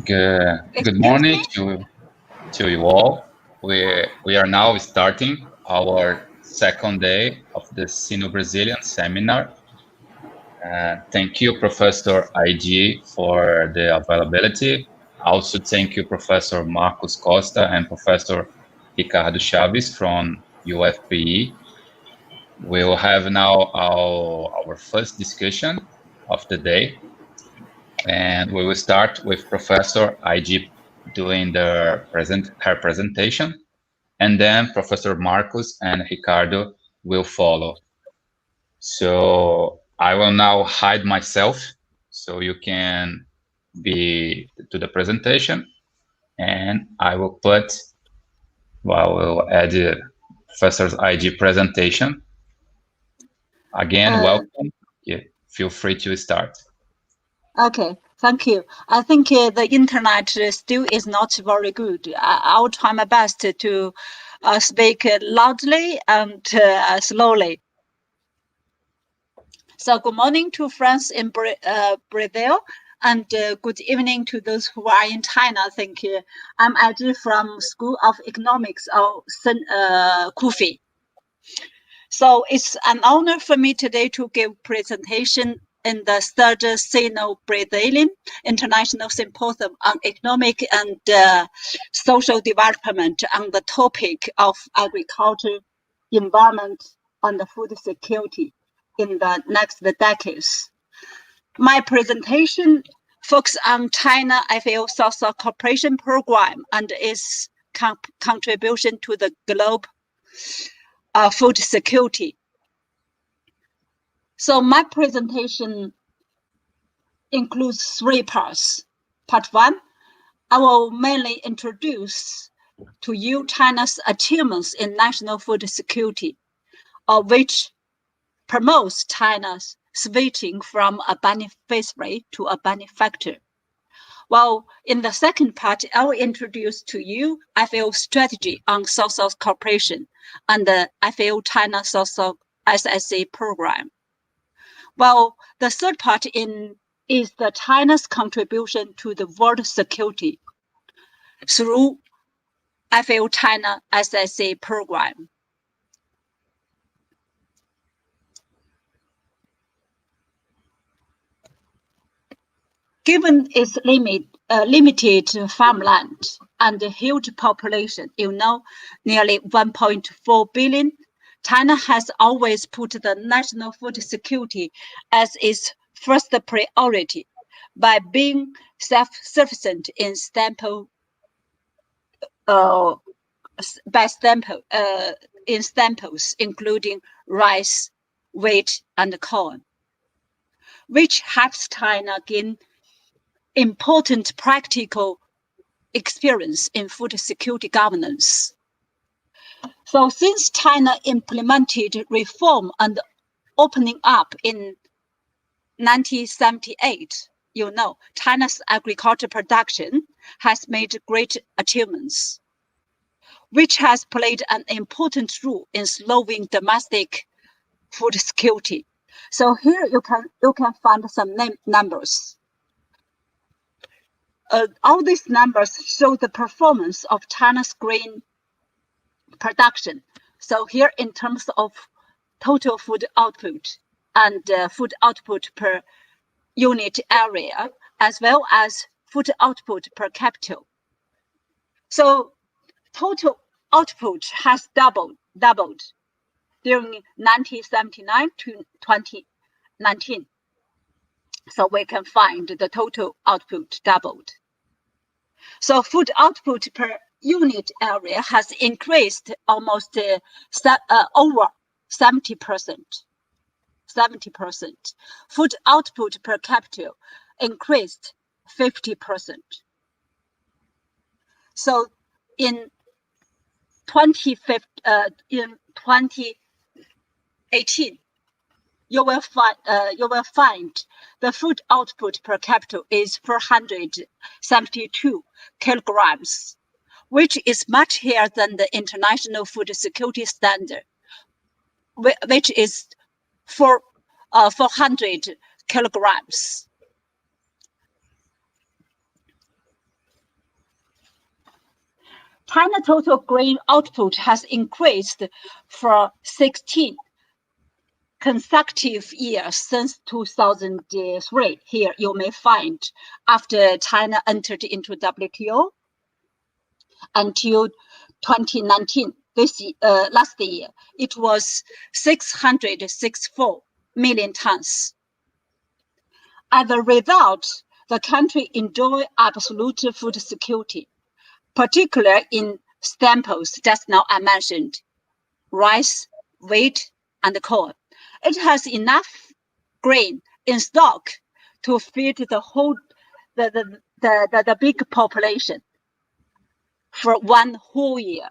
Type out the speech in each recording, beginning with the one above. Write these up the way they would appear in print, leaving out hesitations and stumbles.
Good Excuse morning me? to you all. We are now starting our second day of the Sino Brazilian seminar. Thank you, Professor IG, for the availability. Also, thank you, Professor Marcos Costa and Professor Ricardo Chaves from UFPE. We'll have now our first discussion of the day. And we will start with Professor IG doing her presentation, and then Professor Marcos and Ricardo will follow. So I will now hide myself so you can be to the presentation, and I will we'll add Professor IG presentation. Again, welcome. Yeah, feel free to start. Okay, thank you. I think the internet still is not very good. I'll try my best to speak loudly and slowly. So good morning to friends in Brazil, and good evening to those who are in China. Thank you. I'm Aji from School of Economics of Kufi. So it's an honor for me today to give presentation in the third Sino Brazilian International Symposium on Economic and Social Development on the topic of agriculture, environment, and food security in the next decades. My presentation focuses on China FAO Social Cooperation Program and its contribution to the global food security. So my presentation includes three parts. Part one, I will mainly introduce to you China's achievements in national food security, which promotes China's switching from a beneficiary to a benefactor. While in the second part, I will introduce to you FAO strategy on social cooperation and the FAO China Social SSA program. Well, the third part is the China's contribution to the world security through FAO China SSA program. Given its limited farmland and a huge population, nearly 1.4 billion, China has always put the national food security as its first priority by being self-sufficient in staples, including rice, wheat, and corn, which helps China gain important practical experience in food security governance. So since China implemented reform and opening up in 1978, China's agriculture production has made great achievements, which has played an important role in slowing domestic food security. So here you can find some numbers. All these numbers show the performance of China's grain production. So here in terms of total food output and food output per unit area, as well as food output per capita. So total output has doubled during 1979 to 2019. So we can find the total output doubled. So food output per unit area has increased almost over 70%. 70%. Food output per capita increased 50%. So in 2018, you will find the food output per capita is 472 kilograms, which is much higher than the international food security standard, which is 400 kilograms. China total grain output has increased for 16 consecutive years since 2003. Here you may find after China entered into WTO until 2019, last year, it was 664 million tons. As a result, the country enjoys absolute food security, particularly in staples just now I mentioned, rice, wheat, and corn. It has enough grain in stock to feed the big population for one whole year.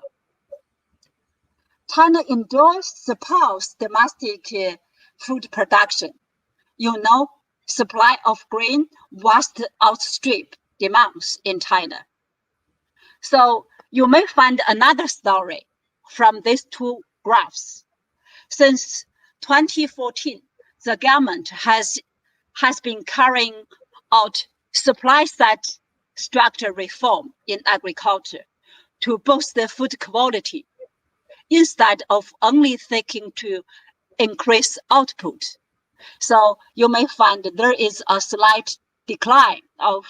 China enjoys surpass domestic food production. You know, supply of grain vast outstrip demands in China. So you may find another story from these two graphs. Since 2014, the government has been carrying out supply-side structure reform in agriculture to boost the food quality, instead of only seeking to increase output. So you may find there is a slight decline of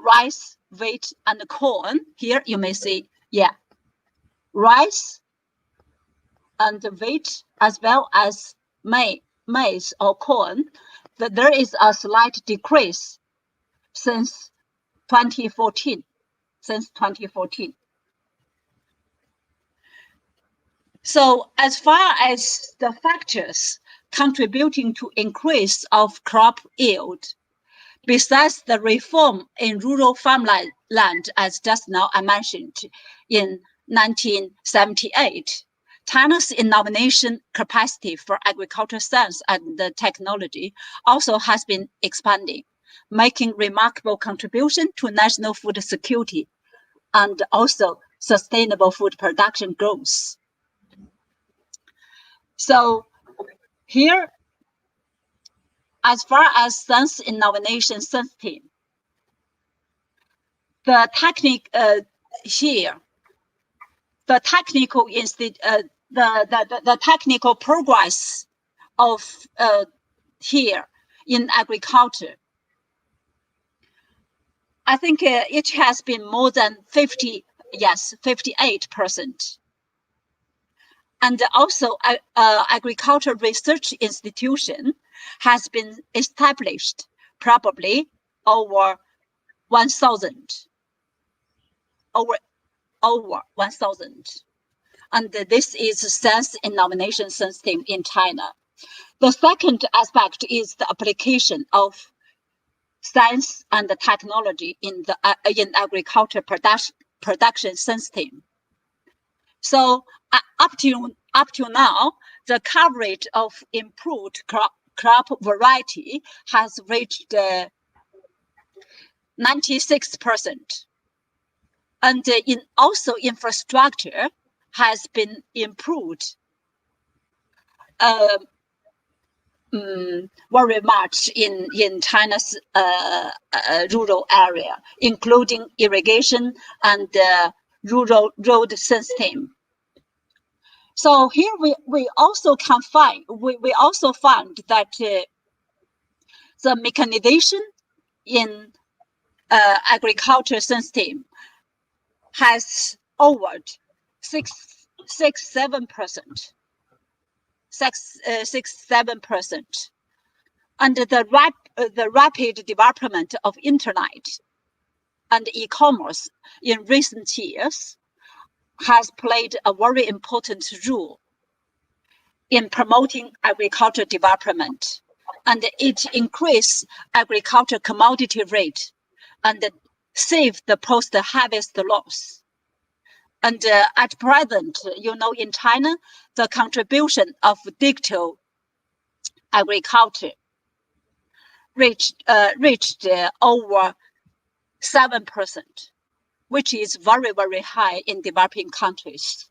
rice, wheat, and corn. Here you may see, rice and wheat as well as maize or corn, that there is a slight decrease since 2014. So as far as the factors contributing to increase of crop yield, besides the reform in rural farmland, as just now I mentioned in 1978, China's innovation capacity for agricultural science and technology also has been expanding, making remarkable contribution to national food security and also sustainable food production growth. So here, as far as science innovation system, the technical progress of here in agriculture, I think it has been more than 58%. And also, agricultural research institution has been established, probably over 1,000. Over 1,000. And this is science innovation system in China. The second aspect is the application of science and technology in agriculture production system. So up to now, the coverage of improved crop variety has reached 96%. And also infrastructure has been improved very much in China's rural area, including irrigation and rural road system. So here we also found that the mechanization in agriculture system has over 6-7%. And the rapid development of internet and e-commerce in recent years has played a very important role in promoting agricultural development, and it increased agricultural commodity rate and saved the post-harvest loss. And at present, in China, the contribution of digital agriculture reached over 7%, which is very, very high in developing countries.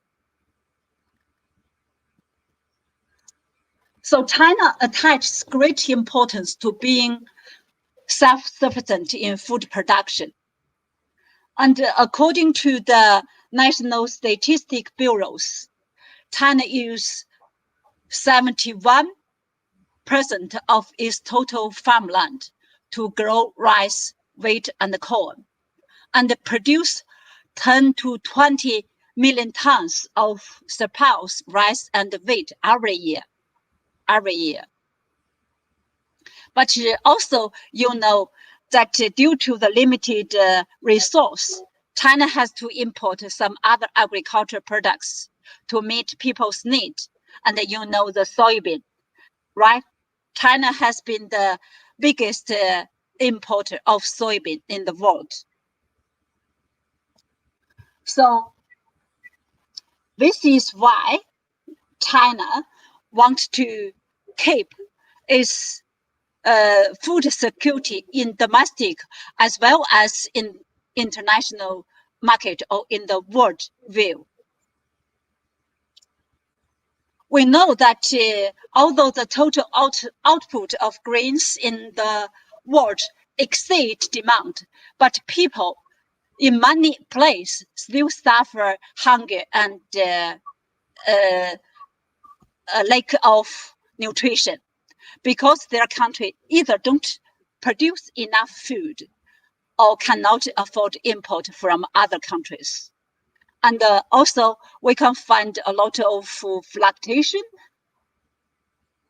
So China attaches great importance to being self-sufficient in food production. And according to the National Statistic Bureaus, China uses 71% of its total farmland to grow rice, wheat, and corn, and produce 10 to 20 million tons of surplus rice and wheat every year. But also, that due to the limited resource, China has to import some other agricultural products to meet people's needs. And the soybean, right? China has been the biggest importer of soybean in the world. So this is why China wants to keep its food security in domestic as well as in international market or in the world view. We know that although the total output of grains in the world exceeds demand, but people in many places still suffer hunger and a lack of nutrition because their country either don't produce enough food or cannot afford import from other countries. And also, we can find a lot of fluctuation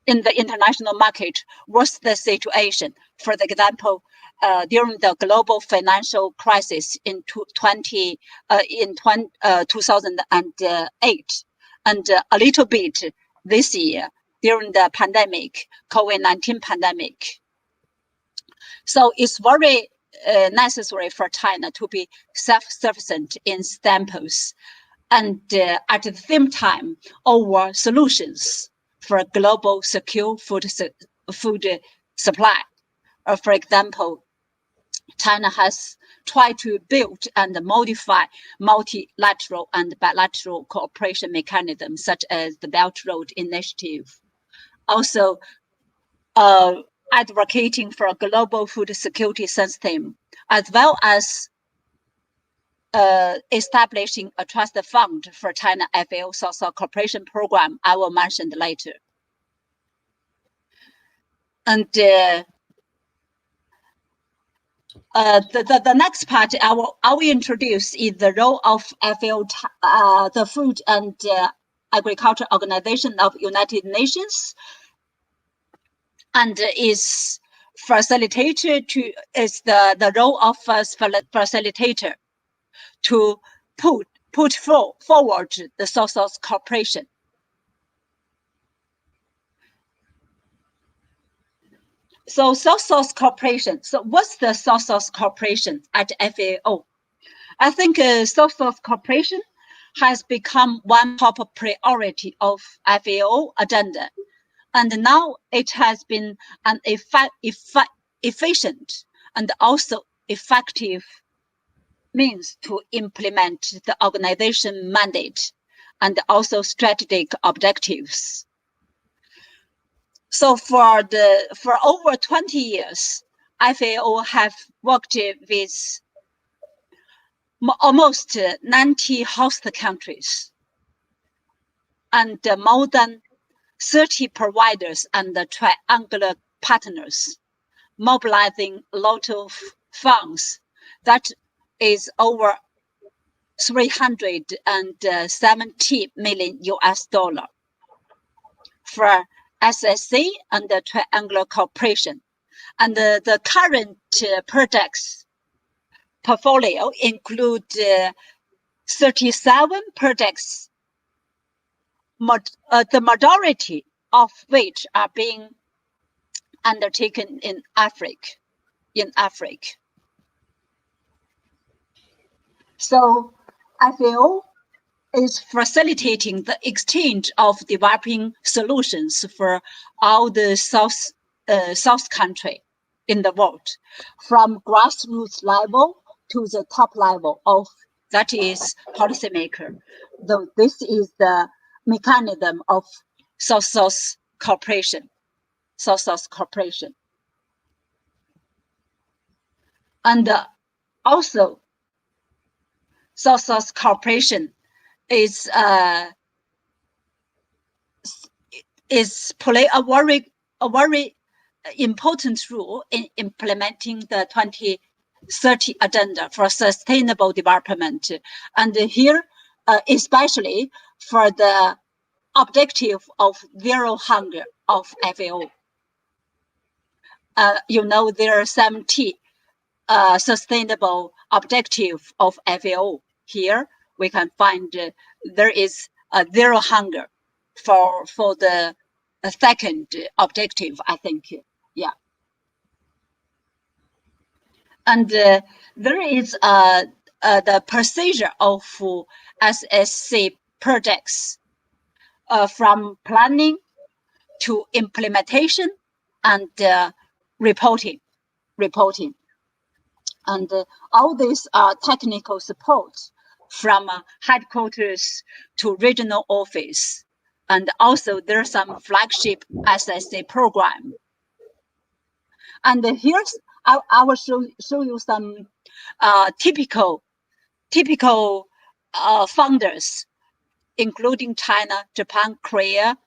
in the international market. What's the situation? For example, during the global financial crisis in 2008, and a little bit this year during the pandemic, COVID-19 pandemic. So it's very necessary for China to be self-sufficient in staples, and at the same time, offer solutions for global secure food supply. For example, China has tried to build and modify multilateral and bilateral cooperation mechanisms, such as the Belt Road Initiative. Also, advocating for a global food security system, as well as establishing a trust fund for China FAO Social Cooperation Program. I will mention later. And the next part I will introduce is the role of FAO, the Food and Agriculture Organization of United Nations, and is the role of facilitator to put forward the social cooperation. So social cooperation. So what's the social cooperation at FAO? I think social cooperation has become one top priority of FAO agenda, and now it has been an efficient and also effective means to implement the organization mandate and also strategic objectives. So for over 20 years, FAO have worked with almost 90 host countries and more than 30 providers and triangular partners, mobilizing a lot of funds. That is over 370 million US dollar for SSC and the triangular cooperation. And the current projects portfolio include 37 projects, the majority of which are being undertaken in Africa. So FAO is facilitating the exchange of developing solutions for all the South country in the world, from grassroots level to the top level of, that is, policymaker. So this is the mechanism of social cooperation. And also, South-South cooperation is play a very important role in implementing the 2030 agenda for sustainable development, and here especially for the objective of zero hunger of FAO. There are 70 sustainable objective of FAO. Here we can find there is a zero hunger for the second objective, I think. Yeah. And there is the procedure of SSC projects from planning to implementation and reporting. And all these are technical support from headquarters to regional office. And also there's some flagship SSC program. And here's, I will show you some typical funders, including China, Japan, Korea,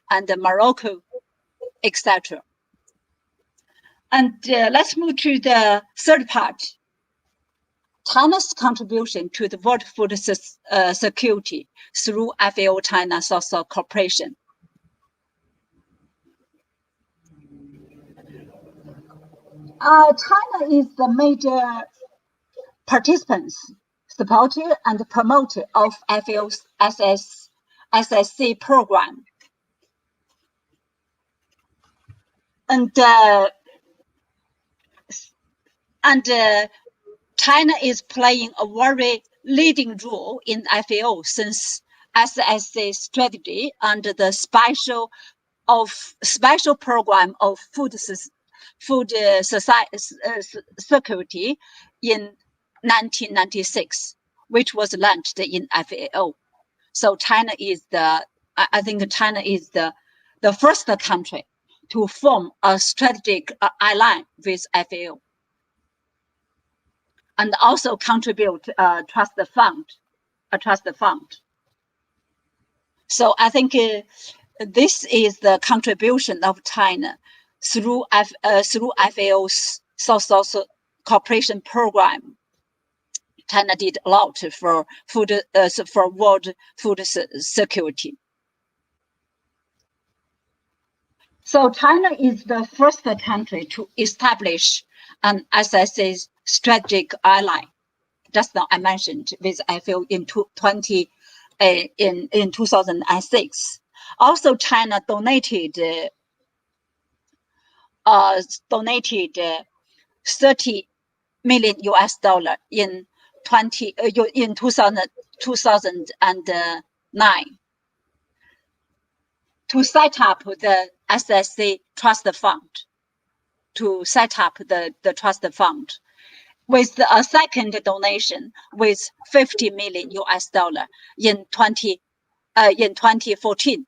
and Morocco, etc. And let's move to the third part. China's contribution to the world food security through FAO China South-South cooperation. China is the major participants, supporter and promoter of FAO's SSC program. And China is playing a very leading role in FAO since SSC strategy under the special program of food security in 1996, which was launched in FAO. So China is I think China is the first country to form a strategic alliance with FAO, and also contribute a trust fund. So I think this is the contribution of China through FAO's South-South cooperation program. China did a lot for world food security. So China is the first country to establish an SSC strategic ally. Just now I mentioned with FAO in 2006. Also, China donated 30 million US dollar in 2009 to set up the SSC trust fund. With a second donation with 50 million US dollar in 2014,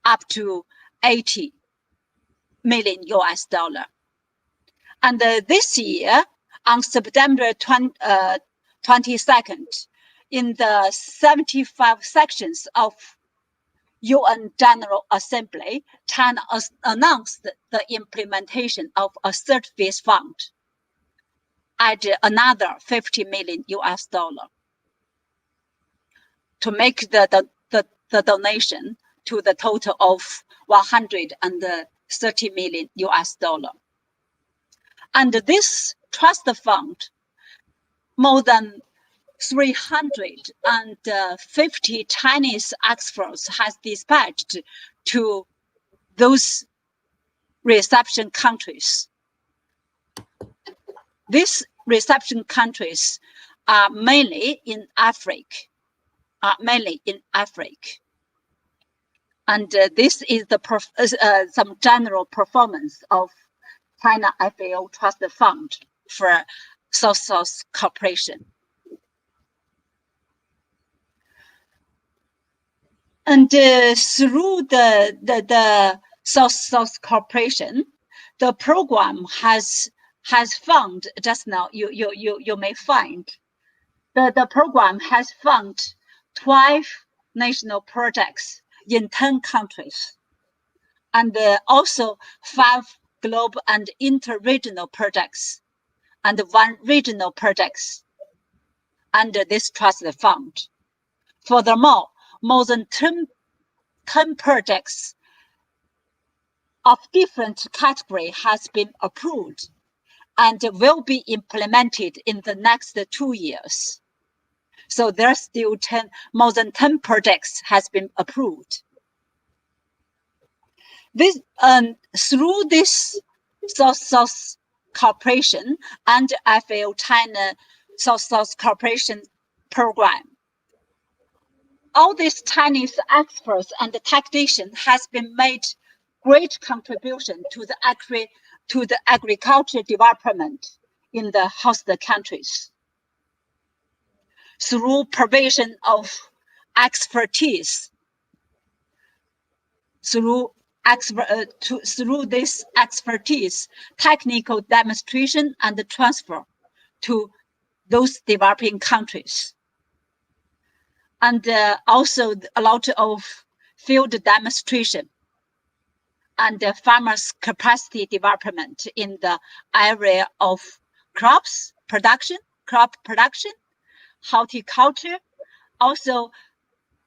up to 80 million US dollar. And this year, on September 22nd, in the 75 sections of UN General Assembly, China announced the implementation of a third phase fund, add another 50 million US dollar to make the donation to the total of 130 million US dollar. And this trust fund, more than 350 Chinese experts has dispatched to those reception countries. These reception countries are mainly in Africa. And this is the some general performance of China FAO Trust Fund for South-South cooperation. And through the South-South cooperation, the program has found, just now you may find The program has funded 12 national projects in 10 countries, and also 5 global and inter-regional projects, and 1 regional projects under this trust fund. Furthermore, more than 10 projects of different category has been approved and will be implemented in the next 2 years. So there's still more than 10 projects has been approved. This through this South-South cooperation and FAO China South-South cooperation program, all these Chinese experts and the technician has been made great contribution to the agriculture development in the host countries through provision of expertise, through this expertise, technical demonstration and transfer to those developing countries. And also a lot of field demonstration and farmers' capacity development in the area of crop production, horticulture, also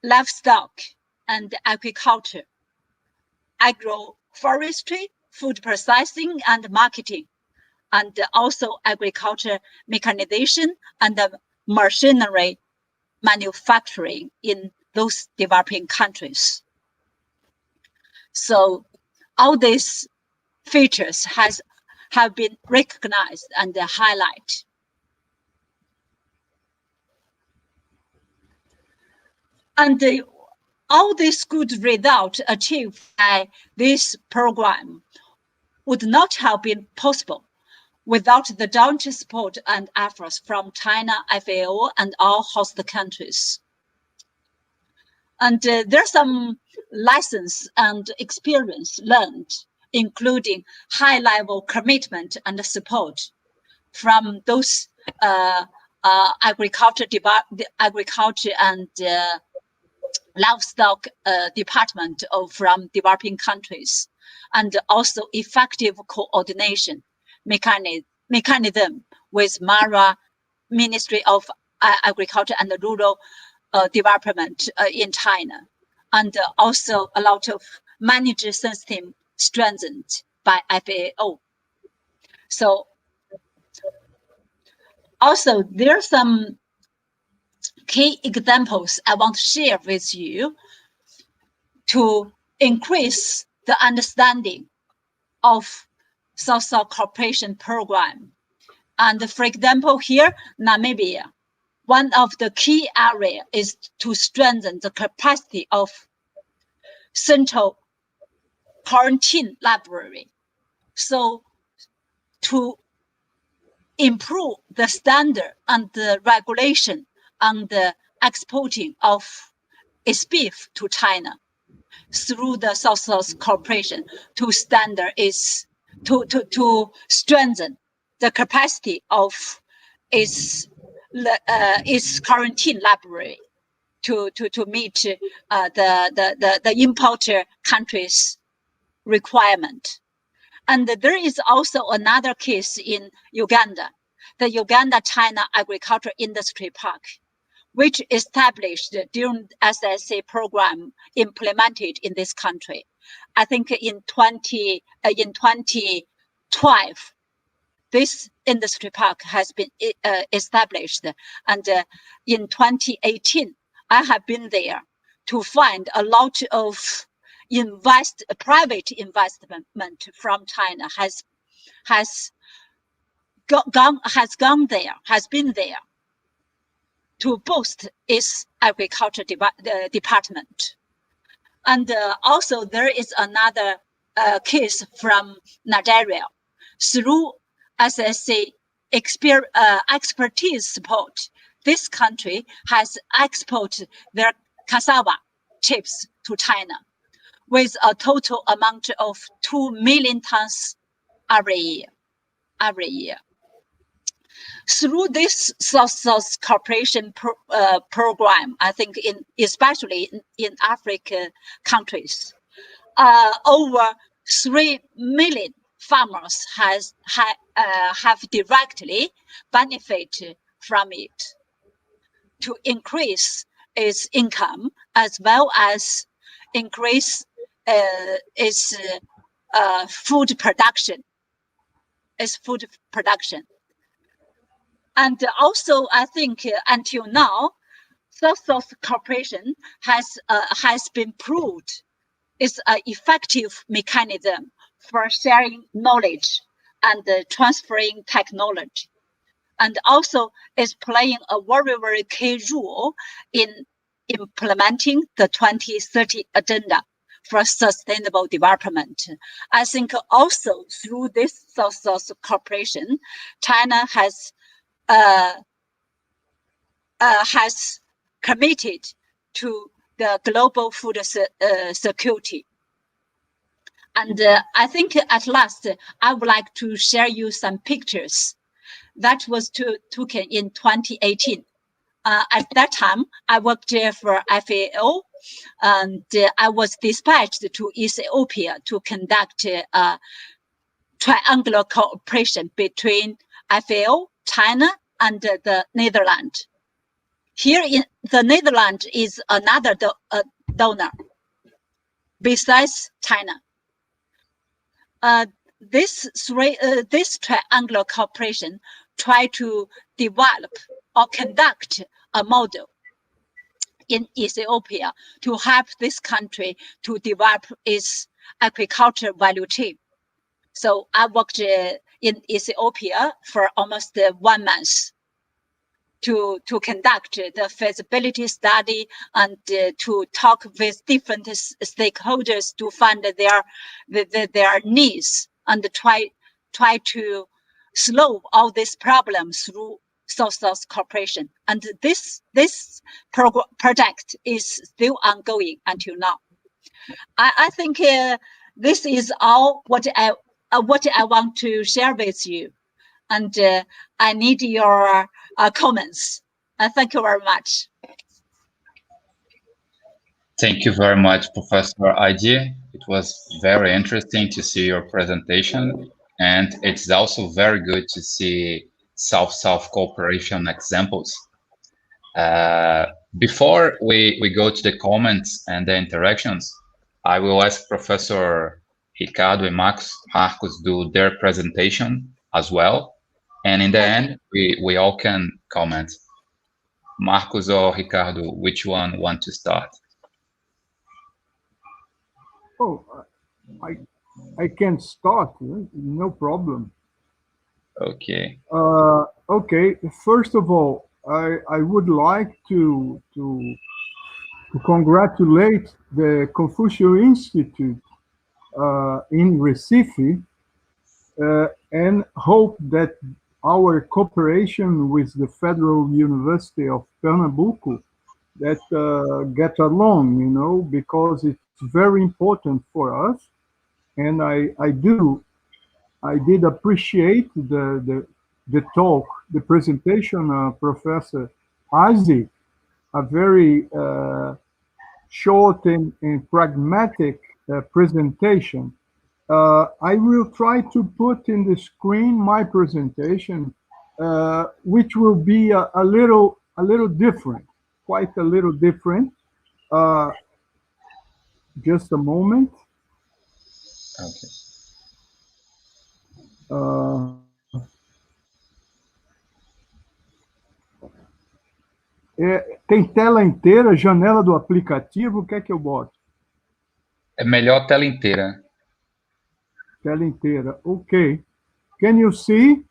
livestock and agriculture, agroforestry, food processing and marketing, and also agriculture mechanization and machinery manufacturing in those developing countries. So all these features have been recognized and highlighted. And all these good results achieved by this program would not have been possible without the joint support and efforts from China, FAO, and all host countries. And there's some lessons and experience learned, including high-level commitment and support from those agriculture and livestock department from developing countries, and also effective coordination mechanism with MARA, Ministry of Agriculture and Rural Development in China, and also a lot of manager system strengthened by FAO. So also there are some key examples I want to share with you to increase the understanding of South-South cooperation program. And for example, here, Namibia, one of the key areas is to strengthen the capacity of central quarantine library. So to improve the standard and the regulation on the exporting of its beef to China through the South-South cooperation to strengthen the capacity of its quarantine library to meet the importer countries' requirement. And there is also another case in Uganda, the Uganda-China Agricultural Industry Park, which established during SSA program implemented in this country. I think in 2012, this industry park has been established. And in 2018, I have been there to find a lot of private investment from China has been there to boost its agriculture department. And also there is another case from Nigeria. Through SSA expertise support, this country has exported their cassava chips to China with a total amount of 2 million tons every year. Through this South-South cooperation program, I think especially in African countries, over 3 million farmers have directly benefited from it to increase its income as well as increase its food production. And also, I think until now, South-South cooperation has been proved is an effective mechanism for sharing knowledge and transferring technology, and also is playing a very, very key role in implementing the 2030 agenda for sustainable development. I think also through this South-South cooperation, China has committed to the global food security. And I think at last, I would like to share you some pictures that was taken in 2018. At that time, I worked for FAO, and I was dispatched to Ethiopia to conduct triangular cooperation between FAO, China, and the Netherlands. Here in the Netherlands is another donor besides China. This triangular cooperation try to develop or conduct a model in Ethiopia to help this country to develop its agriculture value chain. So I worked in Ethiopia for almost 1 month to conduct the feasibility study and to talk with different stakeholders to find their needs and try to solve all these problems through South-South cooperation. And this project is still ongoing until now. I think this is all what I want to share with you, and I need your comments. Thank you very much. Thank you very much, Professor ID. It was very interesting to see your presentation, and it's also very good to see South-South cooperation examples. Before we go to the comments and the interactions, I will ask Professor Ricardo and Marcos do their presentation as well. And in the end, we all can comment. Marcos or Ricardo, which one want to start? Oh, I can start, no problem. Okay. Okay, first of all, I would like to congratulate the Confucius Institute in Recife and hope that our cooperation with the Federal University of Pernambuco that get along, because it's very important for us. And I did appreciate the talk, the presentation of Professor Isaac, a very short and pragmatic presentation. I will try to put in the screen my presentation, which will be a little different, quite a little different. Just a moment. Okay. Tem tela inteira, janela do aplicativo, o que é que eu boto? É melhor tela inteira. Tela inteira, ok. Can you see?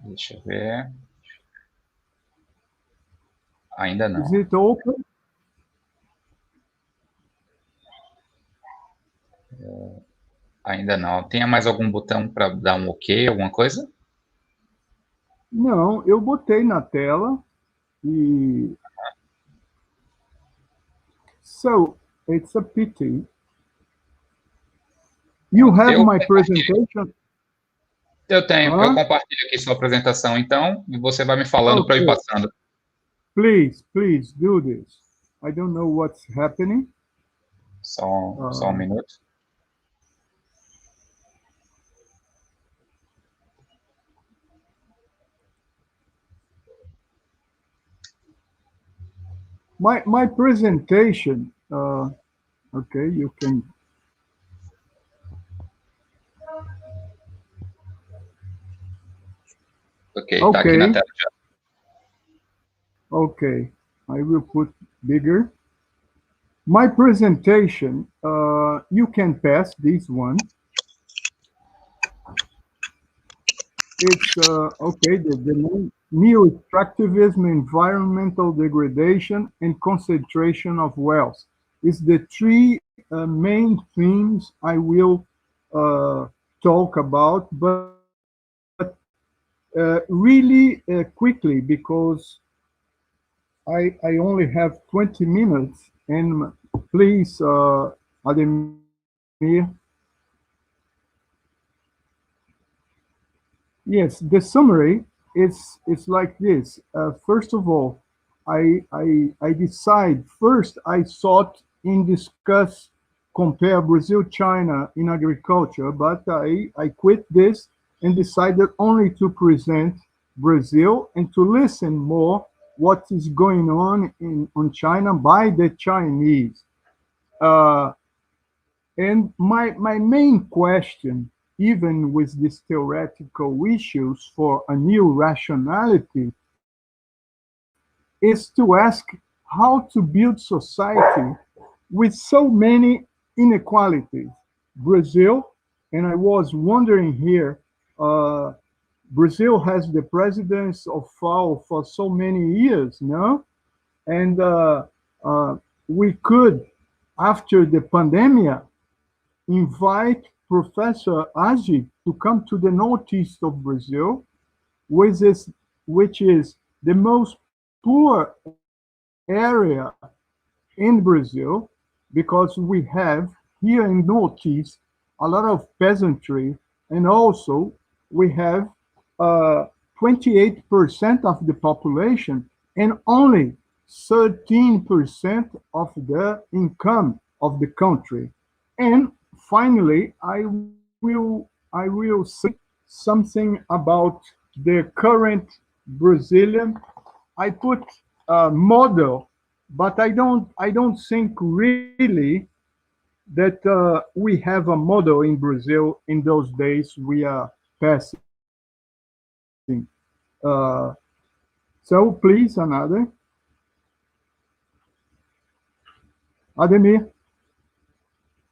Deixa eu ver. Ainda não. Is it open? Ainda não. Tem mais algum botão para dar um OK, alguma coisa? Não, eu botei na tela e... So, it's a pity. You have my presentation? Eu tenho, eu Huh? compartilho aqui sua apresentação, então, e você vai me falando para eu ir Okay. passando. Please do this. I don't know what's happening. Só um minuto. My presentation, okay, you can. Ok, tá aqui na Okay, tela já. okay, I will put bigger. My presentation, you can pass this one. It's, okay, the name, neo-extractivism, environmental degradation, and concentration of wealth. It's the three main themes I will talk about, but really quickly, because I only have 20 minutes, and please, Ademir. Yes, the summary is like this. First of all, I decide first I sought in discuss compare Brazil China in agriculture, but I quit this and decided only to present Brazil and to listen more what is going on China by the Chinese. Uh, and my main question, even with these theoretical issues for a new rationality, is to ask how to build society with so many inequalities. Brazil, and I was wondering here, Brazil has the presidents of FAO for so many years, no? And we could, after the pandemic, invite Professor Agi to come to the northeast of Brazil, which is the most poor area in Brazil, because we have here in northeast a lot of peasantry, and also we have 28% of the population and only 13% of the income of the country. And finally, I will say something about the current Brazilian. I put a model, but I don't think really that we have a model in Brazil in those days we are passing. Uh, so please, another. Ademir.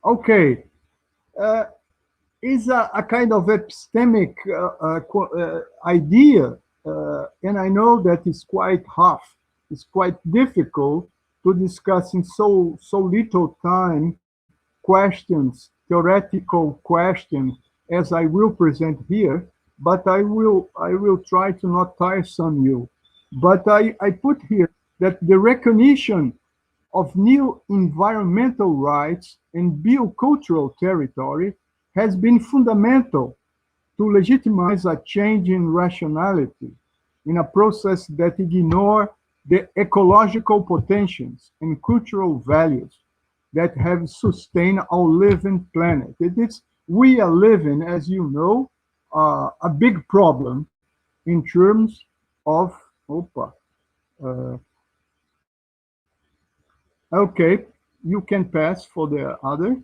Okay. Is a kind of epistemic idea, and I know that it's quite hard. It's quite difficult to discuss in so little time questions, theoretical questions, as I will present here. But I will try to not tiresome you. But I put here that the recognition of new environmental rights and biocultural territory has been fundamental to legitimize a change in rationality in a process that ignore the ecological potentials and cultural values that have sustained our living planet. We are living, as you know, a big problem in terms of, uh, okay, you can pass for the other,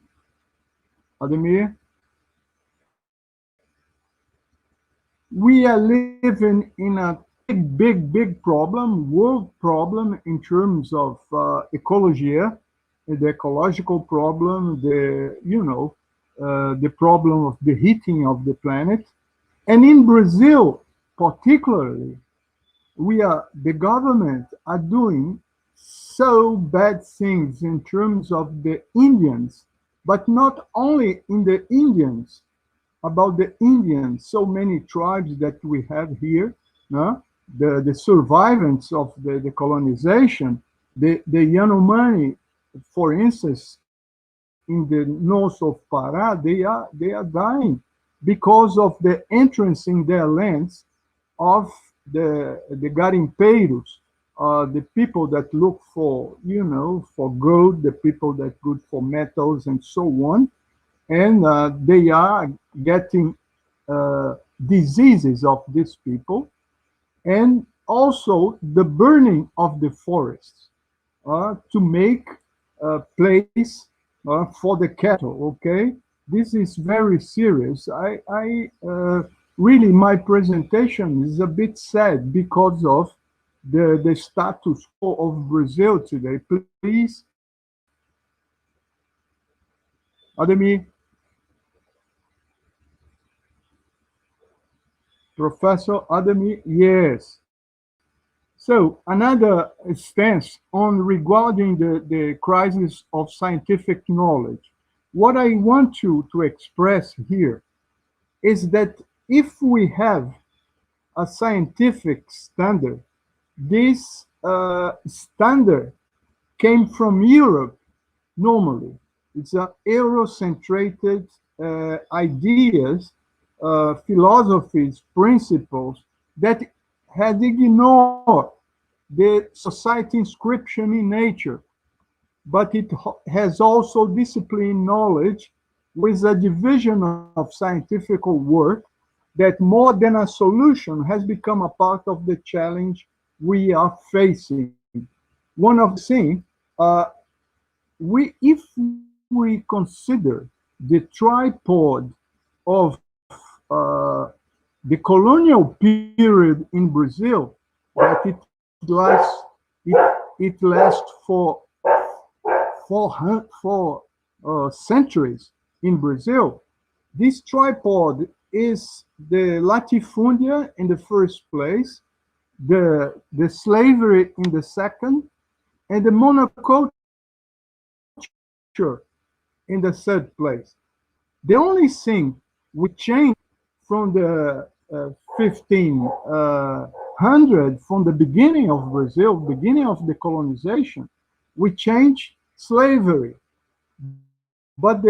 Ademir. We are living in a big problem, world problem in terms of ecology, the ecological problem, the problem of the heating of the planet. And in Brazil, particularly, the government are doing so bad things in terms of the Indians, but not only in the Indians, about the Indians, so many tribes that we have here, no? The survivors of the colonization, the Yanomami, for instance, in the north of Pará, they are dying. because of the entrance in their lands of the garimpeiros, the people that look for, for gold, the people that look for metals and so on. And they are getting diseases of these people, and also the burning of the forests to make a place for the cattle. Okay, this is very serious. I really, my presentation is a bit sad because of the status quo of Brazil today. Please, Ademir, Professor Ademir, yes. So another stance on regarding the crisis of scientific knowledge. What I want to express here is that if we have a scientific standard, this standard came from Europe normally. It's a Eurocentrated ideas, philosophies, principles that had ignored the society inscription in nature, but it has also disciplined knowledge with a division of scientific work that more than a solution has become a part of the challenge we are facing. One of the things, if we consider the tripod of the colonial period in Brazil, that it lasts for centuries in Brazil. This tripod is the latifundia in the first place, the slavery in the second, and the monoculture in the third place. The only thing we changed from the 1500, from the beginning of Brazil, beginning of the colonization, we changed slavery. But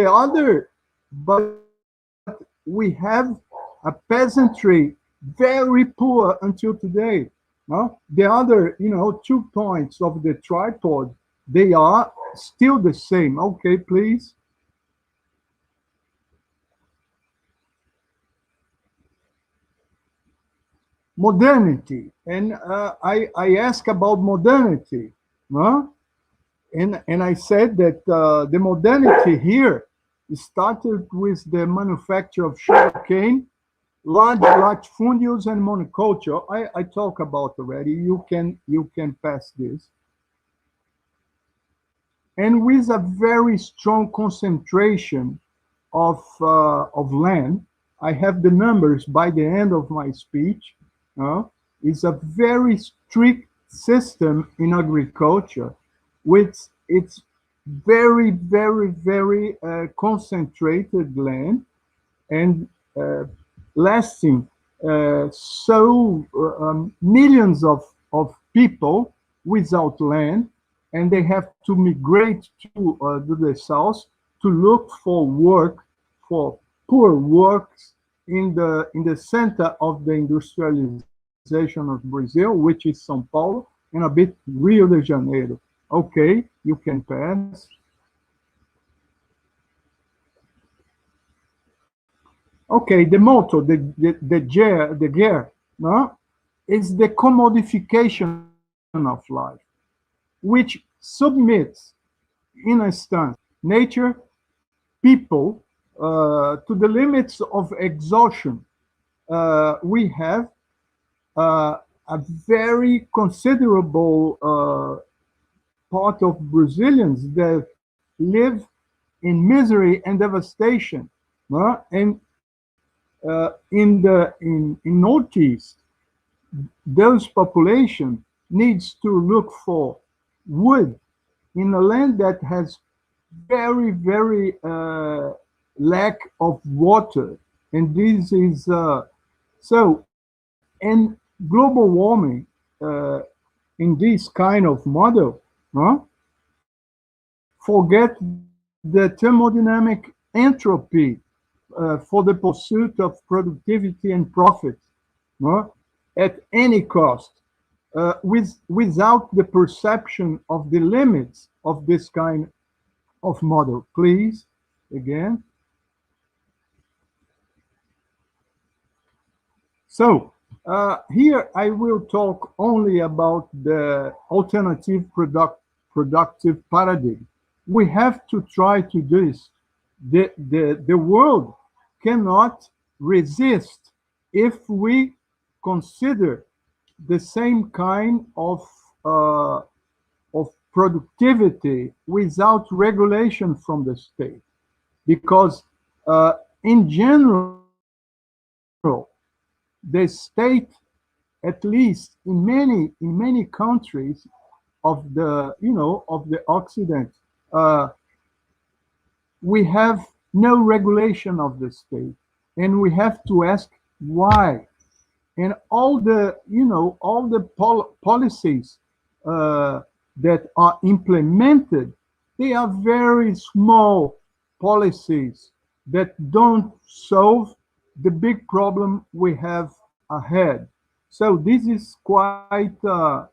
we have a peasantry very poor until today. No? The other, 2 points of the tripod, they are still the same. Okay, please. Modernity, and I ask about modernity, no? And I said that the modernity here started with the manufacture of sugarcane, large latifundios, and monoculture. I talk about already. You can pass this, and with a very strong concentration of land. I have the numbers by the end of my speech. It's a very strict system in agriculture, with its very, very, very concentrated land, and lasting millions of people without land, and they have to migrate to the south to look for work, for poor works in the center of the industrialization of Brazil, which is São Paulo, and a bit Rio de Janeiro. Okay, you can pass. Okay, the motto, the gear, no, is the commodification of life, which submits, in a stance, nature, people, to the limits of exhaustion. We have a very considerable part of Brazilians that live in misery and devastation, and in Northeast, those population needs to look for wood in a land that has very, very lack of water, and this is so. And global warming in this kind of model, forget the thermodynamic entropy for the pursuit of productivity and profit, no? At any cost, without the perception of the limits of this kind of model. Please, again. So here I will talk only about the alternative productive paradigm. We have to try to do this. The world cannot resist if we consider the same kind of productivity without regulation from the state, because in general, the state, at least in many countries of the of the Occident, uh, we have no regulation of the state, and we have to ask why. And all the all the policies uh, that are implemented, they are very small policies that don't solve the big problem we have ahead. So this is quite uh,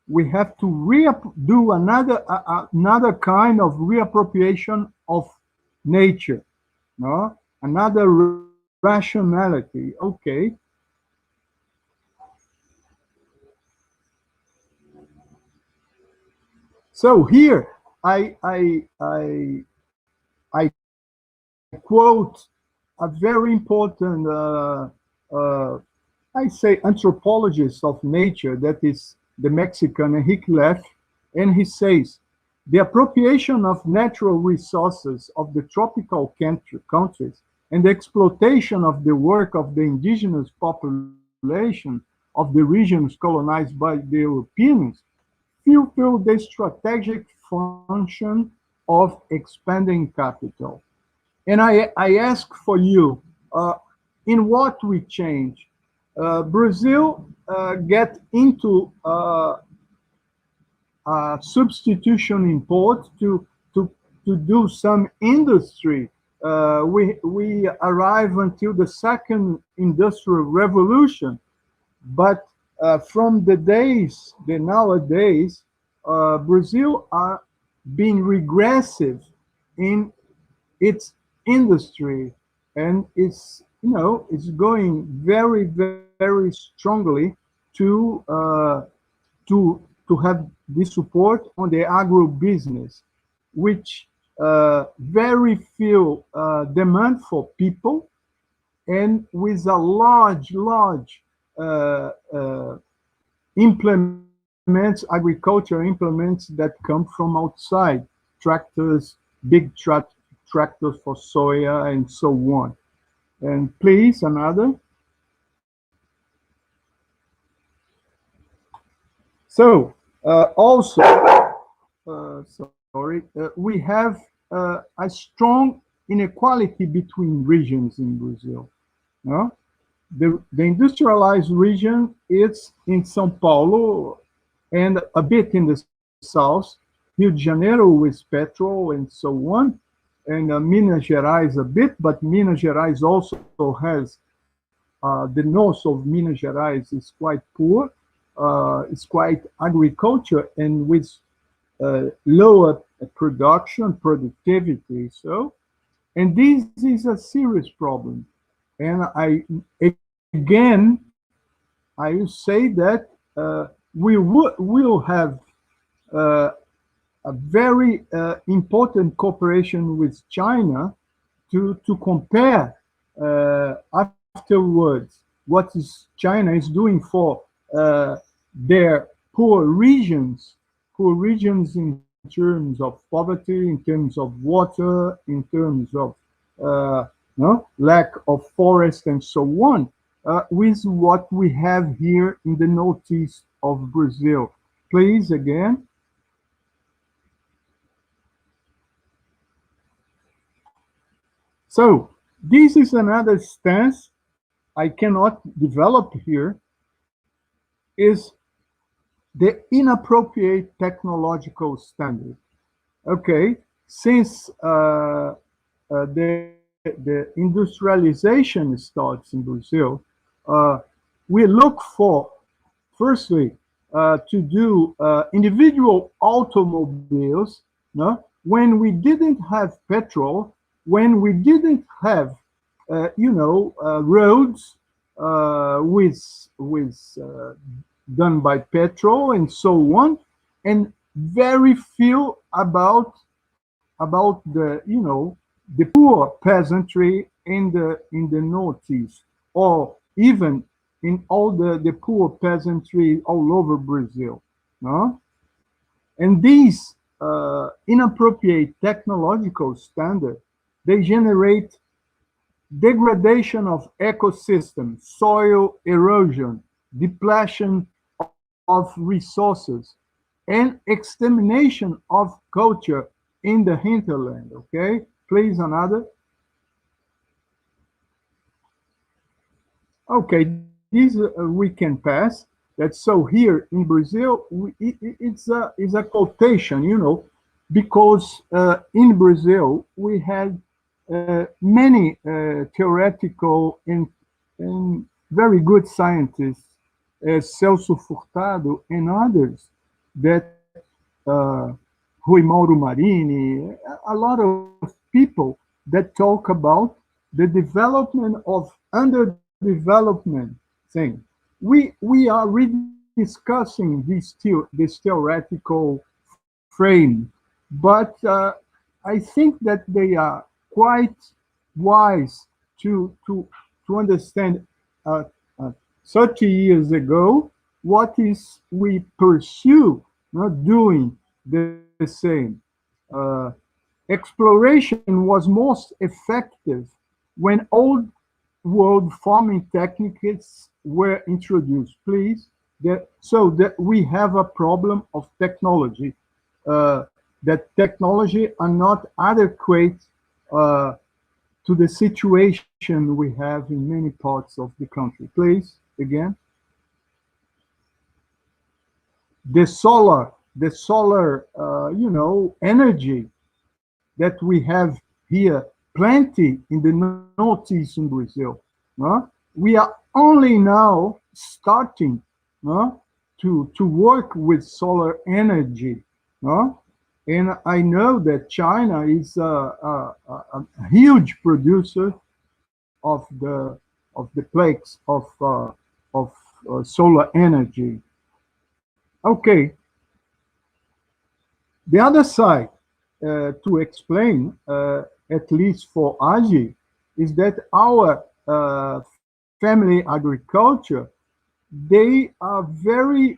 we have to do another kind of reappropriation of nature, no? Another rationality. Okay. So here I quote a very important I say anthropologist of nature, that is the Mexican Enrique Leff, and he says the appropriation of natural resources of the tropical countries and the exploitation of the work of the indigenous population of the regions colonized by the Europeans fulfill the strategic function of expanding capital. And I ask for you, in what we change? Brazil get into substitution import to do some industry. We arrive until the second industrial revolution, but from the nowadays, Brazil are being regressive in its industry, and it's going very strongly to have this support on the agro business, which very few demand for people, and with a large implements, agriculture implements that come from outside, tractors, big tractors for soya and so on. And please, another. So also, we have a strong inequality between regions in Brazil. No? The industrialized region is in São Paulo and a bit in the south, Rio de Janeiro with petrol and so on, and Minas Gerais a bit, but Minas Gerais also has the north of Minas Gerais is quite poor. It's quite agriculture and with lower productivity. So, and this is a serious problem. And again, I will say that will have uh, a very important cooperation with China to compare afterwards what is China is doing for their poor regions in terms of poverty, in terms of water, in terms of no, lack of forest and so on, with what we have here in the northeast of Brazil. Please, again. So this is another stance I cannot develop here, is the inappropriate technological standard. Okay, since the industrialization starts in Brazil, we look for, firstly, to do individual automobiles, no? When we didn't have petrol, when we didn't have, roads with done by petrol and so on, and very few about the the poor peasantry in the northeast, or even in all the poor peasantry all over Brazil, no? And these inappropriate technological standards, they generate degradation of ecosystems, soil erosion, depletion of resources, and extermination of culture in the hinterland. Okay, please, another. Okay, these we can pass. That so here in Brazil, it's a quotation, because in Brazil we had many theoretical and very good scientists, as Celso Furtado and others, that Rui Mauro Marini, a lot of people that talk about the development of underdevelopment thing. We are rediscussing this theoretical frame, but I think that they are quite wise to understand uh, uh, 30 years ago what is we pursue, not doing the same. Uh, Exploration was most effective when old world farming techniques were introduced. Please, so that we have a problem of technology, that technology are not adequate to the situation we have in many parts of the country. Please, again. The solar, energy that we have here plenty in the northeast in Brazil. We are only now starting to work with solar energy. And I know that China is a huge producer of the plaques of solar energy. Okay, the other side to explain, at least for Agi, is that our family agriculture, they are very,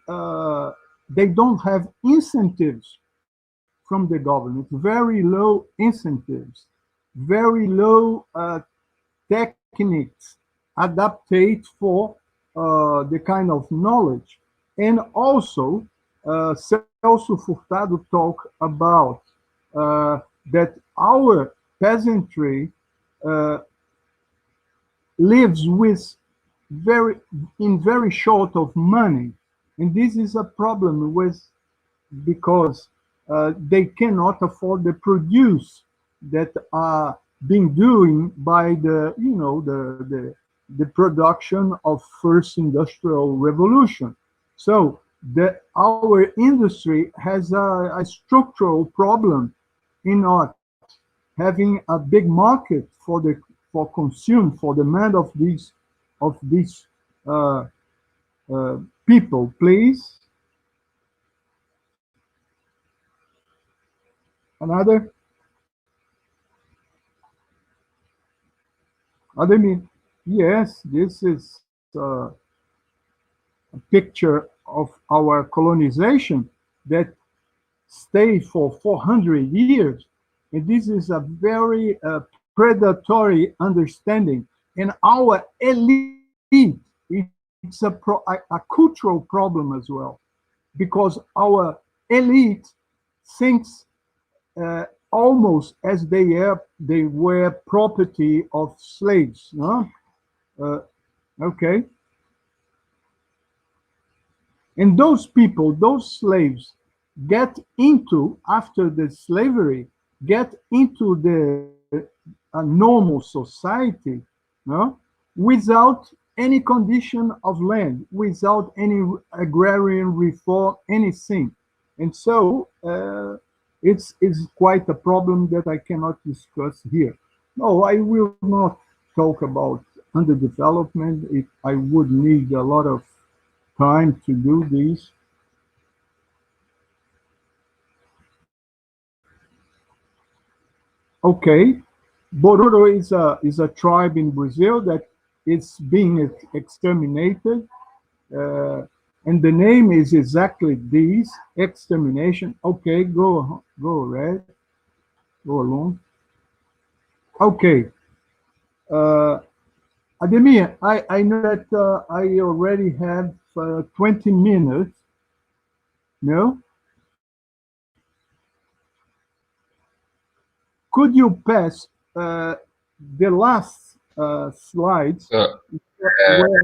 they don't have incentives from the government, very low incentives, very low techniques adapted for the kind of knowledge. And also, Celso Furtado talked about that our peasantry lives with very short of money, and this is a problem with because they cannot afford the produce that are being doing by the production of first industrial revolution. So our industry has a structural problem in not having a big market for consume for demand of these uh, people. Please, another. Other mean, yes, this is a picture of our colonization that stayed for 400 years. And this is a very predatory understanding. And our elite, it's a cultural problem as well, because our elite thinks almost as they were property of slaves. No? Okay. And those people, those slaves, get into, after the slavery, get into the a normal society, no, without any condition of land, without any agrarian reform, anything. And so it's quite a problem that I cannot discuss here. No, I will not talk about underdevelopment. I would need a lot of time to do this. Okay, Bororo is a tribe in Brazil that is being exterminated, and the name is exactly this, extermination. Okay, ahead, go along. Okay, uh, Ademir, I know that I already have 20 minutes. No, could you pass the last slides? Where,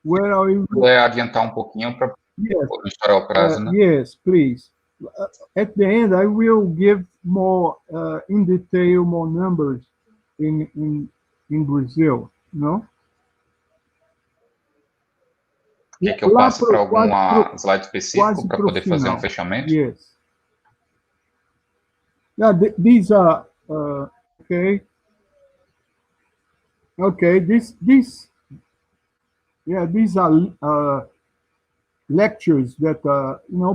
where are you? Puder adiantar um pouquinho para Yes, estourar o prazo, né? yes, please. At the end, I will give more in detail, more numbers in Brazil, no? Quer que eu passe para algum slide específico para poder fazer um fechamento? Yes. Yeah, these are okay. Okay, these are lectures that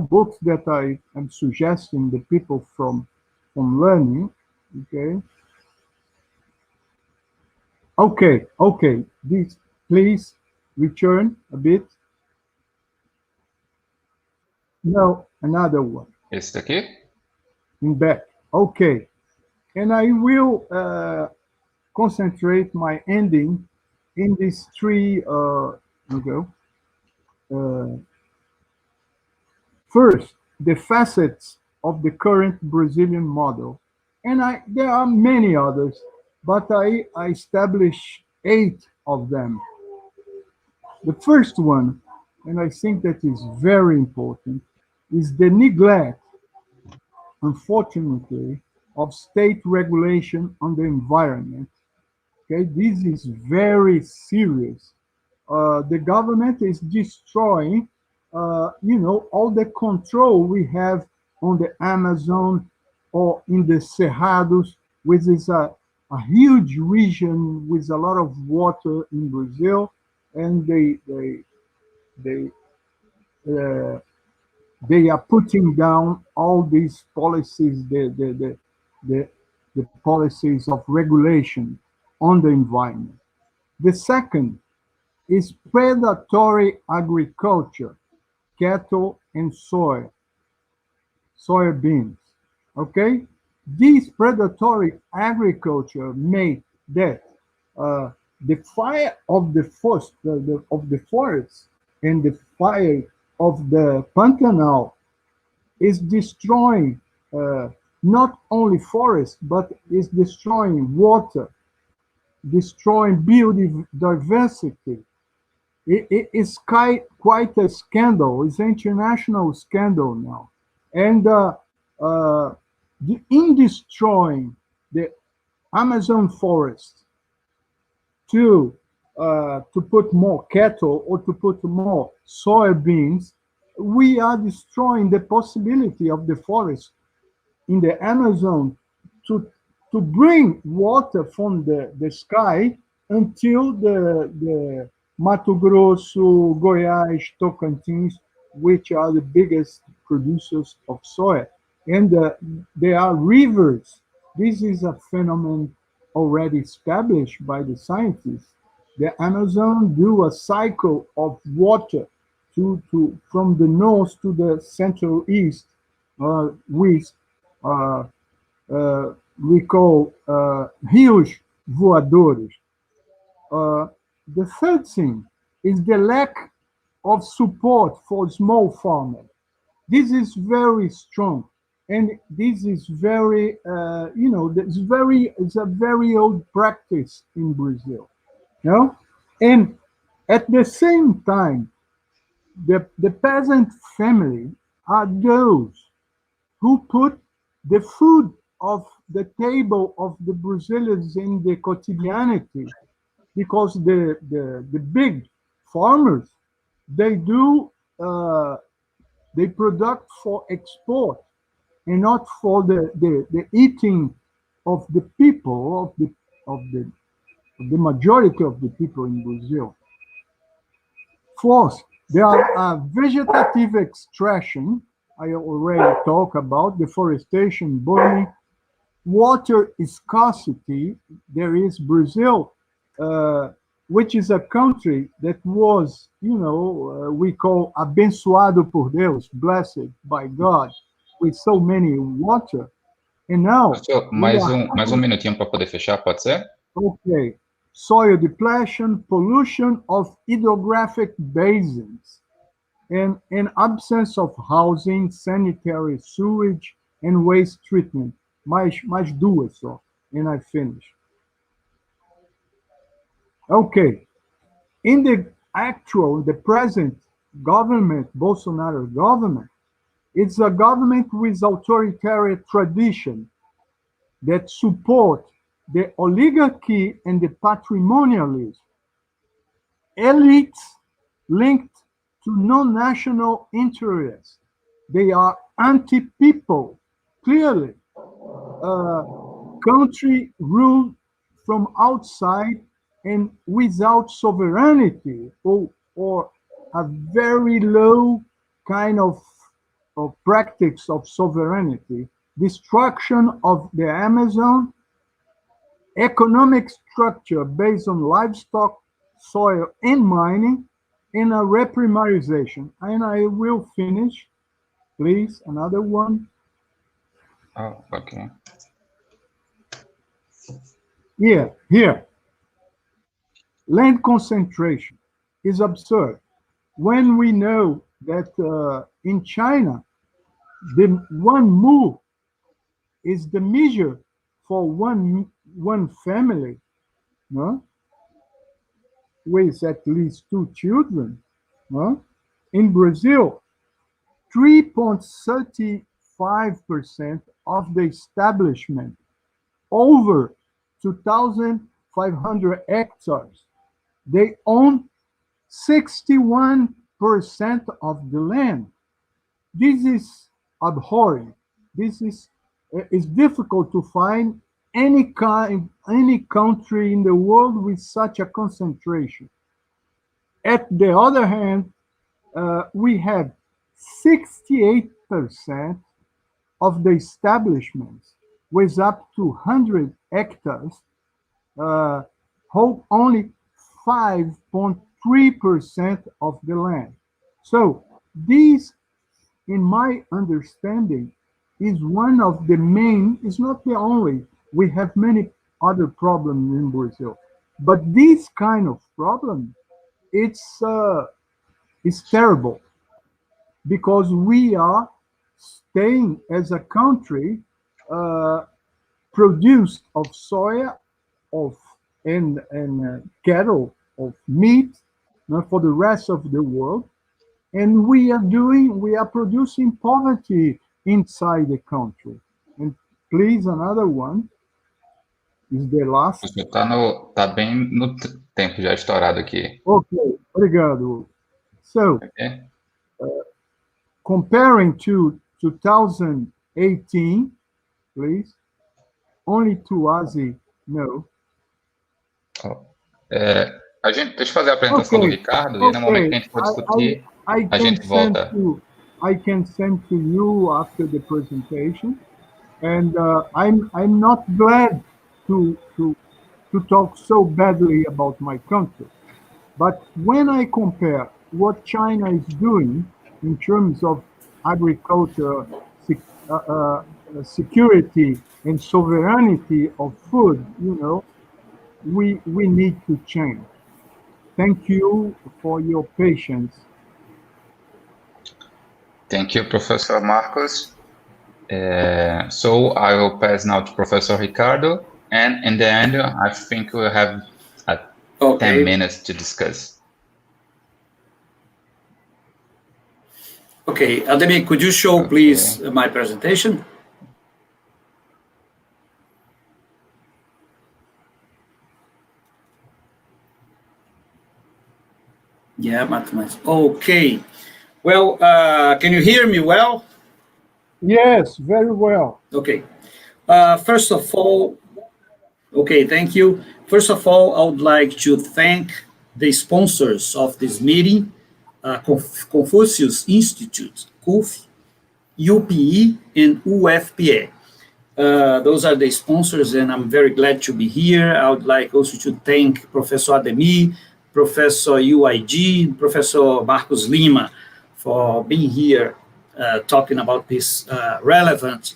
books that I am suggesting the people from learning. Okay. This, please return a bit. No, another one. Esse daqui? In back. Okay, and I will concentrate my ending in these three. First, the facets of the current Brazilian model. And there are many others, but I establish 8 of them. The first one, and I think that is very important, is the neglect, unfortunately, of state regulation on the environment. Okay, this is very serious. The government is destroying, all the control we have on the Amazon or in the Cerrados, which is a huge region with a lot of water in Brazil, and they are putting down all these policies, the policies of regulation on the environment. The second is predatory agriculture, cattle and soybeans. Okay, this predatory agriculture made that the fire of the forest, and the fire of the Pantanal is destroying not only forest, but is destroying water, destroying biodiversity. It is quite a scandal. It's an international scandal now. And in destroying the Amazon forest to put more cattle or to put more soybeans, we are destroying the possibility of the forest in the Amazon to bring water from the sky until the Mato Grosso, Goiás, Tocantins, which are the biggest producers of soy. And there are rivers. This is a phenomenon already established by the scientists. The Amazon do a cycle of water from the north to the central east, west, we call rios voadores. The third thing is the lack of support for small farmers. This is very strong, and this is very, it's a very old practice in Brazil. And at the same time, the peasant family are those who put the food of the table of the Brazilians in the quotidianity, because the big farmers, they do they product for export and not for the eating of the people of the majority of the people in Brazil. Fourth, there are vegetative extraction. I already talked about deforestation, burning, water scarcity. There is Brazil, which is a country that was, we call abençoado por Deus, blessed by God, with so many water. And now, Professor, mais um minutinho para poder fechar, pode ser? Okay. Soil depletion, pollution of hydrographic basins, and an absence of housing, sanitary sewage, and waste treatment. Mais duas só, and I finish. Okay. In the present government, Bolsonaro government, it's a government with authoritarian tradition that support the oligarchy and the patrimonialism, elites linked to non-national interests. They are anti-people, clearly. Country ruled from outside and without sovereignty, or a very low kind of practice of sovereignty, destruction of the Amazon, economic structure based on livestock, soil, and mining, and a reprimarization. And I will finish, please, another one. Oh, okay. Here. Land concentration is absurd. When we know that in China, the one mu is the measure for one family, no? With at least 2 children. No? In Brazil, 3.35% of the establishment over 2,500 hectares, they own 61% of the land. This is abhorrent. This is it's difficult to find any country in the world with such a concentration. At the other hand, we have 68% of the establishments with up to 100 hectares hold only 5.3% of the land. So this, in my understanding, is one of the main, it's not the only, we have many other problems in Brazil, but this kind of problem, it's terrible, because we are staying as a country produced of soya, and cattle, of meat, for the rest of the world, and we are producing poverty inside the country. And please, another one is the last. Tá bem no tempo já estourado aqui. Okay, obrigado. So, Okay. Comparing to 2018, please. Only to Azi, no. Deixa eu fazer a apresentação do Ricardo, e no momento que a gente for discutir, a gente volta. I can send to you after the presentation, and I'm not glad to talk so badly about my country, but when I compare what China is doing in terms of agriculture, security, and sovereignty of food, we need to change. Thank you for your patience. Thank you, Professor Marcos. So I will pass now to Professor Ricardo, and in the end, I think we'll have 10 minutes to discuss. Okay, Ademir, could you show, please, my presentation? Yeah, mathematics. Okay. Well, can you hear me well? Yes, very well. Okay. First of all, okay, thank you. First of all, I would like to thank the sponsors of this meeting, Confucius Institute, CUF, UPE, and UFPA. Those are the sponsors, and I'm very glad to be here. I would like also to thank Professor Ademir, Professor UIG, Professor Marcos Lima for being here talking about this relevant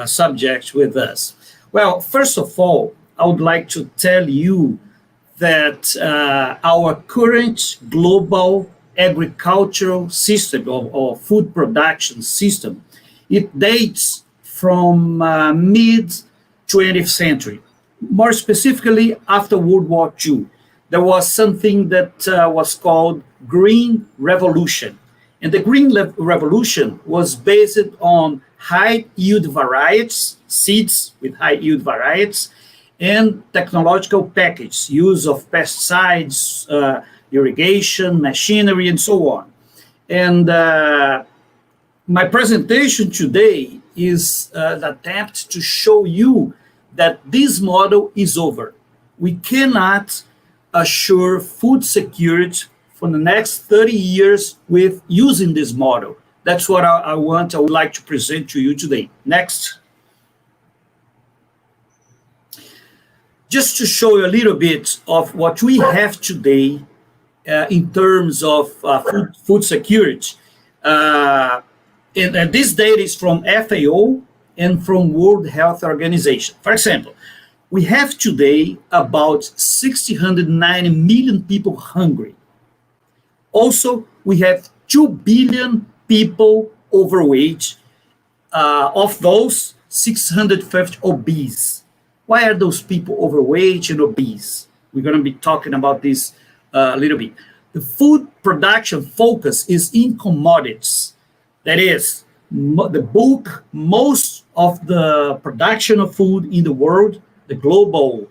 subject with us. Well, first of all, I would like to tell you that our current global agricultural system or food production system, it dates from mid 20th century, more specifically after World War II. There was something that was called Green Revolution. And the Green Revolution was based on high yield varieties, seeds with high yield varieties, and technological package, use of pesticides, irrigation, machinery, and so on. And my presentation today is an attempt to show you that this model is over. We cannot assure food security for the next 30 years with using this model. That's what I would like to present to you today. Next. Just to show you a little bit of what we have today in terms of food security. And this data is from FAO and from World Health Organization. For example, we have today about 690 million people hungry. Also, we have 2 billion people overweight. Of those, 650 obese. Why are those people overweight and obese? We're going to be talking about this a little bit. The food production focus is in commodities. That is, the bulk, most of the production of food in the world, the global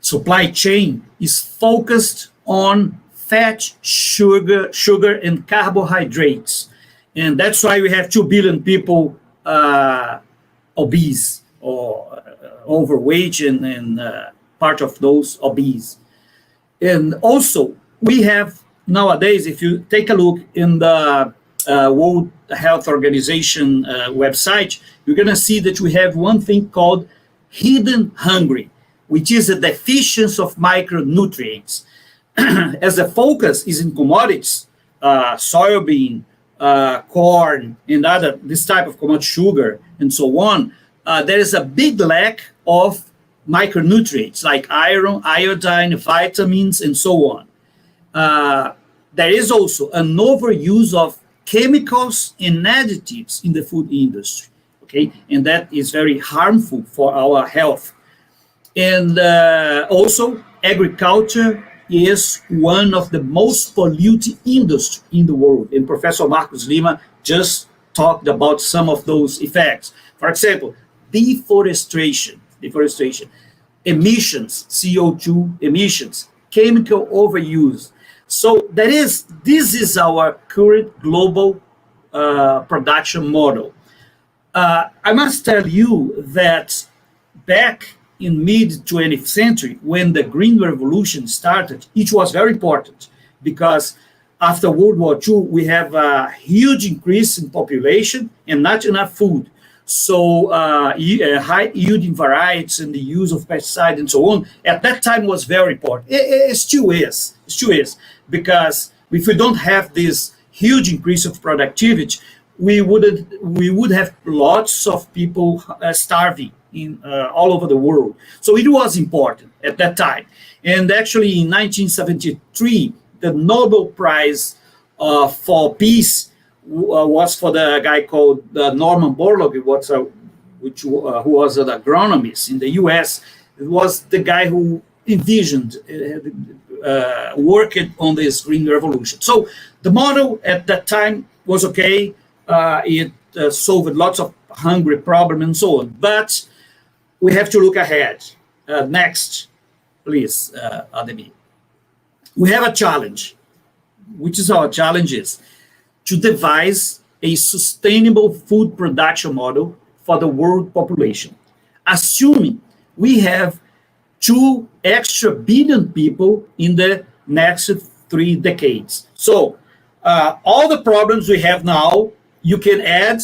supply chain is focused on fat, sugar, and carbohydrates. And that's why we have 2 billion people obese or overweight and part of those obese. And also, we have nowadays, if you take a look in the World Health Organization website, you're going to see that we have one thing called hidden hungry, which is a deficiency of micronutrients. As the focus is in commodities, soybean, corn, and other, this type of commodity, sugar, and so on, there is a big lack of micronutrients like iron, iodine, vitamins, and so on. There is also an overuse of chemicals and additives in the food industry, okay? And that is very harmful for our health. And also, agriculture is one of the most polluted industries in the world. And Professor Marcos Lima just talked about some of those effects. For example, deforestation, emissions, CO2 emissions, chemical overuse. So this is our current global production model. I must tell you that back in mid-20th century, when the Green Revolution started, it was very important because after World War II, we have a huge increase in population and not enough food. So high yielding varieties and the use of pesticides and so on, at that time was very important. It still is. It still is. Because if we don't have this huge increase of productivity, we would have lots of people starving in all over the world. So it was important at that time. And actually in 1973, the Nobel Prize for Peace was for the guy called Norman Borlaug, who was an agronomist in the US. It was the guy who envisioned, worked on this Green Revolution. So the model at that time was okay. It solved lots of hungry problems and so on. But we have to look ahead. Next, please, Ademir. We have a challenge. which is our challenge, is to devise a sustainable food production model for the world population, assuming we have 2 extra billion people in the next 3 decades. So all the problems we have now, you can add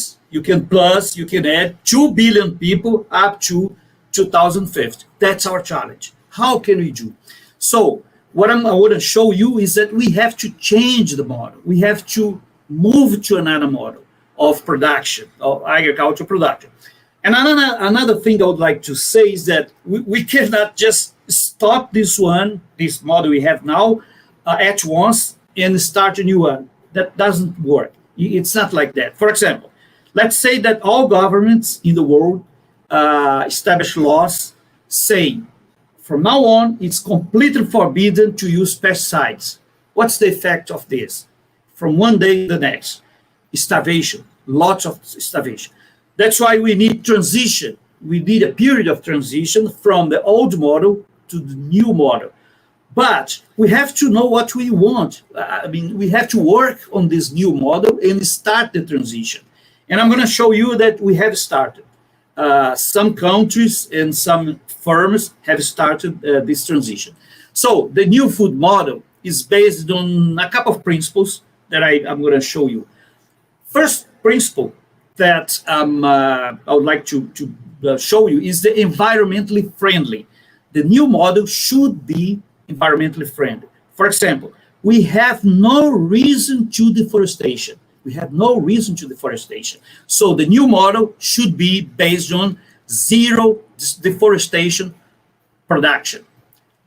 2 billion people up to 2050. That's our challenge. How can we do? So what I want to show you is that we have to change the model. We have to move to another model of production, of agricultural production. And another thing I would like to say is that we cannot just stop this model we have now at once and start a new one. That doesn't work. It's not like that. For example, let's say that all governments in the world establish laws saying, from now on, it's completely forbidden to use pesticides. What's the effect of this? From one day to the next, starvation, lots of starvation. That's why we need transition. We need a period of transition from the old model to the new model. But we have to know what we want. We have to work on this new model and start the transition. And I'm going to show you that we have started. Some countries and some firms have started this transition. So the new food model is based on a couple of principles that I'm going to show you. First principle that I would like to show you is the environmentally friendly. The new model should be environmentally friendly. For example, we have no reason to deforestation. We have no reason to deforestation. So the new model should be based on zero deforestation production.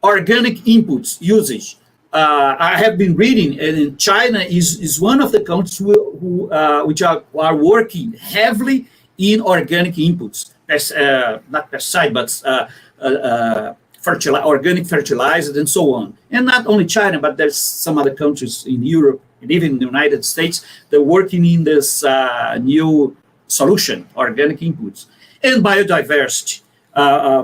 Organic inputs usage. I have been reading, and China is one of the countries which are working heavily in organic inputs. Not pesticide, but organic fertilizers and so on. And not only China, but there's some other countries in Europe and even in the United States that are working in this new solution, organic inputs. And biodiversity.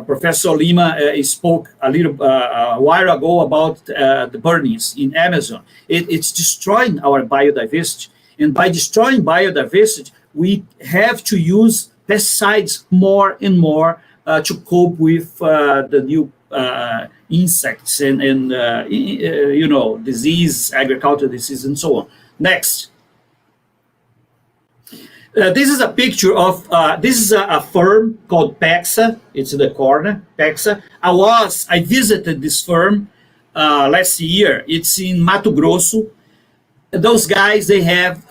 Professor Lima spoke a while ago about the burnings in Amazon. It's destroying our biodiversity. And by destroying biodiversity, we have to use pesticides more and more to cope with the new insects and disease, agricultural disease, and so on. Next. This is a picture of, this is a firm called PEXA. It's in the corner, PEXA. I visited this firm last year. It's in Mato Grosso. Those guys, they have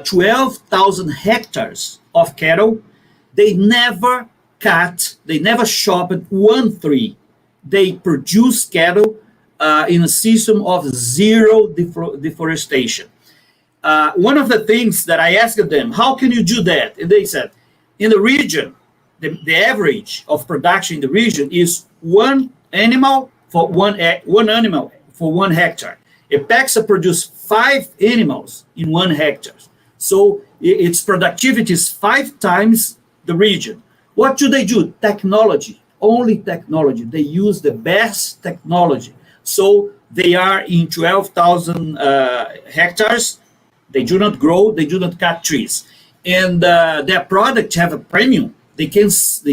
12,000 hectares of cattle. They never cut, they never chopped one tree. They produce cattle in a system of zero deforestation. One of the things that I asked them, how can you do that? And they said, in the region, the average of production in the region is one animal for one hectare. A PEXA produces 5 animals in 1 hectare. So its productivity is 5 times the region. What do they do? Technology, only technology. They use the best technology. So they are in 12,000 hectares. They do not grow, they do not cut trees. And their products have a premium. They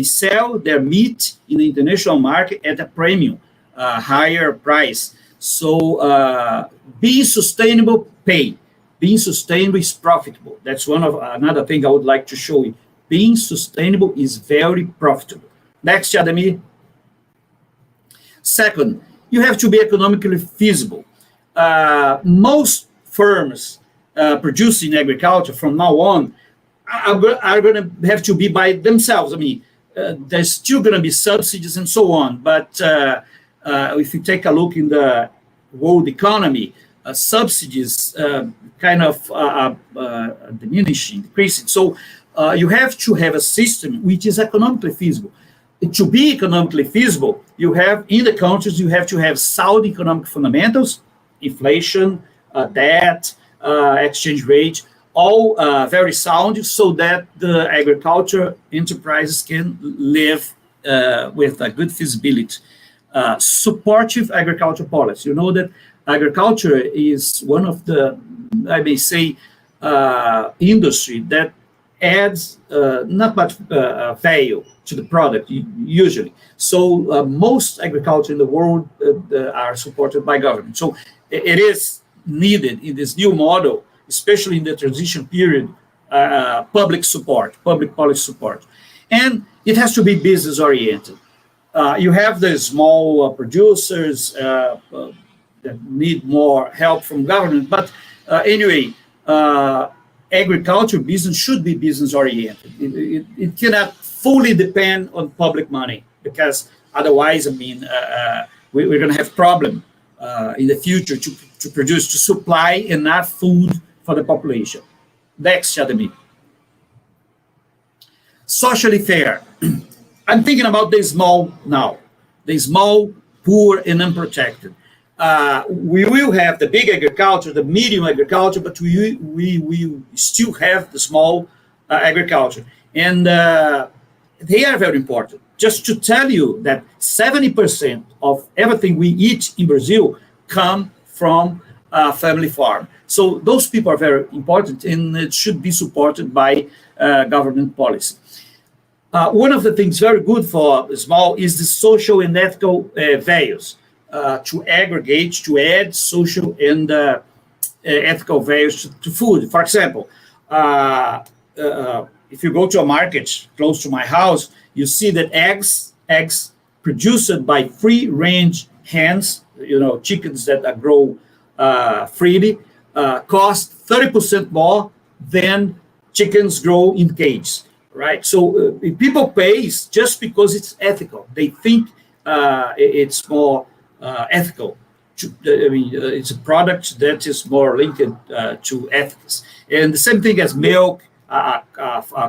sell their meat in the international market at a premium, higher price. So being sustainable, pay. Being sustainable is profitable. That's another thing I would like to show you. Being sustainable is very profitable. Next, Ademir. Second, you have to be economically feasible. Most firms producing agriculture from now on are going to have to be by themselves. I mean, there's still going to be subsidies and so on. But if you take a look in the world economy, subsidies kind of diminishing, decreasing. So you have to have a system which is economically feasible. To be economically feasible, you have in the countries, you have to have sound economic fundamentals, inflation, debt, exchange rate, all very sound, so that the agriculture enterprises can live with a good feasibility. Supportive agriculture policy. You know that agriculture is one of the, I may say, industry that adds not much value to the product usually. So most agriculture in the world are supported by government. So it is needed in this new model, especially in the transition period, public support, public policy support. And it has to be business oriented. You have the small producers that need more help from government, but anyway, agriculture business should be business oriented. It cannot fully depend on public money, because otherwise, I mean, we're going to have problem in the future to produce, to supply enough food for the population. Next, Ademi. Socially fair. I'm thinking about the small now, the small, poor, and unprotected. We will have the big agriculture, the medium agriculture, but we will still have the small agriculture. And they are very important. Just to tell you that 70% of everything we eat in Brazil come from family farm. So those people are very important, and it should be supported by government policy. One of the things very good for small is the social and ethical values. To aggregate, to add social and ethical values to food. For example, if you go to a market close to my house, you see that eggs produced by free-range hens, chickens that grow freely, cost 30% more than chickens grow in cages, right? So people pay just because it's ethical. They think it's more ethical. It's a product that is more linked to ethics. And the same thing as milk, a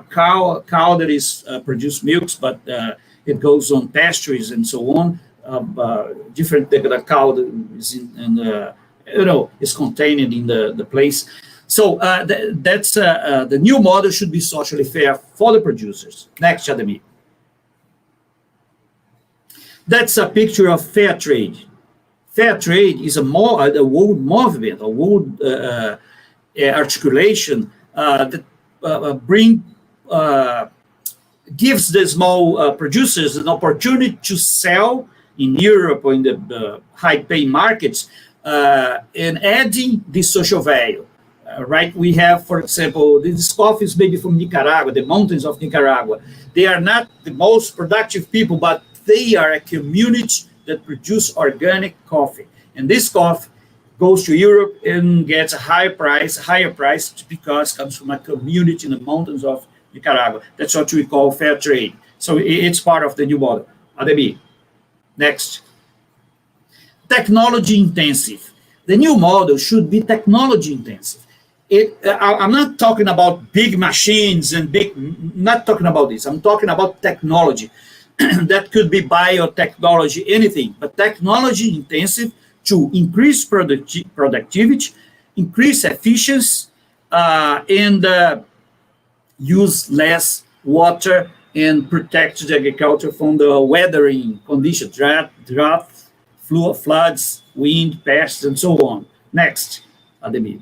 cow that is produce milks, but it goes on pastures and so on. Different than the cow that is is contained in the place. So that's the new model should be socially fair for the producers. Next, Ademi. That's a picture of fair trade. Fair trade is a world movement, a world articulation that gives the small producers an opportunity to sell in Europe or in the high-paying markets and adding the social value. Right? We have, for example, this coffee is maybe from Nicaragua, the mountains of Nicaragua. They are not the most productive people, but they are a community that produce organic coffee. And this coffee goes to Europe and gets a higher price because it comes from a community in the mountains of Nicaragua. That's what we call fair trade. So it's part of the new model. Ademi, next. Technology intensive. The new model should be technology intensive. I'm not talking about big machines and not talking about this. I'm talking about technology. That could be biotechnology, anything, but technology intensive to increase productivity, increase efficiency, and use less water and protect the agriculture from the weathering conditions, drought, floods, wind, pests, and so on. Next, Ademir.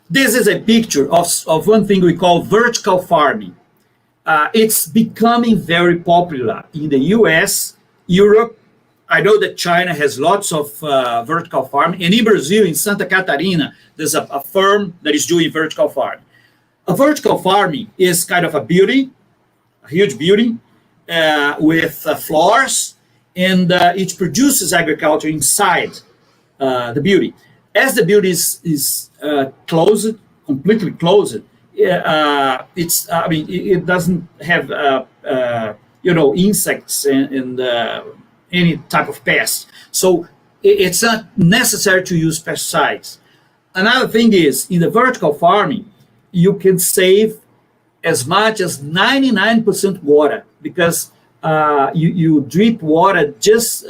This is a picture of one thing we call vertical farming. It's becoming very popular in the US, Europe. I know that China has lots of vertical farming. And in Brazil, in Santa Catarina, there's a firm that is doing vertical farming. A vertical farming is kind of a building, a huge building with floors, and it produces agriculture inside the building. As the building is closed, completely closed, it doesn't have insects and any type of pest. So it's not necessary to use pesticides. Another thing is, in the vertical farming, you can save as much as 99% water because you drip water just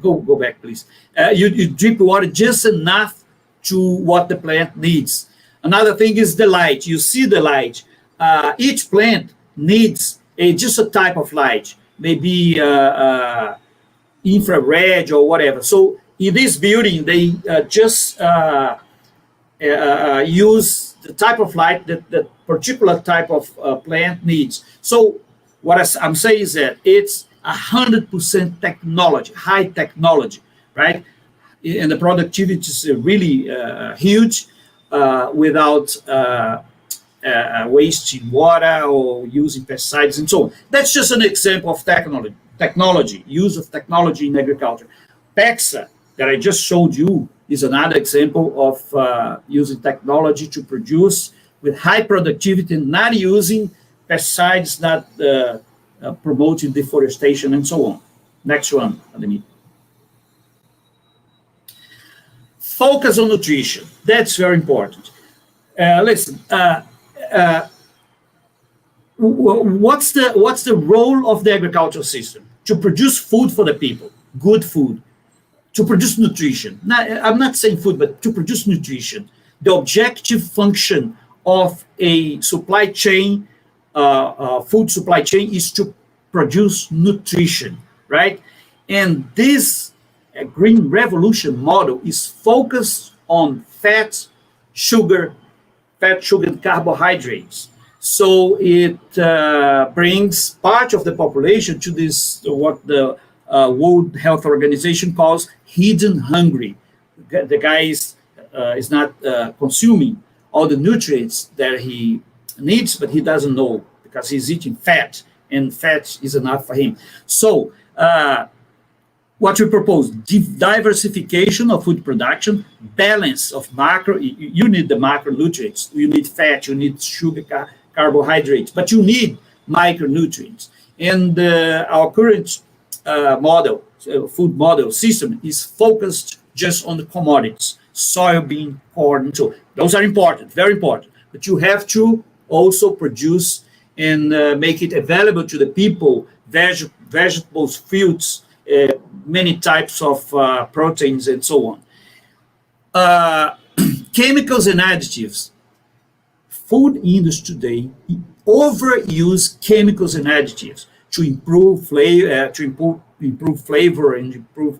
go back, please. You drip water just enough to what the plant needs. Another thing is the light. You see the light. Each plant needs just a type of light. Maybe infrared or whatever. So in this building, they just use the type of light that that particular type of plant needs. So what I'm saying is that it's 100% technology, high technology, right? And the productivity is really huge without wasting water or using pesticides and so on. That's just an example of technology, use of technology in agriculture. PEXA, that I just showed you, is another example of using technology to produce with high productivity and not using pesticides, not promoting deforestation and so on. Next one, Ademir. Focus on nutrition. That's very important. Listen, what's the role of the agricultural system? To produce food for the people, good food, to produce nutrition. Now, I'm not saying food, but to produce nutrition. The objective function of a supply chain, food supply chain, is to produce nutrition, right? And this green revolution model is focused on fat, sugar, and carbohydrates. So it brings part of the population to this, what the World Health Organization calls hidden hungry. The guy is not consuming all the nutrients that he needs, but he doesn't know because he's eating fat, and fat is enough for him. So what we propose, diversification of food production, balance of macro, you need the macronutrients, you need fat, you need sugar, carbohydrates, but you need micronutrients. And our current model, food model system, is focused just on the commodities, soybean, corn, so those are important, very important. But you have to also produce and make it available to the people, vegetables, fruits, many types of proteins and so on. Chemicals and additives. Food industry today overuse chemicals and additives to improve flavor, improve flavor and improve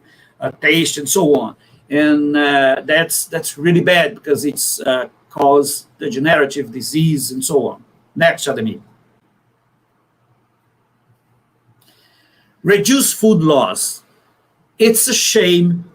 taste and so on. And that's really bad because it's cause degenerative disease and so on. Next, Ademir. Reduce food loss. It's a shame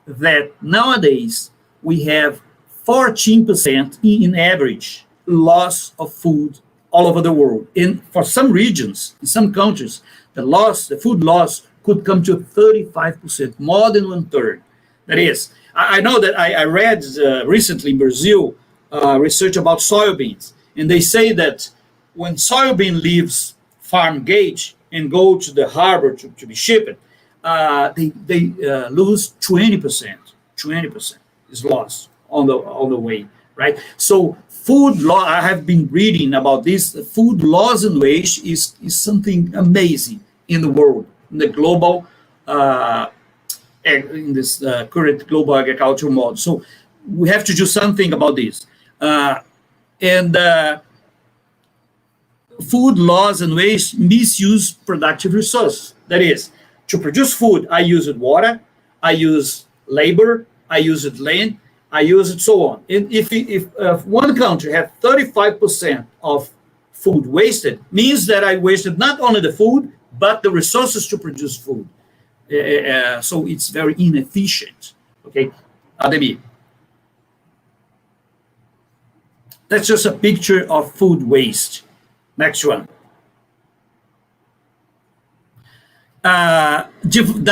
that nowadays we have 14% in average loss of food all over the world. And for some regions, in some countries, the food loss could come to 35%, more than 1/3. That is, I know that I read recently in Brazil research about soybeans, and they say that when soybean leaves farm gate and go to the harbor to be shipped, they lose 20%. 20% is lost on the way, right? So food loss, I have been reading about this. Food loss and waste is something amazing in the world, in the global, in this current global agricultural model. So we have to do something about this. Food loss and waste misuse productive resources. That is, to produce food, I use water, I use labor, I use land, I use it so on. And if one country had 35% of food wasted, means that I wasted not only the food, but the resources to produce food. So it's very inefficient. Okay, Ademir. That's just a picture of food waste. Next one.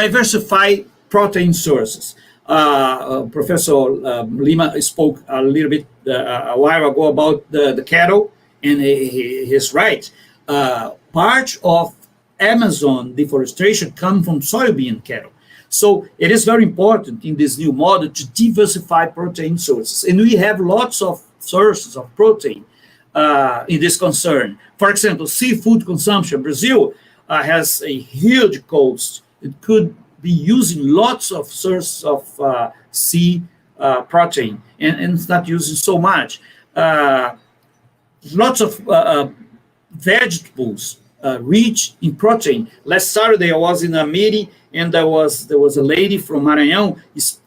Diversify protein sources. Professor Lima spoke a little bit a while ago about the cattle, and he's right. Part of Amazon deforestation comes from soybean cattle. So it is very important in this new model to diversify protein sources. And we have lots of sources of protein in this concern. For example, seafood consumption. Brazil has a huge coast. It could be using lots of sources of sea protein, and it's not using so much. Lots of vegetables rich in protein. Last Saturday, I was in a meeting, and there was a lady from Maranhão.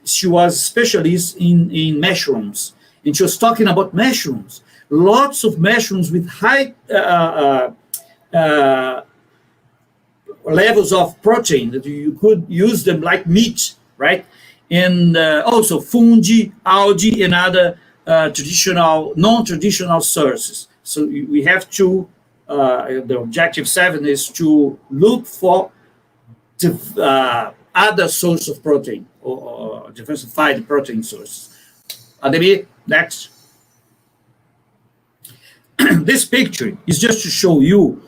She was a specialist in mushrooms, and she was talking about mushrooms. Lots of mushrooms with high levels of protein that you could use them like meat, right? And also fungi, algae, and other non-traditional sources. So we have to, the objective 7 is to look for other source of protein or diversify the protein sources. Ademir, next. This picture is just to show you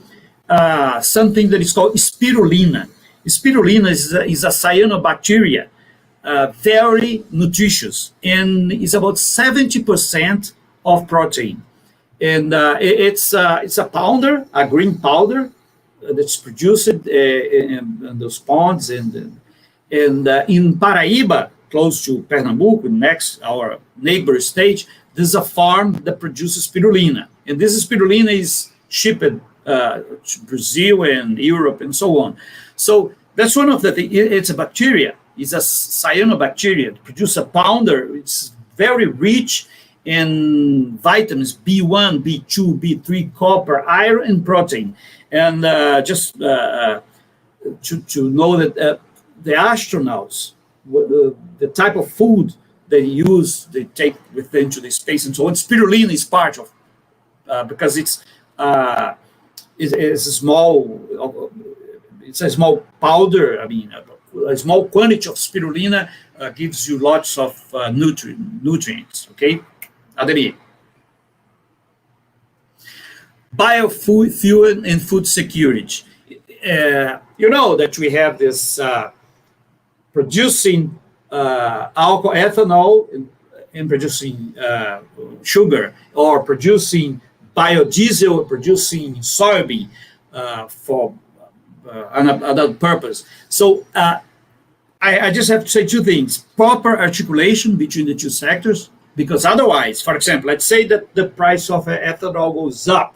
something that is called spirulina. Spirulina is a cyanobacteria, very nutritious, and is about 70% of protein. And it's a powder, a green powder that's produced in those ponds. And in Paraíba, close to Pernambuco, next our neighbor state, there's a farm that produces spirulina. And this spirulina is shipped to Brazil and Europe and so on. So that's one of the things. It's a bacteria. It's a cyanobacteria. It produces a powder. It's very rich in vitamins B1, B2, B3, copper, iron, and protein. And just to know that the astronauts, the type of food they use, they take with them to the space and so on. Spirulina is part of, because it's a small powder. I mean, a small quantity of spirulina gives you lots of nutrients. Okay, Ademir. Biofuel and food security. You know that we have this producing alcohol, ethanol, and producing sugar, or producing biodiesel, or producing soybean for another purpose. So I just have to say two things: proper articulation between the two sectors, because otherwise, for example, let's say that the price of ethanol goes up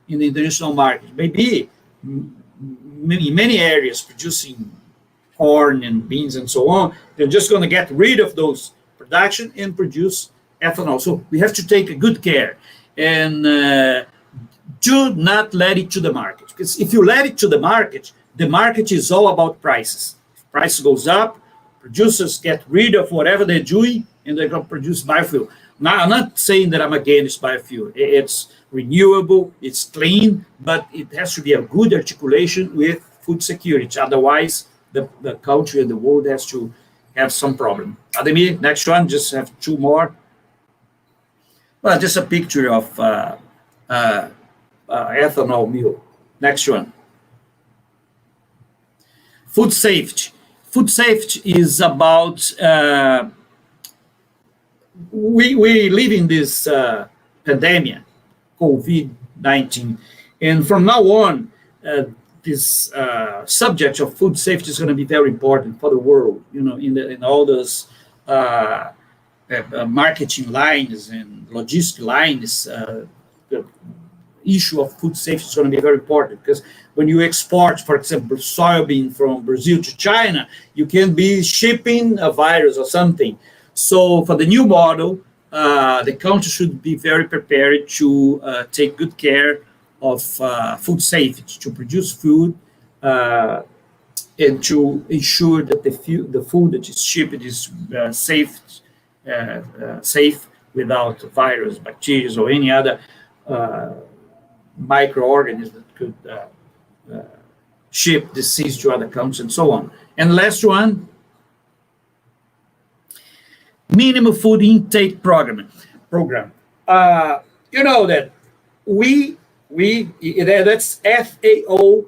in the international market, maybe in many areas producing corn and beans and so on, they're just going to get rid of those production and produce ethanol. So we have to take a good care and do not let it to the market. Because if you let it to the market is all about prices. If price goes up, producers get rid of whatever they're doing, and they're going to produce biofuel. Now, I'm not saying that I'm against biofuel. It's renewable, it's clean, but it has to be a good articulation with food security. Otherwise, the country and the world has to have some problem. Ademir, next one, just have two more. Well, just a picture of ethanol mill. Next one. Food safety. Food safety is about, we live in this pandemic, COVID-19, and from now on, this subject of food safety is going to be very important for the world. You know, in all those marketing lines and logistic lines, the issue of food safety is going to be very important, because when you export, for example, soybean from Brazil to China, you can be shipping a virus or something. So for the new model, the country should be very prepared to take good care of food safety, to produce food and to ensure that the food that is shipped is safe without virus, bacteria, or any other microorganism that could ship disease to other countries and so on. And last one, minimum food intake program. You know that that's FAO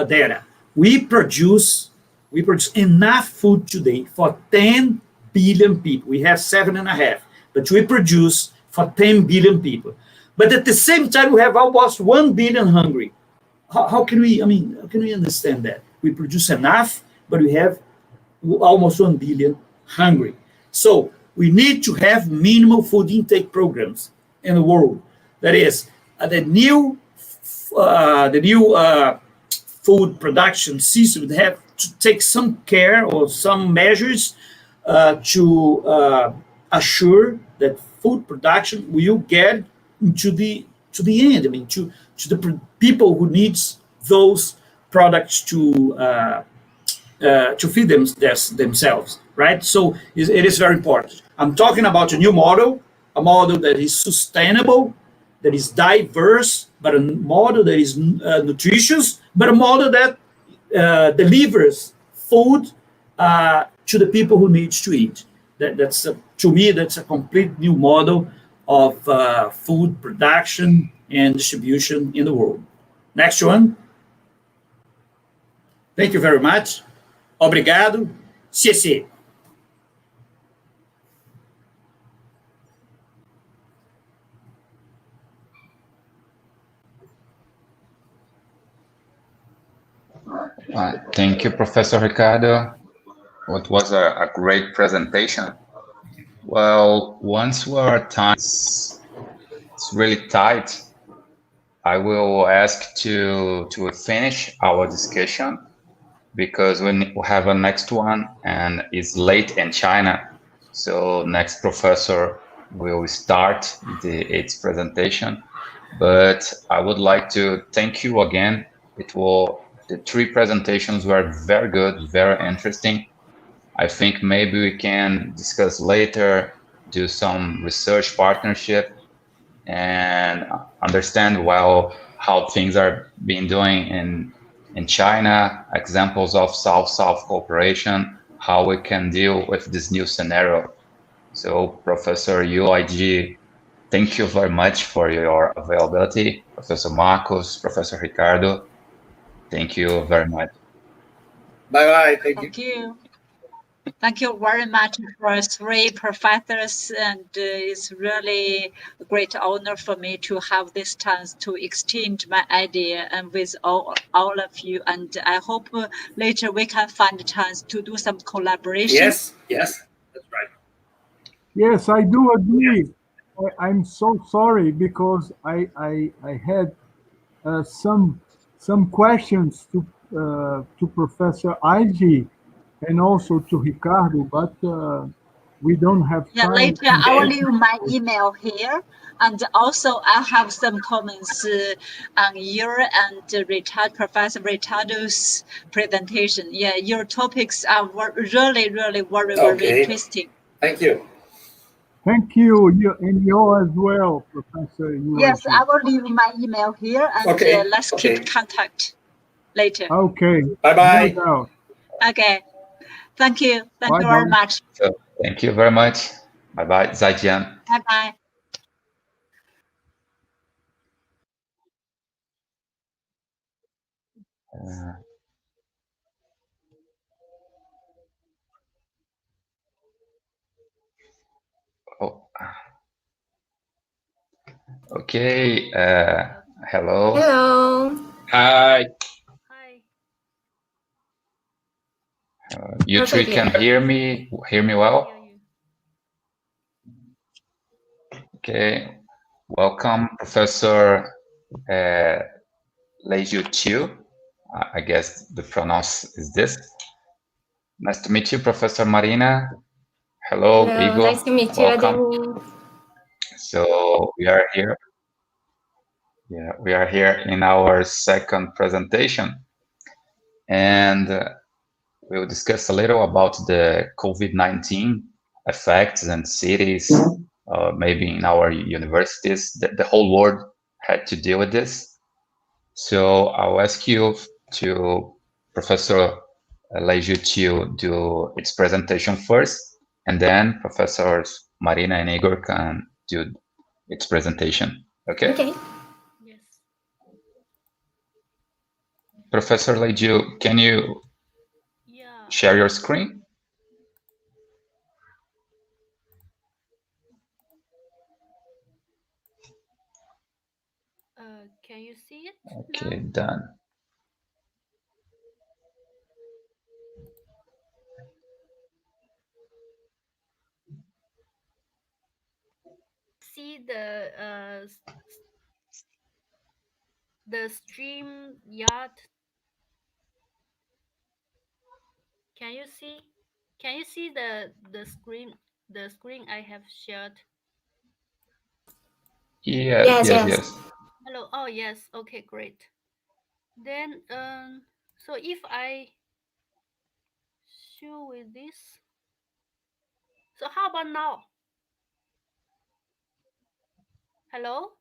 data. We produce enough food today for 10 billion people. We have 7.5, but we produce for 10 billion people. But at the same time, we have almost 1 billion hungry. How can we understand that? We produce enough, but we have almost 1 billion hungry. So we need to have minimal food intake programs in the world. That is, the new food production system would have to take some care or some measures to assure that food production will get to the end. I mean, to the people who needs those products to feed themselves, right? So it is very important. I'm talking about a new model, a model that is sustainable, that is diverse, but a model that is nutritious, but a model that delivers food to the people who need to eat. That's to me, that's a complete new model of food production and distribution in the world. Next one. Thank you very much. Obrigado. CC. Thank you, Professor Ricardo. It was a great presentation. Well, once our time is really tight, I will ask to finish our discussion because we have a next one and it's late in China. So next professor will start its presentation. But I would like to thank you again. The three presentations were very good, very interesting. I think maybe we can discuss later, do some research partnership and understand well how things are being doing in China, examples of South-South cooperation, how we can deal with this new scenario. So Professor UIG, thank you very much for your availability. Professor Marcos, Professor Ricardo, thank you very much. Bye-bye. Thank you. Thank you very much for three professors, and it's really a great honor for me to have this chance to exchange my idea and with all of you. And I hope later we can find a chance to do some collaboration. Yes, that's right. Yes, I do agree. I'm so sorry because I had some questions to Professor IG and also to Ricardo, but we don't have time. Later I will leave my email here, and also I have some comments on your and Professor Ricardo's presentation. Yeah, your topics are really, really very interesting. Thank you. Thank you, and you as well, Professor. Yes, I will leave my email here, and let's keep contact later. Okay. Bye-bye. No doubt. Okay. Thank you. Thank you very much. So, thank you very much. Bye-bye. 再见. Bye-bye. Okay. Hello. Hello. Hi. Hi. You three can hear me well? Okay. Welcome, Professor Leiju Chiu. I guess the pronounce is this. Nice to meet you, Professor Marina. Hello, Igor. Nice to meet you, welcome. So we are here. Yeah, we are here in our second presentation, and we will discuss a little about the COVID-19 effects and cities, maybe in our universities. The whole world had to deal with this. So I'll ask you to Professor Leiju to do its presentation first, and then Professors Marina and Igor can do its presentation. Okay? Okay. Yes. Professor Leiju, can you share your screen? Can you see it? Okay, now? Done. See the the stream yard. Can you see? Can you see the screen? The screen I have shared. Yes, yes, Yes. yes. Hello. Oh yes. Okay, great. Then so if I show with this, so how about now? Hello.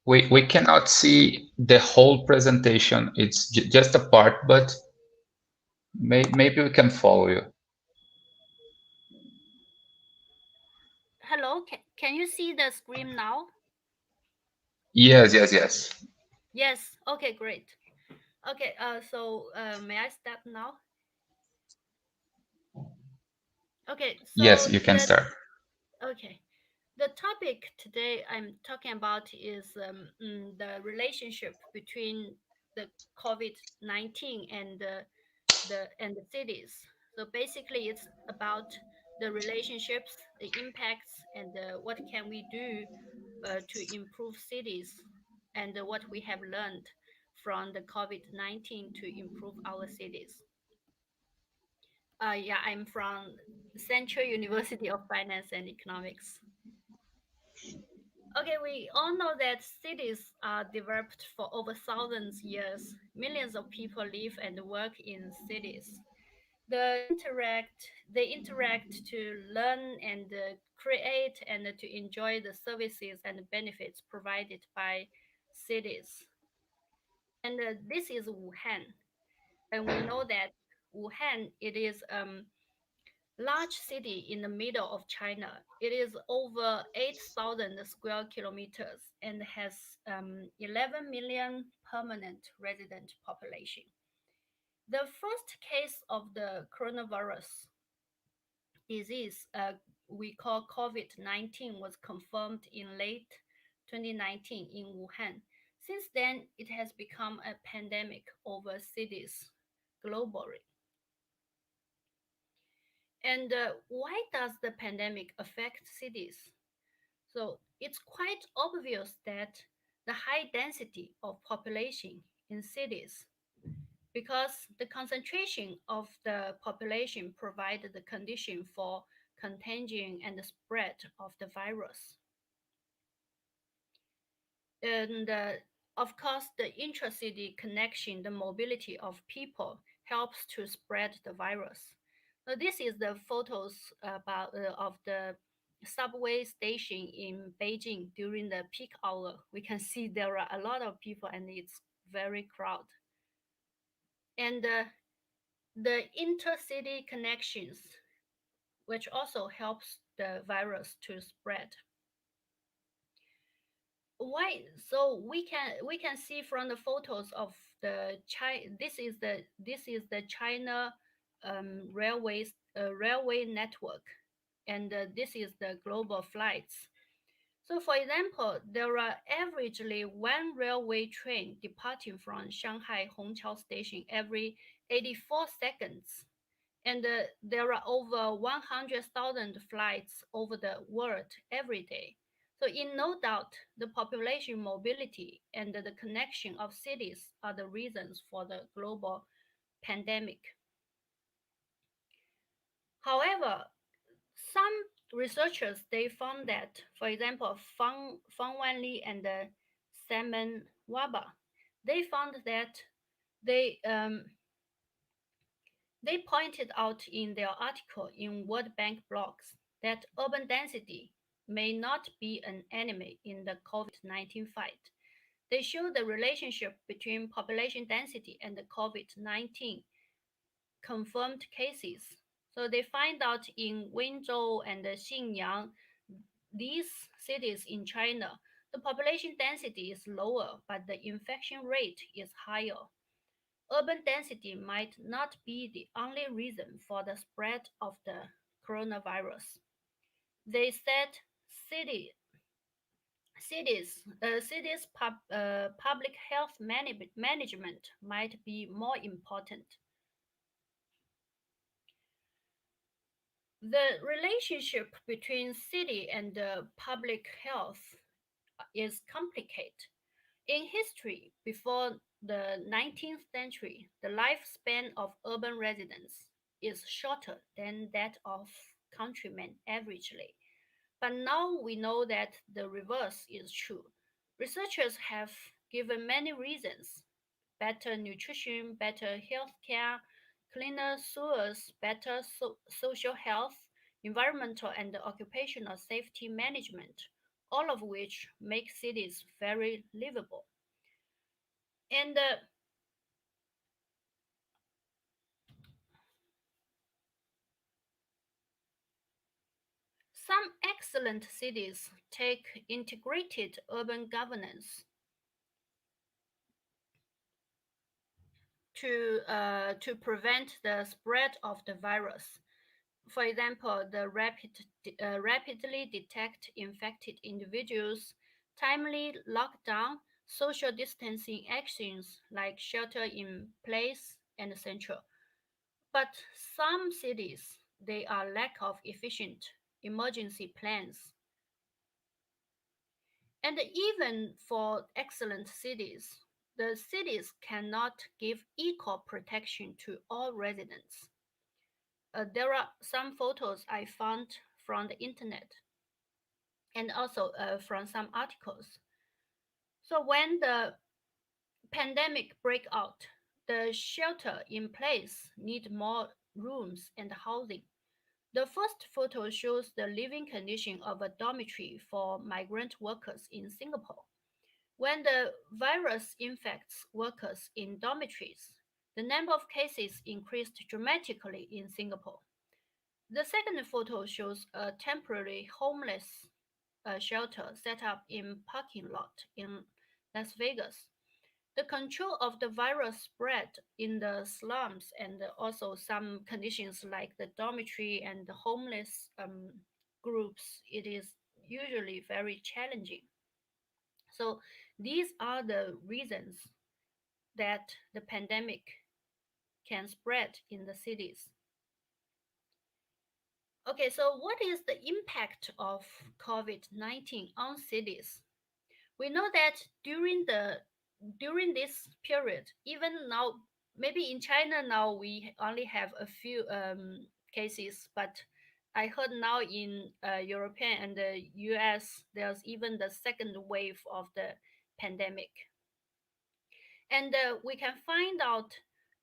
We cannot see the whole presentation. It's just a part, but maybe we can follow you. Hello. Can you see the screen now? Yes, yes, yes. Yes. Okay, great. Okay. So may I start now? Okay. Yes, So you can start. okay. The topic today I'm talking about is the relationship between the COVID-19 and the cities. So basically, it's about the relationships, the impacts, and what can we do to improve cities, and what we have learned from the COVID-19 to improve our cities. Yeah, I'm from Central University of Finance and Economics. Okay, we all know that cities are developed for over thousands years. Millions of people live and work in cities. They interact to learn and create and to enjoy the services and benefits provided by cities. And this is Wuhan, and we know that Wuhan it is large city in the middle of China. It is over 8,000 square kilometers and has 11 million permanent resident population. The first case of the coronavirus disease we call COVID-19 was confirmed in late 2019 in Wuhan. Since then, it has become a pandemic over cities globally. And why does the pandemic affect cities? So it's quite obvious that the high density of population in cities, because the concentration of the population provided the condition for contagion and the spread of the virus. And of course, the intracity connection, the mobility of people helps to spread the virus. So this is the photos about of the subway station in Beijing during the peak hour. We can see there are a lot of people and it's very crowded. And the intercity connections, which also helps the virus to spread. Why? So we can see from the photos of the China. This is the China railway network, and this is the global flights. So, for example, there are averagely one railway train departing from Shanghai Hongqiao Station every 84 seconds, and there are over 100,000 flights over the world every day. So, in no doubt, the population mobility and the connection of cities are the reasons for the global pandemic. However, some researchers they found that, for example, Fang Wanli and Simon Waba, they found that they they pointed out in their article in World Bank blogs that urban density may not be an enemy in the COVID-19 fight. They show the relationship between population density and the COVID-19 confirmed cases. So they find out in Wenzhou and Xinyang, these cities in China, the population density is lower, but the infection rate is higher. Urban density might not be the only reason for the spread of the coronavirus. They said city, public health management might be more important. The relationship between city and public health is complicated. In history, before the 19th century, the lifespan of urban residents is shorter than that of countrymen averagely. But now we know that the reverse is true. Researchers have given many reasons: better nutrition, better health care, cleaner sewers, better social health, environmental and occupational safety management, all of which make cities very livable. And some excellent cities take integrated urban governance to prevent the spread of the virus. For example, the rapidly detect infected individuals, timely lockdown, social distancing actions like shelter in place and central. But some cities, they are lack of efficient emergency plans. And even for excellent cities, the cities cannot give equal protection to all residents. There are some photos I found from the internet and also from some articles. So when the pandemic break out, the shelter in place need more rooms and housing. The first photo shows the living condition of a dormitory for migrant workers in Singapore. When the virus infects workers in dormitories, the number of cases increased dramatically in Singapore. The second photo shows a temporary homeless shelter set up in parking lot in Las Vegas. The control of the virus spread in the slums and also some conditions like the dormitory and the homeless groups, it is usually very challenging. So these are the reasons that the pandemic can spread in the cities. Okay, so what is the impact of COVID-19 on cities? We know that during this period, even now, maybe in China now we only have a few cases, but I heard now in European and the US there's even the second wave of the pandemic. And we can find out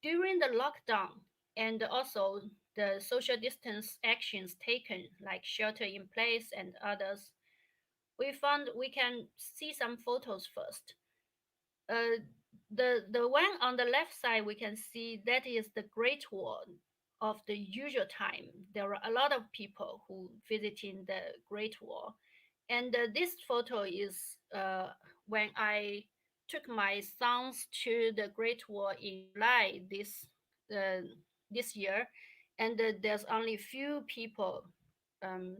during the lockdown and also the social distance actions taken, like shelter in place and others, we can see some photos first. Uh, the one on the left side, we can see that is the Great Wall of the usual time. There are a lot of people who visiting the Great Wall, and this photo is when I took my sons to the Great Wall in July uh, this year, and there's only few people um,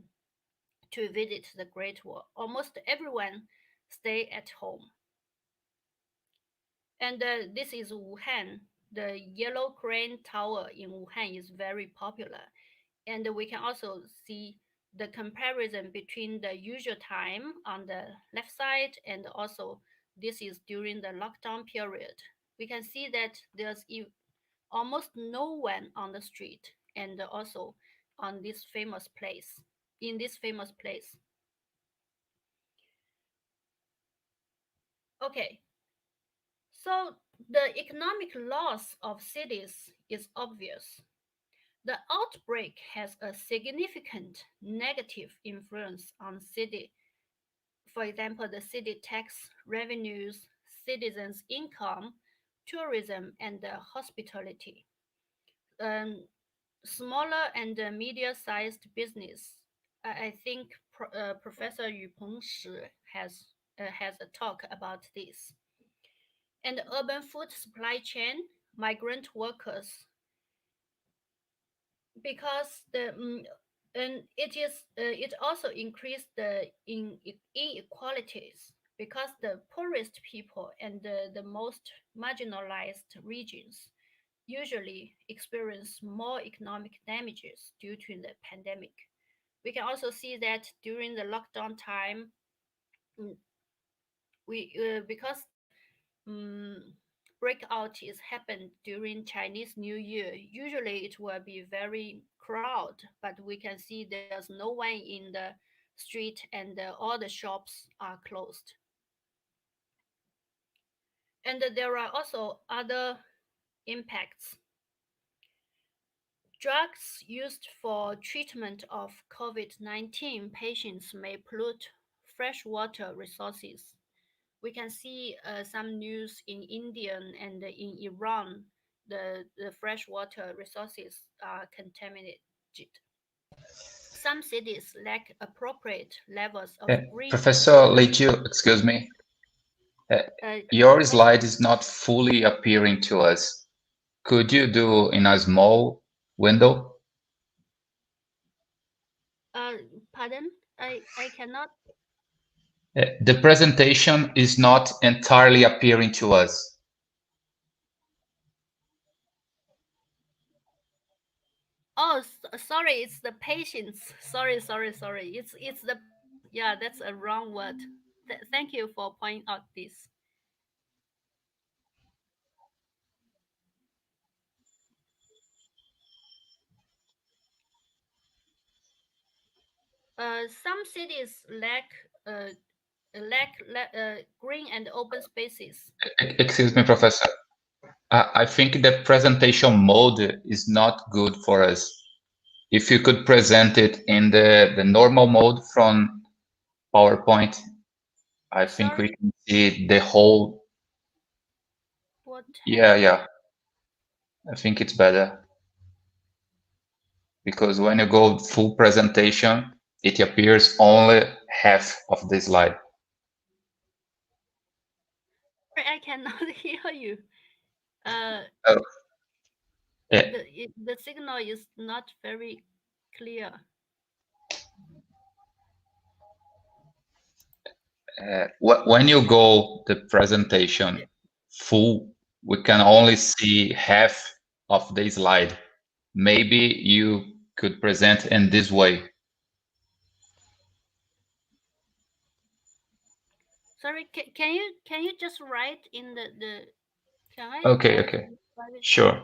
to visit the Great Wall. Almost everyone stay at home. And this is Wuhan. The Yellow Crane Tower in Wuhan is very popular. And we can also see the comparison between the usual time on the left side and also this is during the lockdown period. We can see that there's almost no one on the street and also on this famous place, in this famous place. Okay, so the economic loss of cities is obvious. The outbreak has a significant negative influence on city. For example, the city tax revenues, citizens' income, tourism, and hospitality. Um, Smaller and medium-sized business. I think Professor Yu Pengshi has a talk about this. And the urban food supply chain, migrant workers, because and it also increased the inequalities because the poorest people and the most marginalized regions usually experience more economic damages due to the pandemic. We can also see that during the lockdown time, we because breakout is happened during Chinese New Year. Usually it will be very crowd, but we can see there's no one in the street and all the shops are closed. And there are also other impacts. Drugs used for treatment of COVID-19 patients may pollute freshwater resources. We can see some news in India and in Iran, the freshwater resources are contaminated. Some cities lack appropriate levels of green. Professor Leju, excuse me. Your slide is not fully appearing to us. Could you do in a small window? Pardon? I cannot. The presentation is not entirely appearing to us. Oh, sorry, it's the patients. Sorry. It's the yeah, that's a wrong word. Thank you for pointing out this. Some cities lack green and open spaces. Excuse me, Professor. I think the presentation mode is not good for us. If you could present it in the normal mode from PowerPoint, I think we can see the whole. What Yeah. I think it's better. Because when you go full presentation, it appears only half of the slide. I cannot hear you. Oh. The signal is not very clear. When you go the presentation full, we can only see half of the slide. Maybe you could present in this way. Sorry, can you just write in the can I Okay. Sure.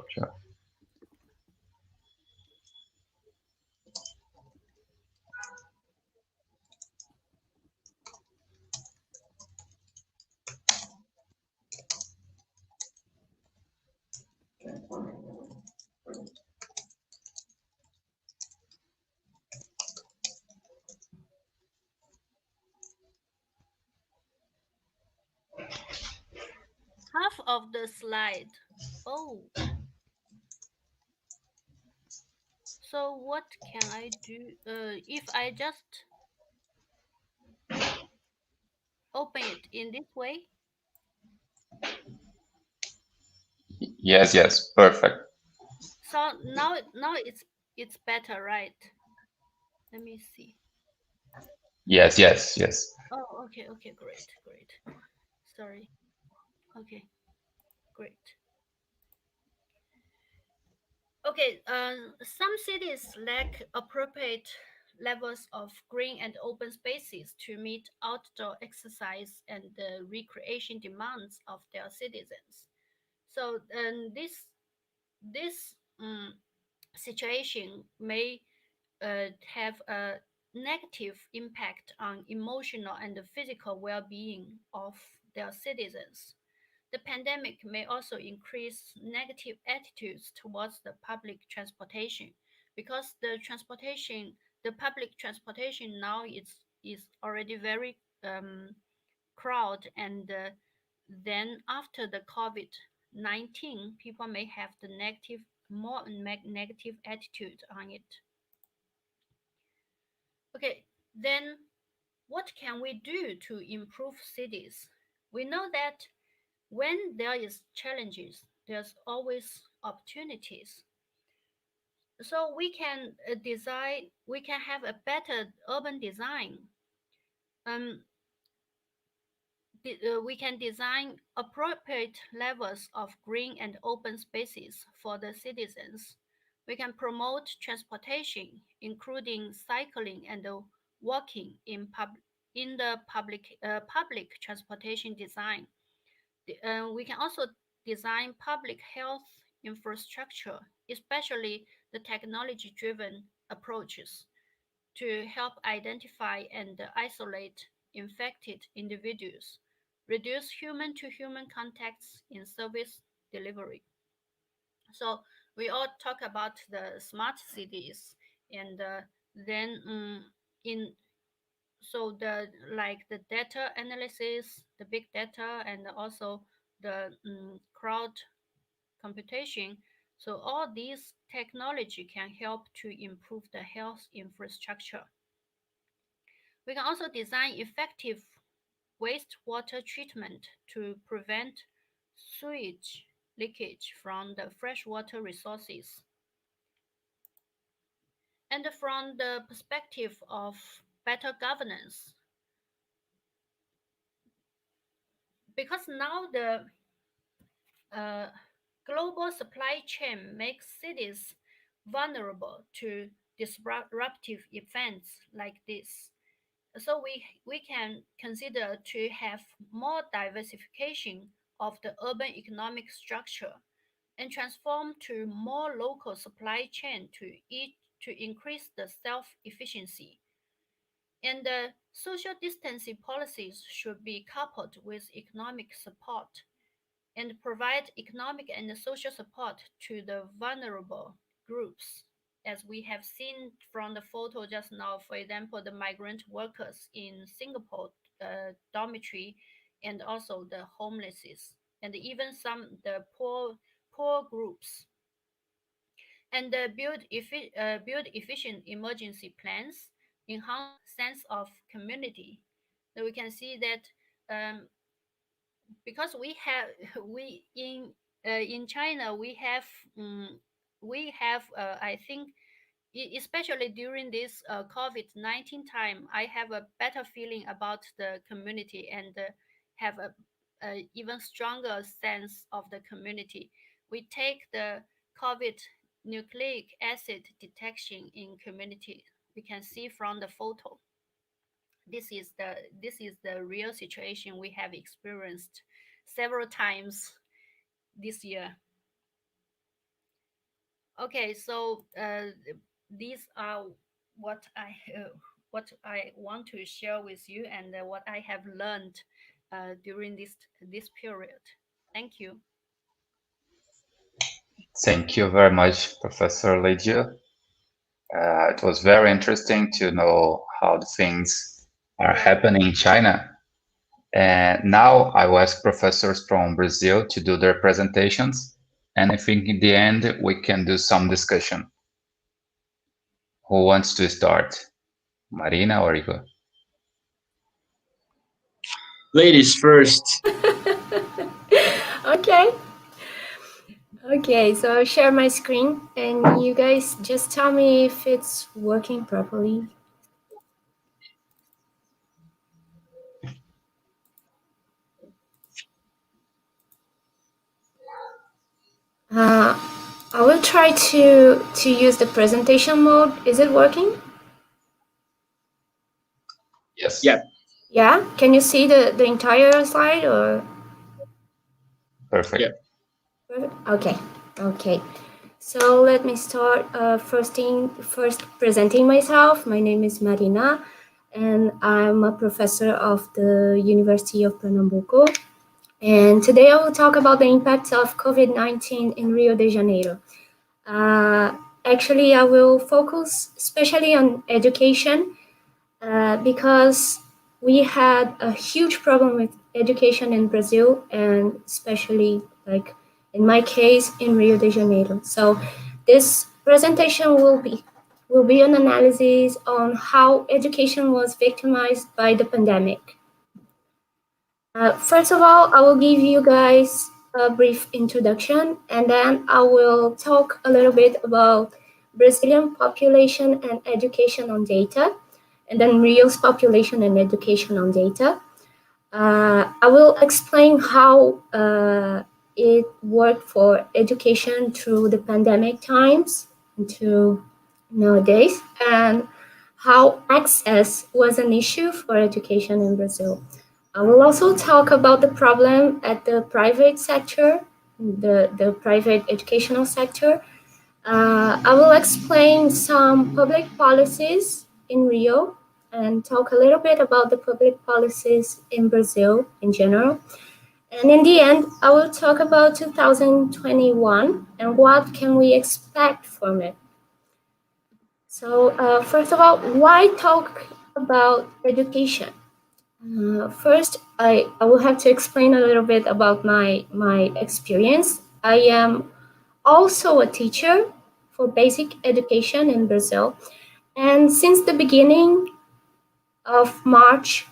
half of the slide? Oh, so what can I do? If I just open it in this way? Yes, perfect. So now it's better, right? Let me see. Yes. Oh, okay, great. Sorry. Okay, great. Okay, some cities lack appropriate levels of green and open spaces to meet outdoor exercise and the recreation demands of their citizens. So, this situation may have a negative impact on emotional and physical well-being of their citizens. The pandemic may also increase negative attitudes towards the public transportation because the public transportation now is already very crowded, and then after the COVID-19, people may have the negative attitude on it. Okay, then what can we do to improve cities? We know that when there is challenges, there's always opportunities. So we can have a better urban design. Um, we can design appropriate levels of green and open spaces for the citizens. We can promote transportation, including cycling and walking in the public transportation design. we can also design public health infrastructure, especially the technology-driven approaches, to help identify and isolate infected individuals, reduce human-to-human contacts in service delivery. So we all talk about the smart cities, and then in so the like the data analysis, the big data, and also the crowd computation. So all these technology can help to improve the health infrastructure. We can also design effective wastewater treatment to prevent sewage leakage from the freshwater resources. And from the perspective of better governance, because now the uh, global supply chain makes cities vulnerable to disruptive events like this. So we can consider to have more diversification of the urban economic structure and transform to more local supply chain to increase the self-efficiency. And the social distancing policies should be coupled with economic support and provide economic and social support to the vulnerable groups. As we have seen from the photo just now, for example, the migrant workers in Singapore dormitory, and also the homeless, and even some the poor groups, and build efficient emergency plans, enhance sense of community. So we can see that because we have we in China we have I think especially during this COVID-19 time, I have a better feeling about the community and have a even stronger sense of the community. We take the COVID nucleic acid detection in community. We can see from the photo. This is the real situation we have experienced several times this year. Okay, so these are what I what I want to share with you, and what I have learned during this period. Thank you. Thank you very much, Professor Lydia. It was very interesting to know how the things are happening in China. And now I will ask professors from Brazil to do their presentations. And I think in the end, we can do some discussion. Who wants to start? Marina or Igor? Ladies first. Okay. Okay, so I'll share my screen and you guys just tell me if it's working properly. I will try to use the presentation mode. Is it working? Yes. Yeah. Yeah? Can you see the entire slide or? Perfect. Yeah. Okay. Okay. So let me start first presenting myself. My name is Marina and I'm a professor of the University of Pernambuco. And today I will talk about the impact of COVID-19 in Rio de Janeiro. Actually, I will focus especially on education because we had a huge problem with education in Brazil, and especially like in my case in Rio de Janeiro. So this presentation will be an analysis on how education was victimized by the pandemic. First of all, I will give you guys a brief introduction, and then I will talk a little bit about Brazilian population and education on data, and then Rio's population and education on data. I will explain how it worked for education through the pandemic times to nowadays, and how access was an issue for education in Brazil. I will also talk about the problem at the private sector, the private educational sector. I will explain some public policies in Rio and talk a little bit about the public policies in Brazil in general. And in the end, I will talk about 2021 and what can we expect from it. So first of all, why talk about education? First, I will have to explain a little bit about my experience. I am also a teacher for basic education in Brazil. And since the beginning of March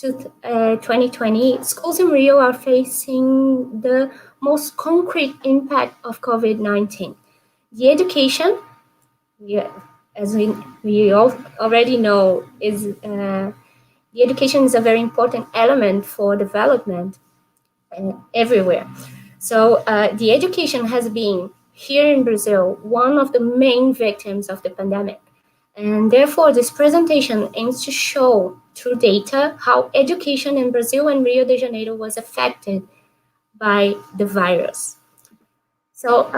2020, schools in Rio are facing the most concrete impact of COVID-19. The education, as we all already know, is the education is a very important element for development everywhere. So the education has been, here in Brazil, one of the main victims of the pandemic. And therefore, this presentation aims to show through data how education in Brazil and Rio de Janeiro was affected by the virus. So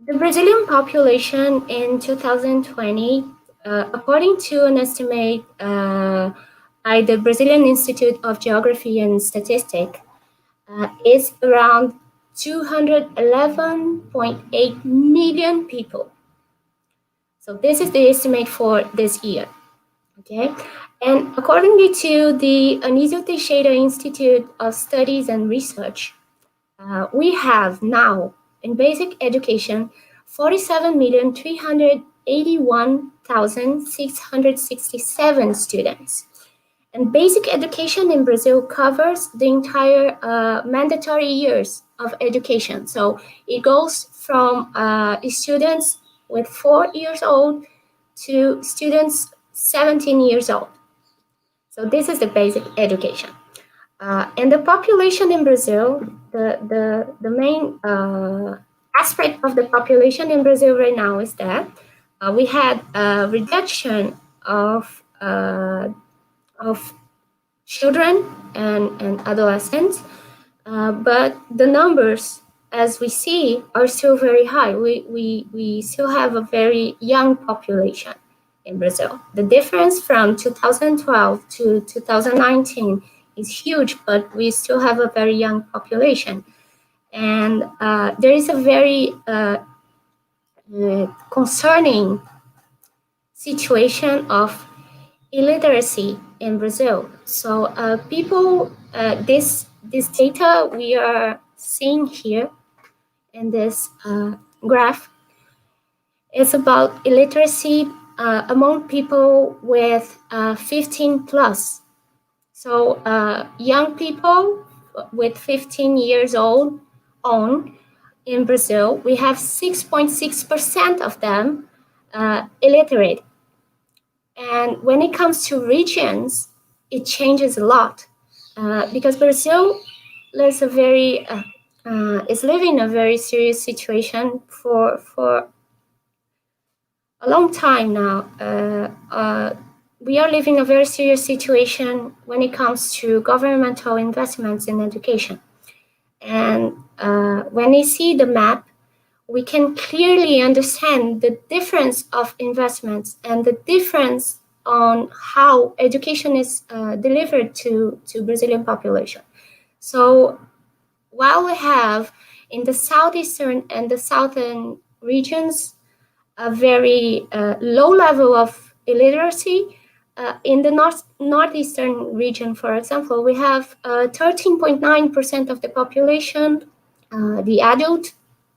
the Brazilian population in 2020, according to an estimate by the Brazilian Institute of Geography and Statistics, is around 211.8 million people. So this is the estimate for this year, okay? And according to the Anísio Teixeira Institute of Studies and Research, we have now in basic education 47,381,667 students. And basic education in Brazil covers the entire mandatory years of education. So it goes from students with 4 years old to students 17 years old. So this is the basic education. And the population in Brazil, the main aspect of the population in Brazil right now is that we had a reduction of children and adolescents, but the numbers, as we see, are still very high. We still have a very young population in Brazil. The difference from 2012 to 2019 is huge, but we still have a very young population. And there is a very concerning situation of illiteracy in Brazil. So people, this data we are seeing here in this graph is about illiteracy among people with 15 plus. So young people with 15 years old on in Brazil, we have 6.6% of them illiterate. And when it comes to regions, it changes a lot because Brazil is living a very serious situation for a long time now. We are living a very serious situation when it comes to governmental investments in education. And when we see the map, we can clearly understand the difference of investments and the difference on how education is delivered to Brazilian population. So while we have in the southeastern and the southern regions a very low level of illiteracy, in the northeastern region, for example, we have 13.9% of the population, the adult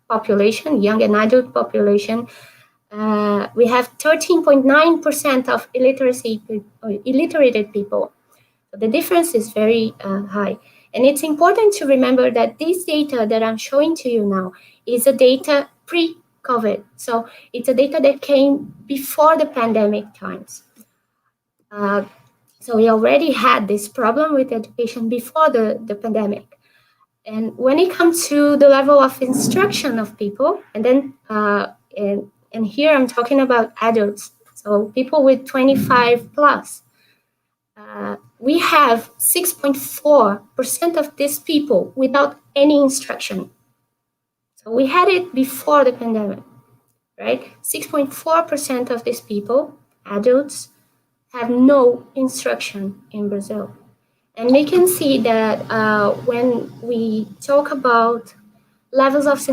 population, young and adult population. We have 13.9% of illiterated people. So the difference is very high. And it's important to remember that this data that I'm showing to you now is a data pre-COVID. So it's a data that came before the pandemic times. So we already had this problem with education before the pandemic. And when it comes to the level of instruction of people, and then and here I'm talking about adults, so people with 25 plus, we have 6.4% of these people without any instruction. So we had it before the pandemic, right? 6.4% of these people, adults, have no instruction in Brazil. And we can see that when we talk about levels of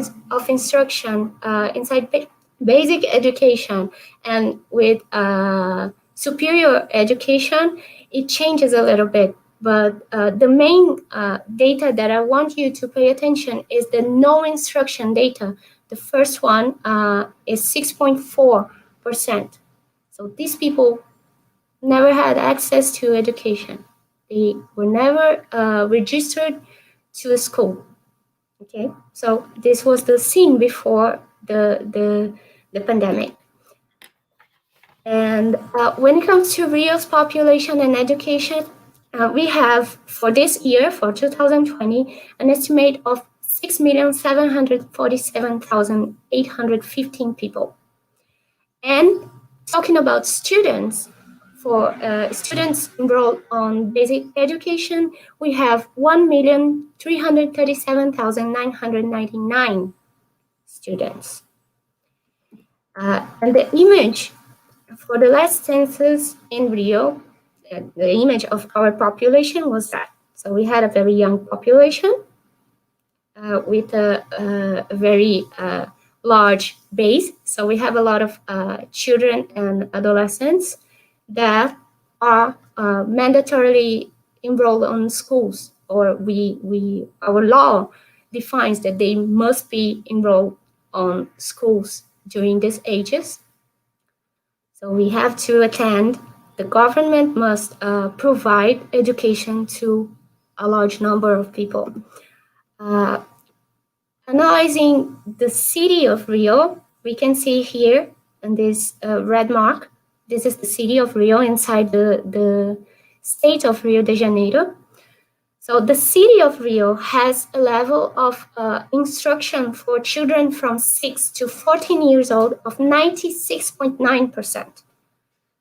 instruction inside basic education and with superior education, it changes a little bit. But the main data that I want you to pay attention is the no instruction data. The first one is 6.4%. So these people never had access to education. They were never registered to a school. Okay, so this was the scene before the pandemic. And when it comes to Rio's population and education, we have for this year, for 2020, an estimate of 6,747,815 people. And talking about students, for students enrolled on basic education, we have 1,337,999 students. And the image for the last census in Rio, the image of our population was that. So we had a very young population with a very large base. So we have a lot of children and adolescents that are mandatorily enrolled on schools, or our law defines that they must be enrolled on schools during these ages. So we have to attend. The government must provide education to a large number of people. Analyzing the city of Rio, we can see here in this red mark, this is the city of Rio inside the state of Rio de Janeiro. So the city of Rio has a level of instruction for children from 6 to 14 years old of 96.9%.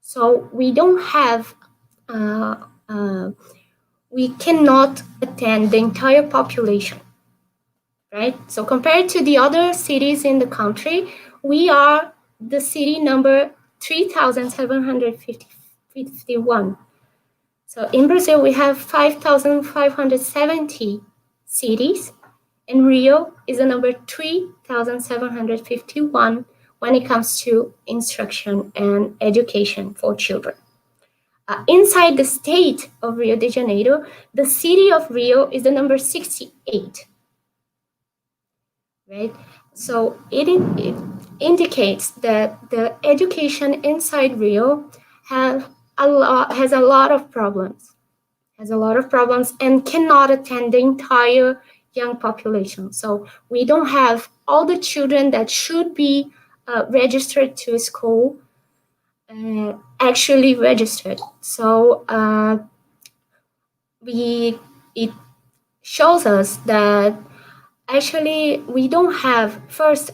So we don't have, we cannot attend the entire population, right? So compared to the other cities in the country, we are the city number 3,751. So in Brazil, we have 5,570 cities, and Rio is the number 3,751 when it comes to instruction and education for children. Inside the state of Rio de Janeiro, the city of Rio is the number 68, right? So it indicates that the education inside Rio has a lot of problems, and cannot attend the entire young population. So we don't have all the children that should be registered to school actually registered. So it shows us that actually we don't have, first,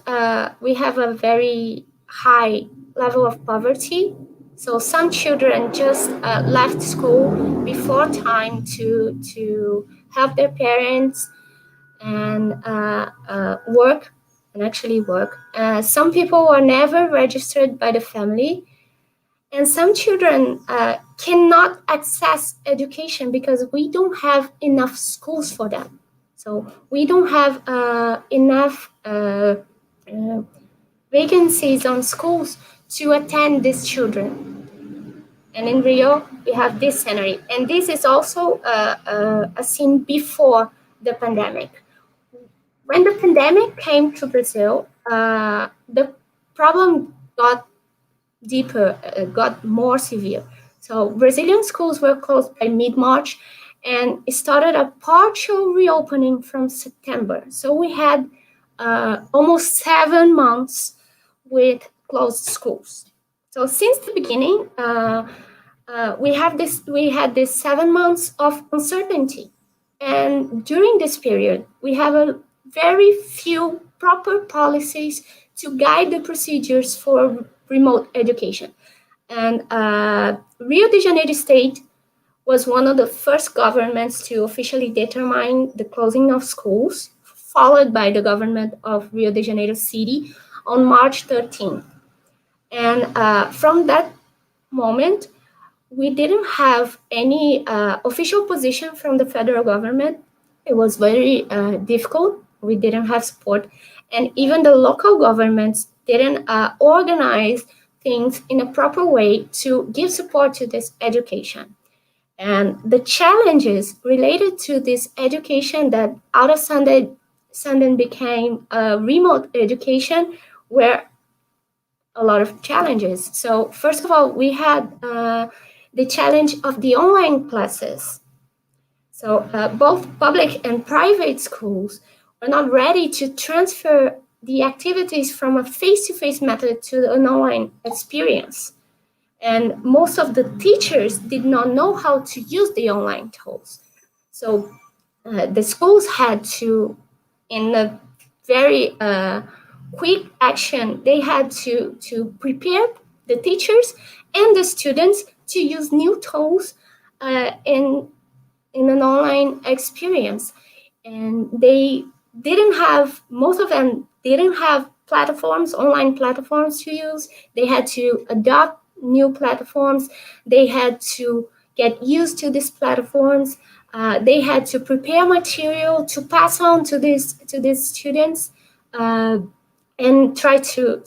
we have a very high level of poverty. So some children just left school before time to help their parents and work. Some people were never registered by the family, and some children cannot access education because we don't have enough schools for them. So we don't have enough vacancies on schools to attend these children. And in Rio, we have this scenario. And this is also a scene before the pandemic. When the pandemic came to Brazil, the problem got deeper, got more severe. So Brazilian schools were closed by mid-March, and it started a partial reopening from September. So we had almost 7 months with closed schools. So since the beginning, we had this 7 months of uncertainty. And during this period, we have a very few proper policies to guide the procedures for remote education. And Rio de Janeiro State was one of the first governments to officially determine the closing of schools, followed by the government of Rio de Janeiro City on March 13th. And from that moment, we didn't have any official position from the federal government. It was very difficult. We didn't have support. And even the local governments didn't organize things in a proper way to give support to this education. And the challenges related to this education that out of sudden became a remote education were a lot of challenges. So first of all, we had the challenge of the online classes. So both public and private schools were not ready to transfer the activities from a face-to-face method to an online experience. And most of the teachers did not know how to use the online tools. So the schools had to, in a very quick action, they had to prepare the teachers and the students to use new tools in an online experience. And they didn't have, most of them didn't have platforms, online platforms to use. They had to adopt new platforms. They had to get used to these platforms. They had to prepare material to pass on to these students and try to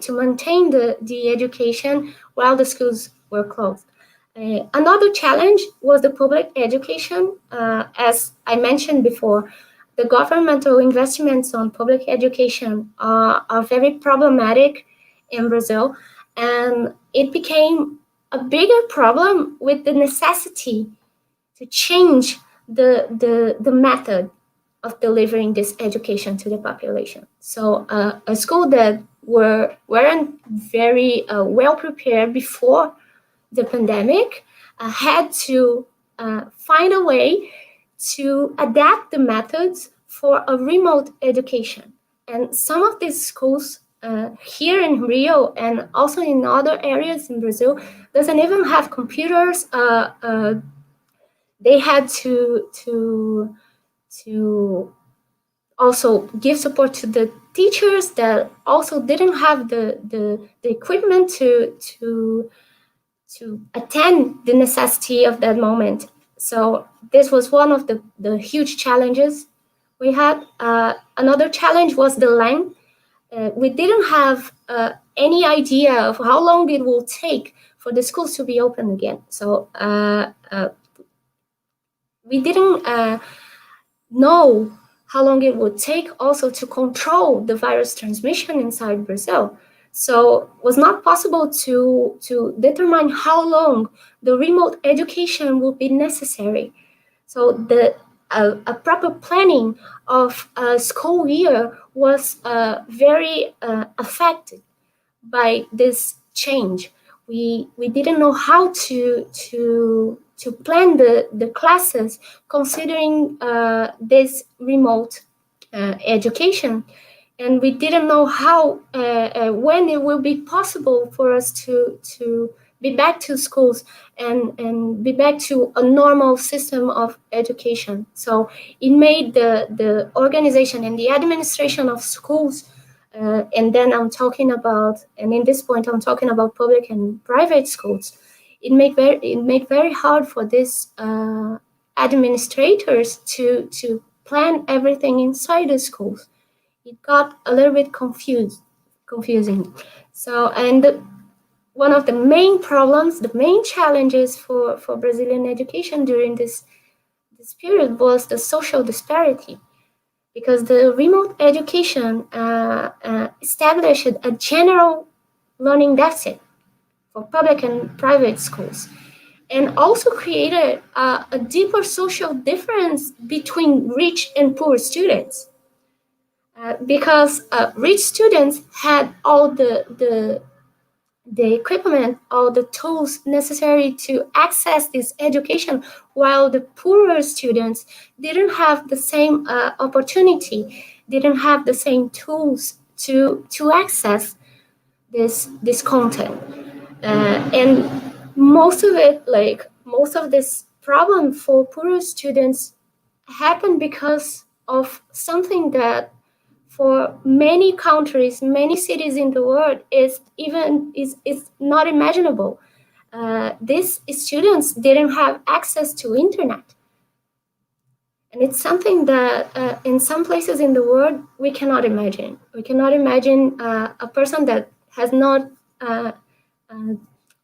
maintain the education while the schools were closed. Another challenge was the public education. As I mentioned before, the governmental investments on public education are very problematic in Brazil, and it became a bigger problem with the necessity to change the method of delivering this education to the population. So a school that weren't very well prepared before the pandemic had to find a way to adapt the methods for a remote education. And some of these schools here in Rio and also in other areas in Brazil doesn't even have computers. They had to also give support to the teachers that also didn't have the equipment to attend the necessity of that moment. So this was one of the huge challenges we had. Another challenge was the length. We didn't have any idea of how long it will take for the schools to be open again. So we didn't know how long it would take also to control the virus transmission inside Brazil. So it was not possible to determine how long the remote education would be necessary. So a proper planning of a school year was very affected by this change. We didn't know how to plan the classes considering this remote education. And we didn't know how, when it will be possible for us to be back to schools and be back to a normal system of education. So it made the organization and the administration of schools, and then I'm talking about, and in this point I'm talking about public and private schools, it made very hard for these administrators to plan everything inside the schools. It got a little bit confusing. So, and one of the main problems, the main challenges for Brazilian education during this period was the social disparity, because the remote education established a general learning deficit for public and private schools, and also created a deeper social difference between rich and poor students. Because rich students had all the equipment, all the tools necessary to access this education, while the poorer students didn't have the same opportunity, didn't have the same tools to access this content. And most of most of this problem for poorer students happen because of something that for many countries, many cities in the world is not imaginable. These students didn't have access to internet. And it's something that in some places in the world, we cannot imagine. We cannot imagine a person that has not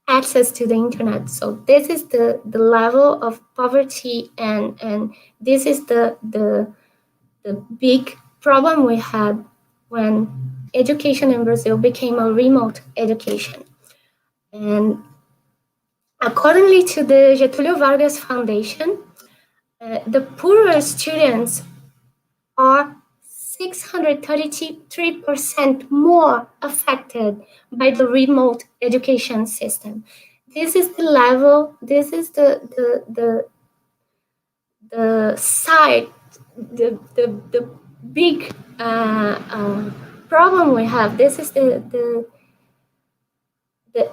access to the internet. So this is the level of poverty, and this is the big problem we had when education in Brazil became a remote education. And accordingly to the Getúlio Vargas Foundation, the poorer students are 633% more affected by the remote education system. This is the level, this is the side, the big problem we have. This is the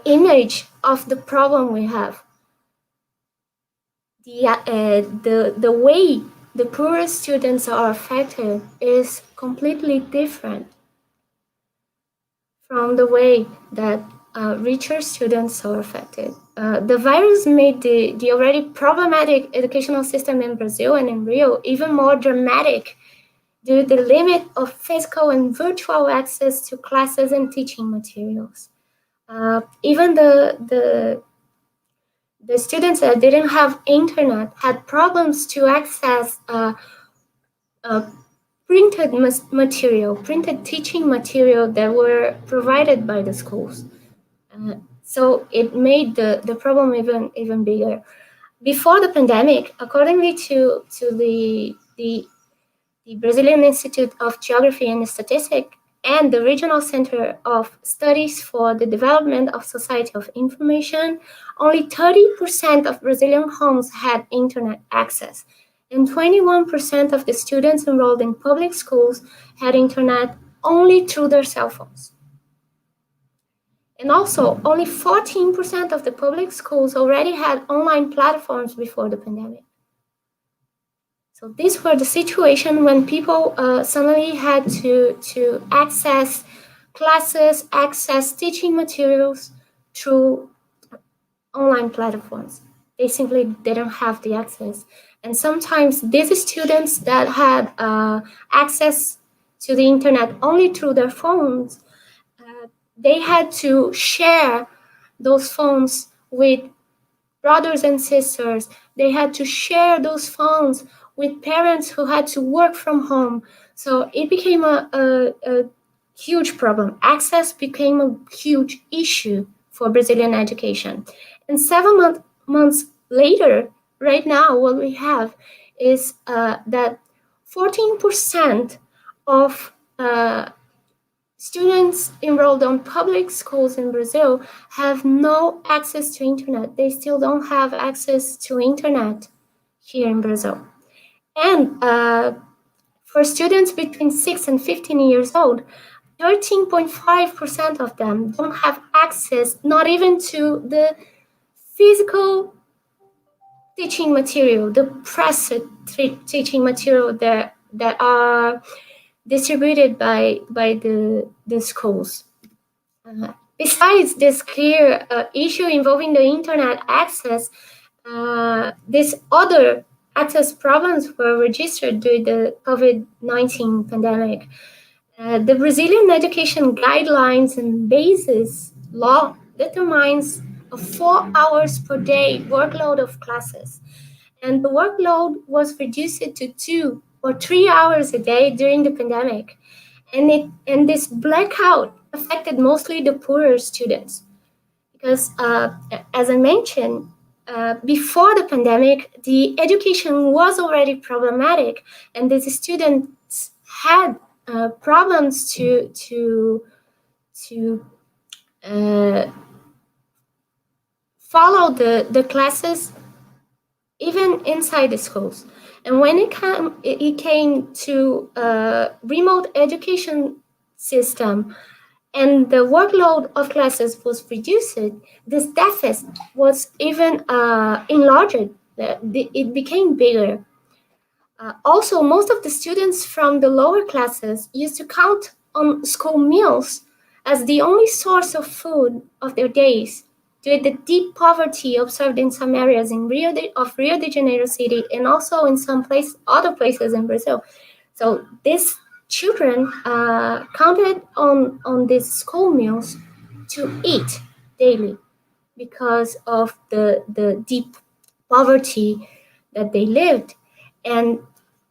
image of the problem we have. The way the poorer students are affected is completely different from the way that richer students are affected. The virus made the already problematic educational system in Brazil and in Rio even more dramatic due to the limit of physical and virtual access to classes and teaching materials. Even the students that didn't have internet had problems to access printed material, printed teaching material that were provided by the schools. So it made the problem even bigger. Before the pandemic, accordingly to the Brazilian Institute of Geography and Statistics and the Regional Center of Studies for the Development of Society of Information, only 30% of Brazilian homes had internet access, and 21% of the students enrolled in public schools had internet only through their cell phones. And also, only 14% of the public schools already had online platforms before the pandemic. So these were the situation when people suddenly had to access classes, access teaching materials through online platforms. They simply didn't have the access. And sometimes these students that had access to the internet only through their phones, they had to share those phones with brothers and sisters. They had to share those phones with parents who had to work from home. So it became a huge problem. Access became a huge issue for Brazilian education. And 7 months later, right now, what we have is that 14% of students enrolled on public schools in Brazil have no access to internet. They still don't have access to internet here in Brazil. And for students between 6 and 15 years old, 13.5% of them don't have access, not even to the physical teaching material, the pressed teaching material that are distributed by the schools. Besides this clear issue involving the internet access, these other access problems were registered during the COVID-19 pandemic. The Brazilian education guidelines and basis law determines a 4 hours per day workload of classes. And the workload was reduced to 2 or 3 hours a day during the pandemic. And this blackout affected mostly the poorer students. Because as I mentioned, before the pandemic, the education was already problematic, and these students had problems to follow the classes even inside the schools. And when it came to remote education system and the workload of classes was reduced, this deficit was even enlarged. It became bigger. Also, most of the students from the lower classes used to count on school meals as the only source of food of their days, due to the deep poverty observed in some areas in Rio de Janeiro city, and also in some other places in Brazil. So these children counted on these school meals to eat daily because of the deep poverty that they lived. And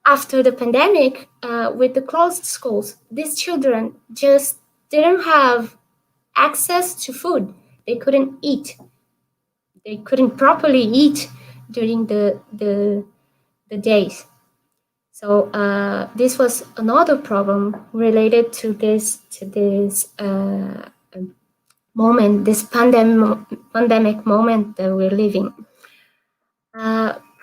after the pandemic, with the closed schools, these children just didn't have access to food. They couldn't eat. They couldn't properly eat during the days. So this was another problem related to this moment, this pandemic moment that we're living.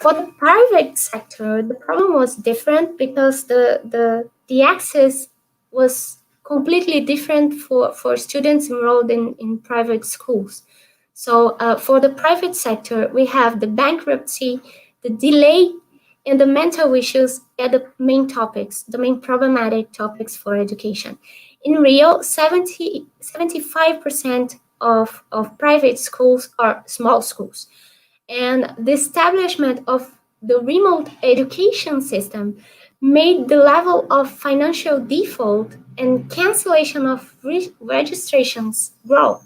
For the private sector, the problem was different because the access was completely different for students enrolled in private schools. So for the private sector, we have the bankruptcy, the delay, and the mental issues are the main topics, the main problematic topics for education. In Rio, 75% of private schools are small schools. And the establishment of the remote education system made the level of financial default and cancellation of registrations grow.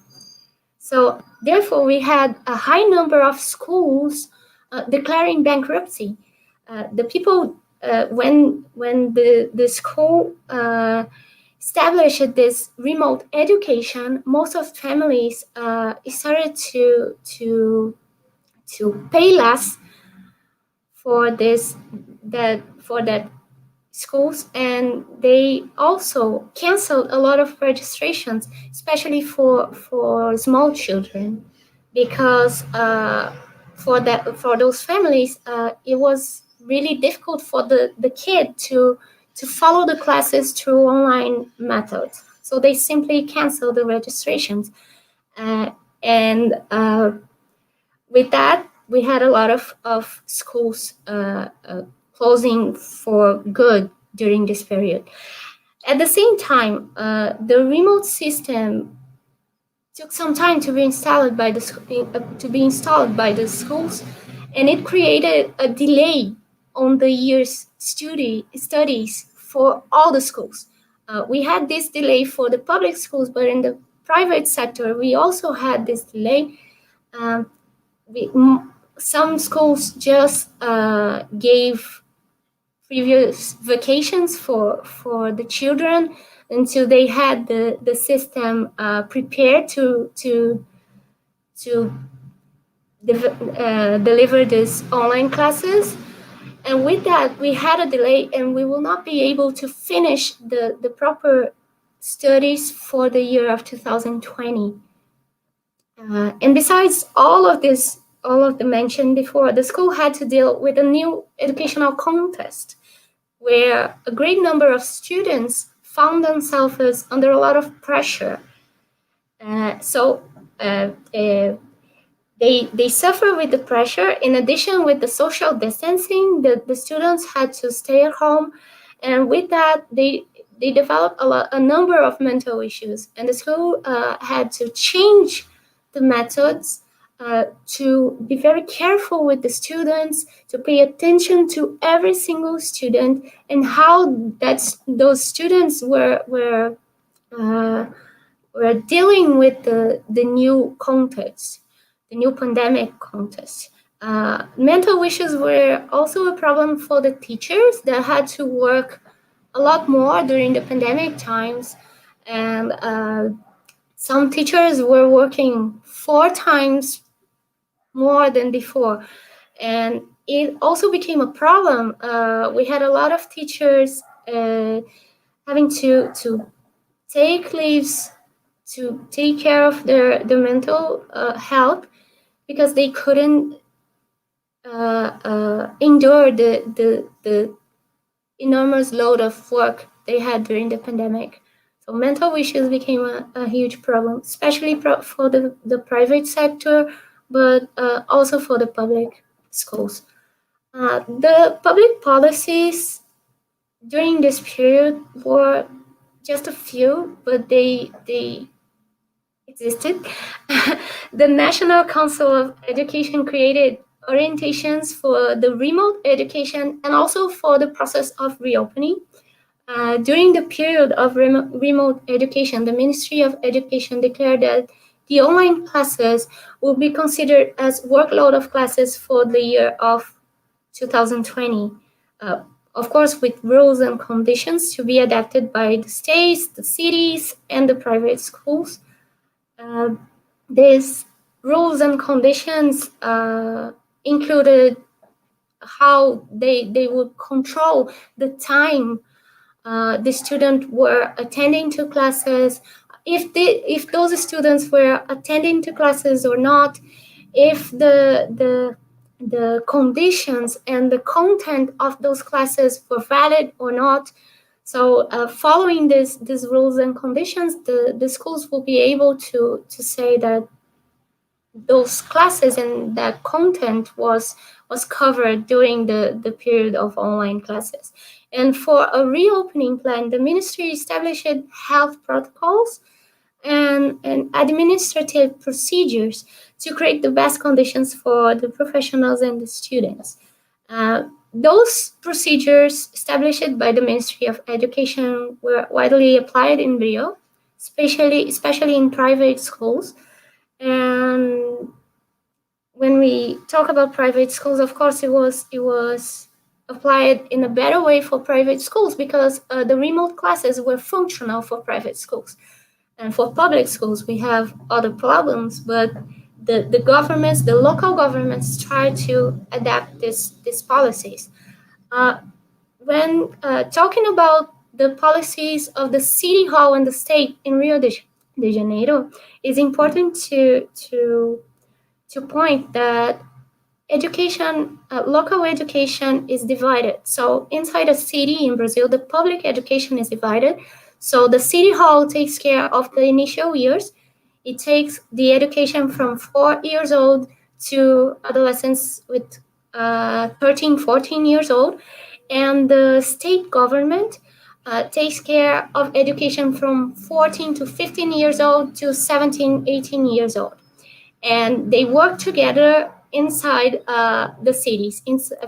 So therefore, we had a high number of schools declaring bankruptcy. The people, when the school established this remote education, most of families started to pay less for that schools, and they also canceled a lot of registrations, especially for small children, because for those families it was really difficult for the kid to follow the classes through online methods. So they simply canceled the registrations, and with that, we had a lot of schools closing for good during this period. At the same time, the remote system took some time to be installed by the schools, and it created a delay on the year's studies for all the schools. We had this delay for the public schools, but in the private sector, we also had this delay. Some schools just gave previous vacations for the children until they had the system prepared to deliver these online classes. And with that, we had a delay, and we will not be able to finish the proper studies for the year of 2020. And besides all of the mentioned before, the school had to deal with a new educational context where a great number of students found themselves under a lot of pressure. So they suffer with the pressure. In addition, with the social distancing, the students had to stay at home, and with that, they developed a number of mental issues, and the school had to change the methods to be very careful with the students, to pay attention to every single student and how those students were dealing with the new context, the new pandemic context. Mental issues were also a problem for the teachers that had to work a lot more during the pandemic times, and some teachers were working 4 times more than before, and it also became a problem. We had a lot of teachers having to take leaves to take care of their mental health because they couldn't endure the enormous load of work they had during the pandemic. So mental issues became a huge problem, especially for the private sector, but also for the public schools. The public policies during this period were just a few, but they existed. The National Council of Education created orientations for the remote education and also for the process of reopening. During the period of remote education, the Ministry of Education declared that the online classes will be considered as workload of classes for the year of 2020. Of course, with rules and conditions to be adapted by the states, the cities, and the private schools. These rules and conditions included how they would control the time the students were attending to classes, if those students were attending to classes or not, if the conditions and the content of those classes were valid or not. So following these rules and conditions, the schools will be able to say that those classes and that content was covered during the period of online classes. And for a reopening plan, the ministry established health protocols and administrative procedures to create the best conditions for the professionals and the students. Those procedures established by the Ministry of Education were widely applied in Rio, especially in private schools. And when we talk about private schools, of course, it was applied in a better way for private schools because the remote classes were functional for private schools. And for public schools, we have other problems, but the governments, the local governments, try to adapt these policies. When talking about the policies of the city hall and the state in Rio de Janeiro, it's important to point that education, local education is divided. So inside a city in Brazil, the public education is divided. So the city hall takes care of the initial years. It takes the education from 4 years old to adolescents with 13, 14 years old. And the state government takes care of education from 14 to 15 years old to 17, 18 years old. And they work together inside the cities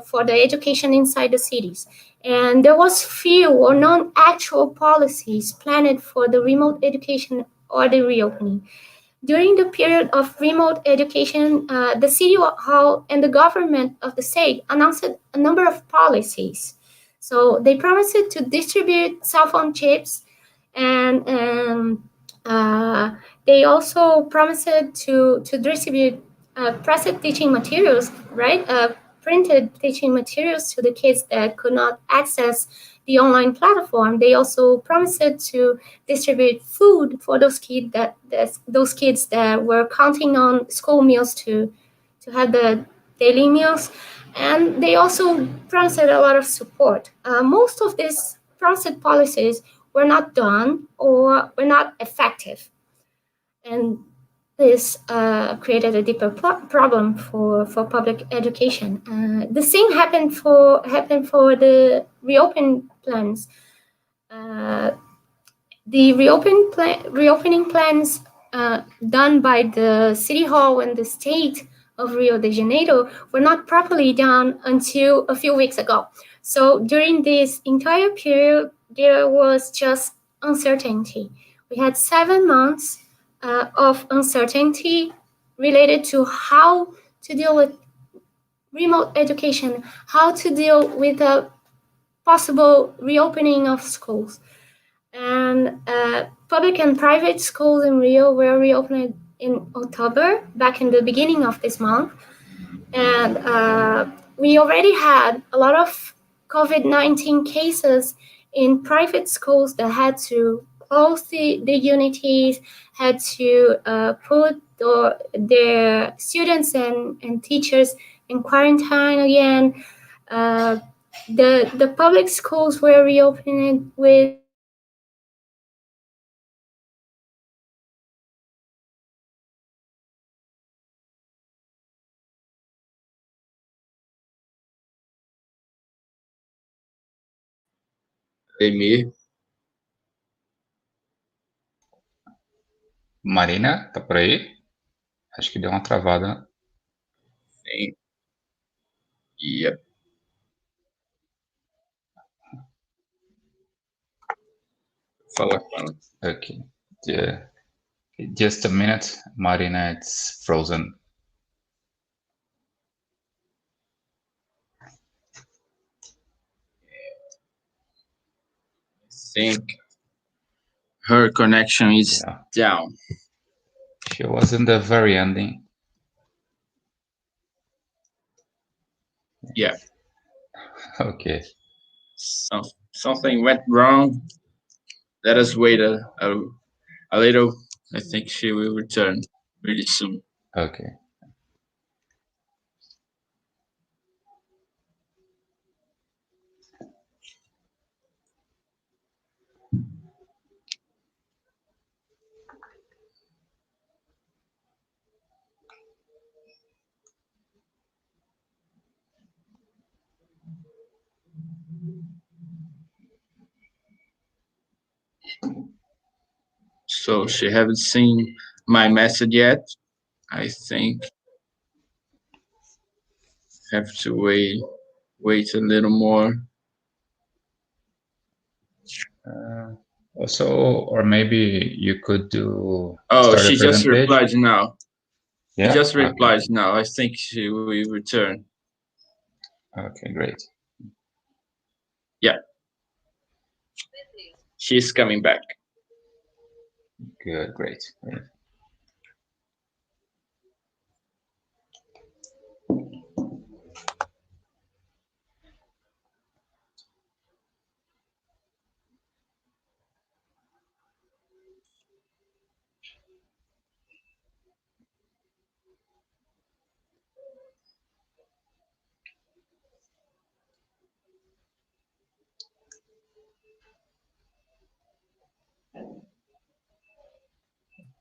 for the education inside the cities. And there was few or non-actual policies planned for the remote education or the reopening. During the period of remote education, the city hall and the government of the state announced a number of policies. So they promised to distribute cell phone chips, and they also promised to distribute pressed teaching materials, right? Printed teaching materials to the kids that could not access the online platform. They also promised to distribute food for those kids that were counting on school meals to have the daily meals. And they also promised a lot of support. Most of these promised policies were not done or were not effective. And this created a deeper problem for public education. The same happened for the reopen plans. The reopening plans done by the City Hall and the state of Rio de Janeiro were not properly done until a few weeks ago. So during this entire period, there was just uncertainty. We had 7 months of uncertainty related to how to deal with remote education, how to deal with a possible reopening of schools. And public and private schools in Rio were reopened in October, back in the beginning of this month. And we already had a lot of COVID-19 cases in private schools that had to close the unities, had to put their students and teachers in quarantine again. The public schools were reopened with Emir. Marina, tá por aí? Acho que deu uma travada. Sim. Yep. Fala com ela. Okay. Just a minute, Marina, it's frozen. I think her connection is Yeah. down. She was in the very ending. Yeah. Okay. Something went wrong. Let us wait a little. I think she will return really soon. Okay. So she haven't seen my message yet. I think have to wait a little more. Also, or maybe you could do. Oh, start she a just presentation. replied now. Yeah. She just replied Okay. now. I think she will return. Okay, great. Yeah. She's coming back. Good, great.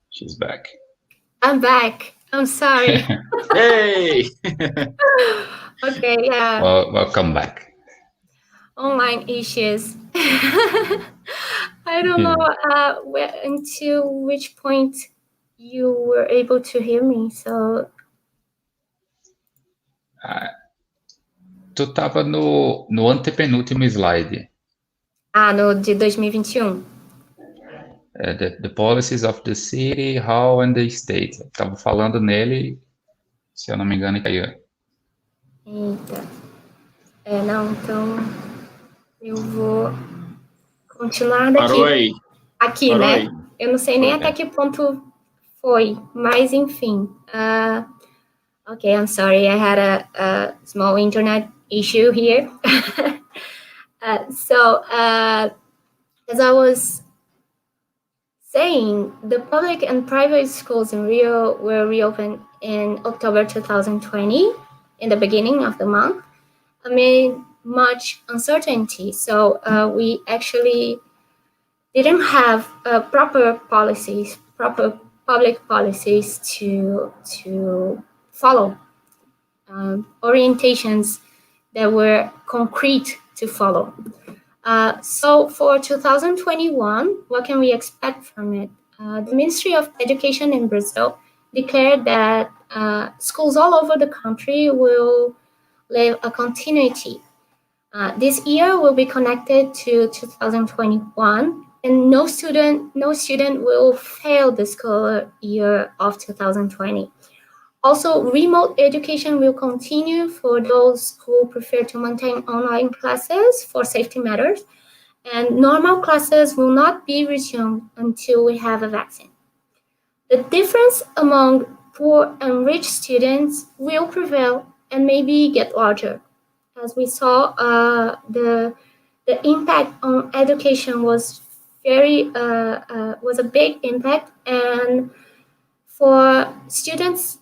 She's back. I'm back. I'm sorry. Hey! Okay, yeah. Well, welcome back. Online issues. I don't know until which point you were able to hear me. So Tu tava no antepenúltimo slide. no de 2021. The policies of the city, how and the state. Tava falando nele, se eu não me engano, e caiu. Eita. Não, então eu vou continuar daqui. Parou aí. Aqui, Parou né? aí. Eu não sei nem até que ponto foi, mas enfim. Okay, I'm sorry. I had a small internet issue here. So as I was saying, the public and private schools in Rio were reopened in October 2020, in the beginning of the month, amid much uncertainty. So we actually didn't have proper public policies to follow, orientations that were concrete to follow. So for 2021, what can we expect from it? The Ministry of Education in Brazil declared that schools all over the country will live a continuity. This year will be connected to 2021, and no student will fail the school year of 2020. Also, remote education will continue for those who prefer to maintain online classes for safety matters, and normal classes will not be resumed until we have a vaccine. The difference among poor and rich students will prevail and maybe get larger. As we saw, the impact on education was was a big impact, and for students,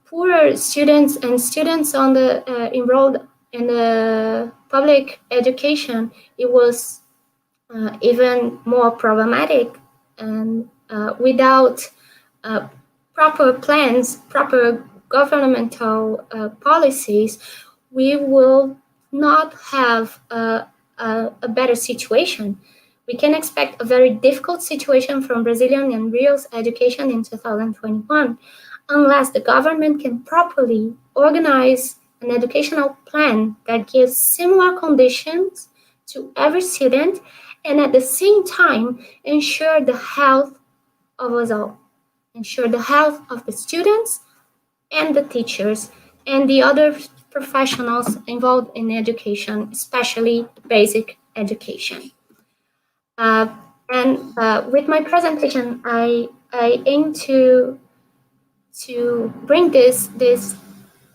poorer students and students on the enrolled in the public education, it was even more problematic, and without proper plans, proper governmental policies, we will not have a a better situation. We can expect a very difficult situation from Brazilian and Rio's education in 2021 unless the government can properly organize an educational plan that gives similar conditions to every student and at the same time ensure the health of us all, ensure the health of the students and the teachers and the other professionals involved in education, especially basic education. With my presentation, I aim to bring this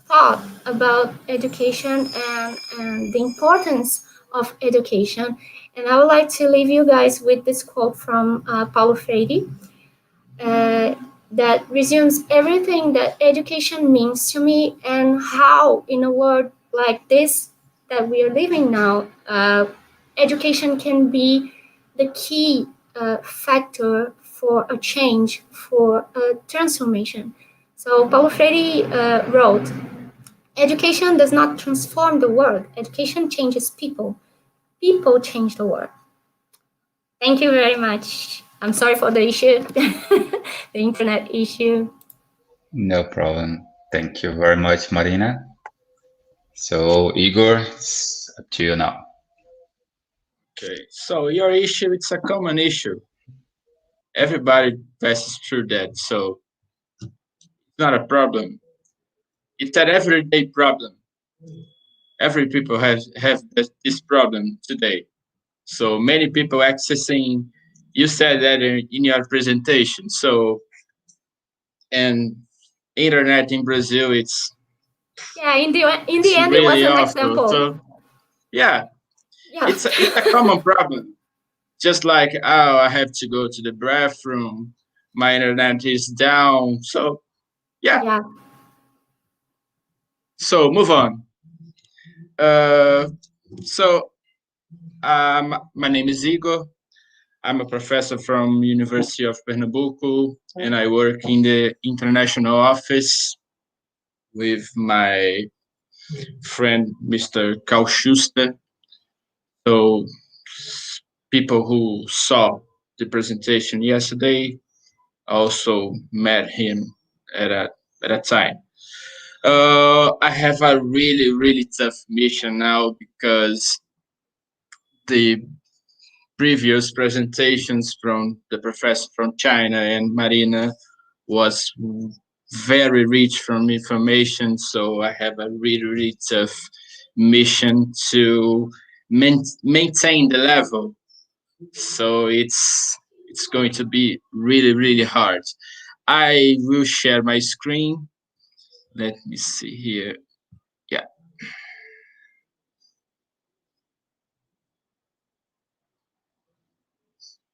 thought about education and the importance of education. And I would like to leave you guys with this quote from Paulo Freire that resumes everything that education means to me and how, in a world like this that we are living now, education can be the key factor for a change, for a transformation. So Paulo Freire wrote, education does not transform the world. Education changes people. People change the world. Thank you very much. I'm sorry for the issue, the internet issue. No problem. Thank you very much, Marina. So, Igor, it's up to you now. Okay, so your issue, it's a common issue. Everybody passes through that, so it's not a problem. It's an everyday problem. Every people have this problem today. So many people accessing, you said that in your presentation. So, and internet in Brazil, it's in the end really it was an awful. example. So, yeah. It's a common problem. Just like, oh, I have to go to the bathroom, my internet is down. So, yeah. So move on. My name is Igor. I'm a professor from University of Pernambuco, and I work in the international office with my friend, Mr. Carl Schuster. So people who saw the presentation yesterday also met him at a time. I have a really, really tough mission now because the previous presentations from the professor from China and Marina was very rich from information. So I have a really, really tough mission to maintain the level. So it's going to be really, really hard. I will share my screen. Let me see here. Yeah.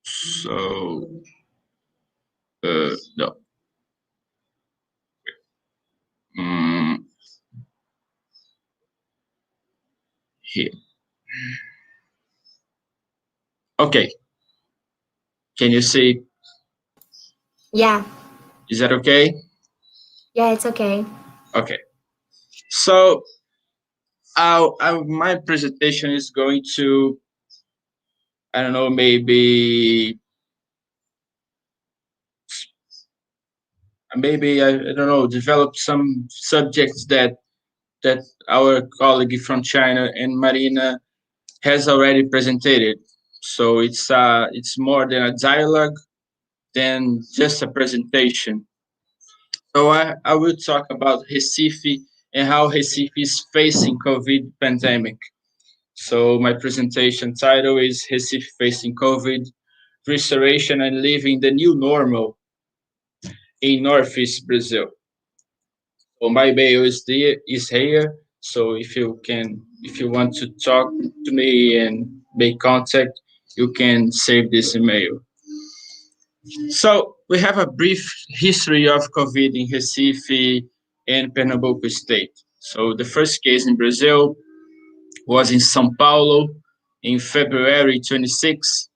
So, no. Here. Okay. Can you see? Yeah. Is that okay? Yeah, it's okay. Okay. So, my presentation is going to, I don't know, maybe I don't know, develop some subjects that our colleague from China and Marina has already presented. So it's more than a dialogue than just a presentation. So I will talk about Recife and how Recife is facing COVID pandemic. So my presentation title is Recife Facing COVID, Restoration and Living the New Normal in Northeast Brazil. So my mail is here. So if you want to talk to me and make contact, you can save this email. So we have a brief history of COVID in Recife and Pernambuco state. So the first case in Brazil was in São Paulo in February 26.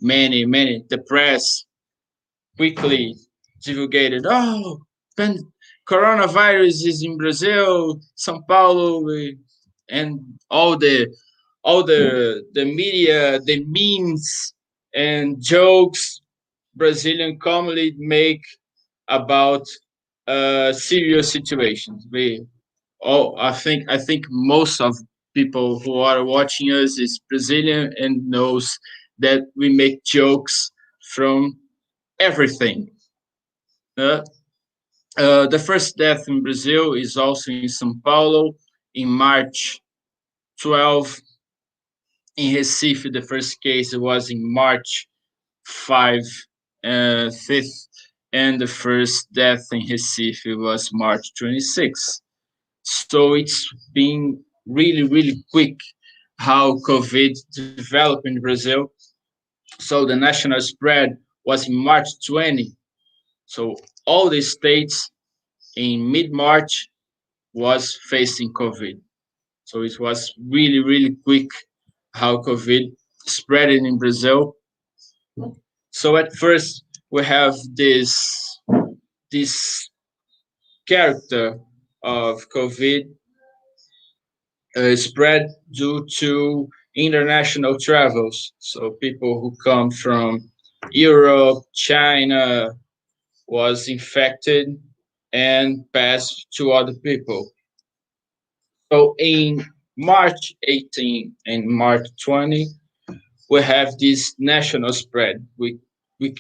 The press quickly divulgated, coronavirus is in Brazil, São Paulo, and all the all the media, the memes and jokes Brazilian commonly make about serious situations. I think most of people who are watching us is Brazilian and knows that we make jokes from everything. Uh, the first death in Brazil is also in São Paulo in March 12. In Recife, the first case was in March 5, 5th, and the first death in Recife was March 26th. So it's been really, really quick how COVID developed in Brazil. So the national spread was in March 20. So all the states in mid-March was facing COVID. So it was really, really quick how COVID spread in Brazil. So at first we have this character of COVID spread due to international travels. So people who come from Europe, China was infected and passed to other people. So in March 18 and March 20, we have this national spread. We we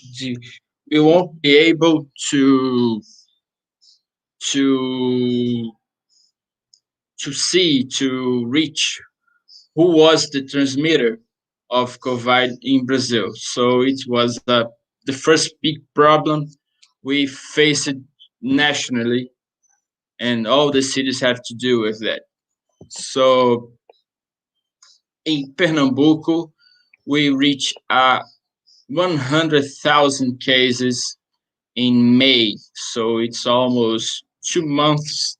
won't be able to to reach who was the transmitter of COVID in Brazil. So it was the first big problem we faced nationally, and all the cities have to do with that. So in Pernambuco, we reached 100,000 cases in May. So it's almost 2 months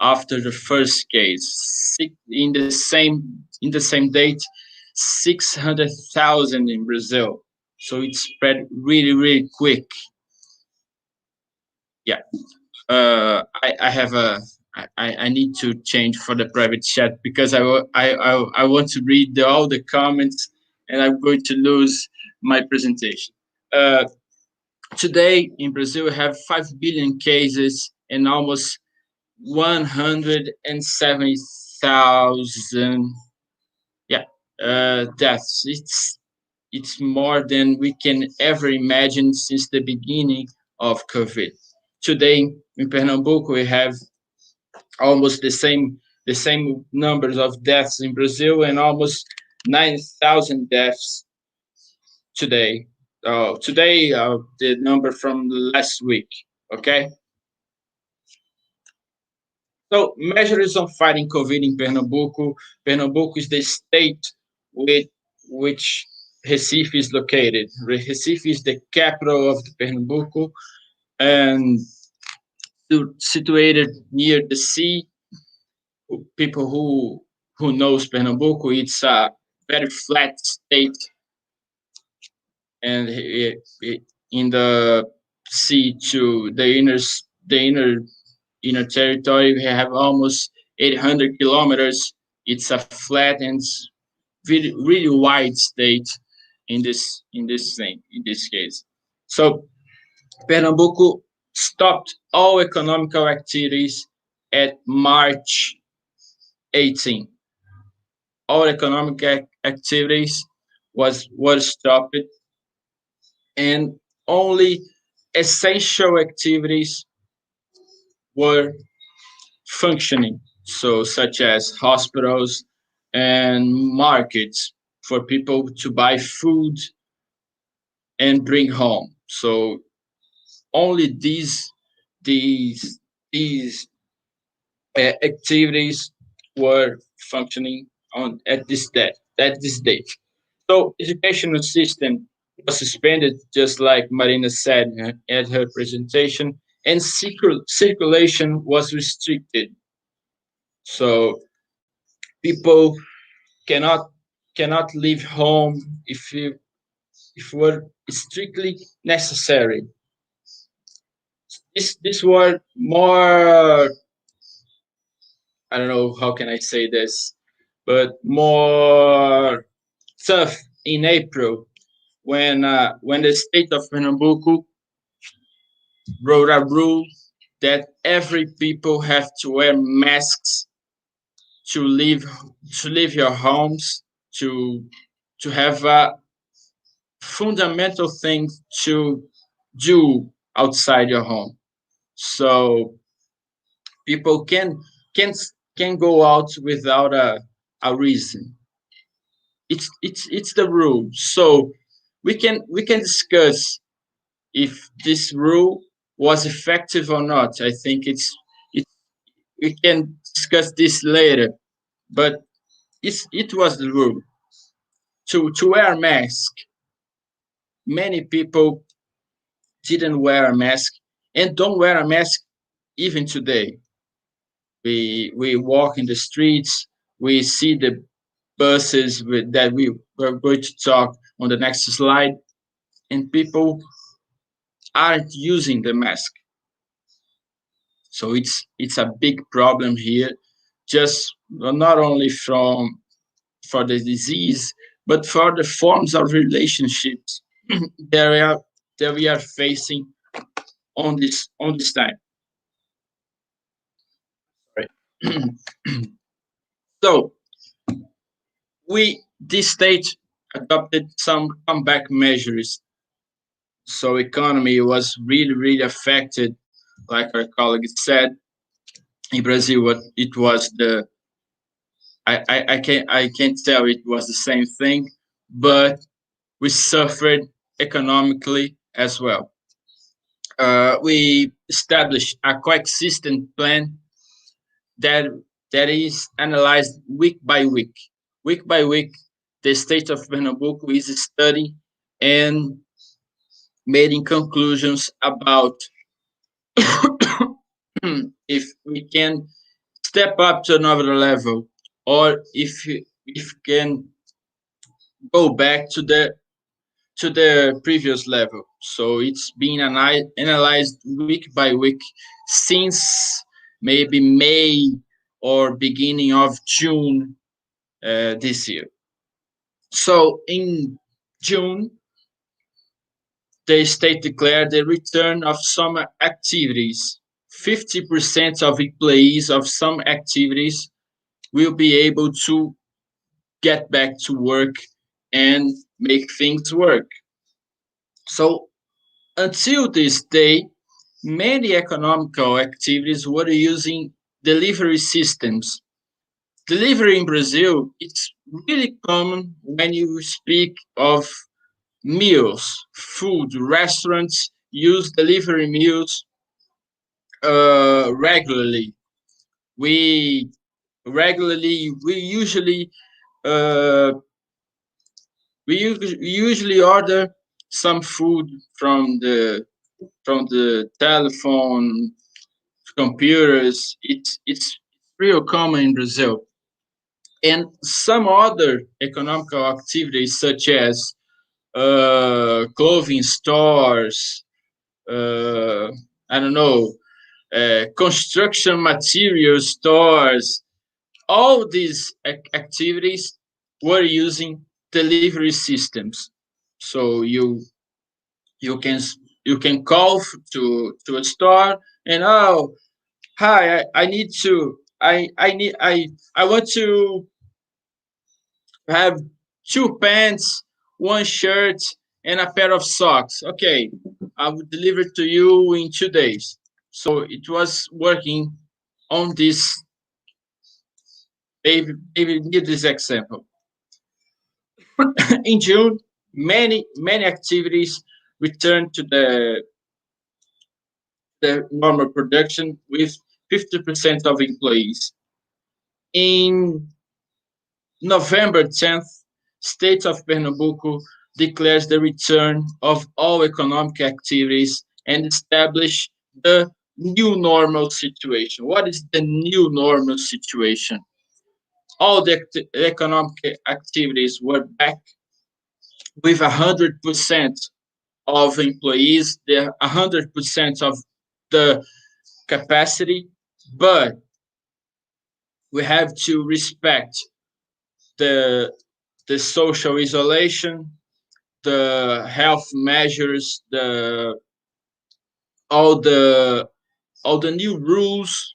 after the first case. In the same date, 600,000 in Brazil. So it spread really, really quick. Yeah. I have I need to change for the private chat because I want to read all the comments and I'm going to lose my presentation. Today in Brazil, we have 5 billion cases and almost 170,000 deaths. It's more than we can ever imagine since the beginning of COVID. Today in Pernambuco, we have almost the same numbers of deaths in Brazil and almost 9,000 deaths today. Today, the number from last week. Okay. So measures on fighting COVID in Pernambuco. Pernambuco is the state with which Recife is located. Recife is the capital of the Pernambuco and situated near the sea. People who knows Pernambuco, it's a very flat state, and in the sea to the inner territory, we have almost 800 kilometers. It's a flat and really, really wide state in this case. So Pernambuco stopped all economical activities at March 18. All economic activities were stopped, and only essential activities were functioning, so such as hospitals and markets for people to buy food and bring home. So only these activities were functioning on at this date. So educational system was suspended, just like Marina said at her presentation, and circulation was restricted. So people cannot leave home if were strictly necessary. This were more, I don't know how can I say this, but more tough in April when the state of Pernambuco wrote a rule that every people have to wear masks to leave your homes, to have a fundamental thing to do outside your home. So people can can go out without a reason. It's the rule. So we can discuss if this rule was effective or not. I think it we can discuss this later, but it was the rule to wear a mask. Many people didn't wear a mask and don't wear a mask even today. We walk in the streets, we see the buses that we were going to talk on the next slide, and people aren't using the mask. So it's a big problem here, just not only for the disease, but for the forms of relationships that we are facing on this time. Right. So this state adopted some comeback measures. So economy was really affected, like our colleague said. In Brazil, what it was I can't tell it was the same thing, but we suffered economically as well. We established a coexistent plan that is analyzed week by week. Week by week, the state of Pernambuco is studying and making conclusions about if we can step up to another level, or if can go back to the previous level. So it's being analyzed week by week since maybe May or beginning of June this year. So in June, the state declared the return of some activities. 50% of employees of some activities will be able to get back to work and make things work. So until this day, many economical activities were using delivery systems. Delivery in Brazil, it's really common when you speak of meals, food, restaurants use delivery meals regularly. We usually uh, we usually order some food from the telephone, computers. It's real common in Brazil, and some other economical activities such as clothing stores. I don't know, construction material stores. All these activities were using delivery systems. So you can you can call to a store and, oh, hi, I need to I want to have two pants, one shirt, and a pair of socks. Okay, I will deliver to you in 2 days. So it was working on this. Maybe give this example. In June, many activities returned to the normal production with 50% of employees. In November 10th, State of Pernambuco declares the return of all economic activities and establish the new normal situation. What is the new normal situation? All the economic activities were back with 100% of employees, 100% of the capacity, but we have to respect the social isolation, the health measures, all the new rules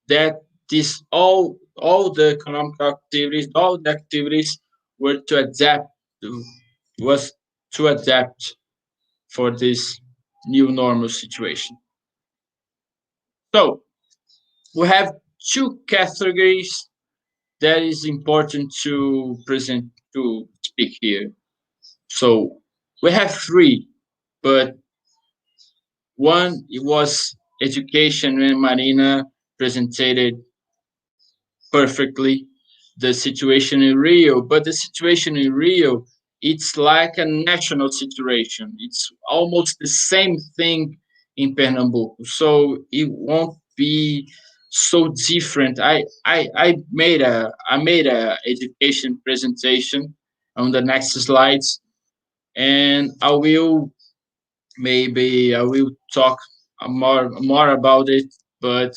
that all the economic activities, all the activities were to adapt was to adapt for this new normal situation. So we have two categories that is important to present to speak here. So we have three, but one it was education, and Marina presented perfectly the situation in Rio. But the situation in Rio, it's like a national situation. It's almost the same thing in Pernambuco. So it won't be so different. I made a education presentation on the next slides, and I will talk more about it, but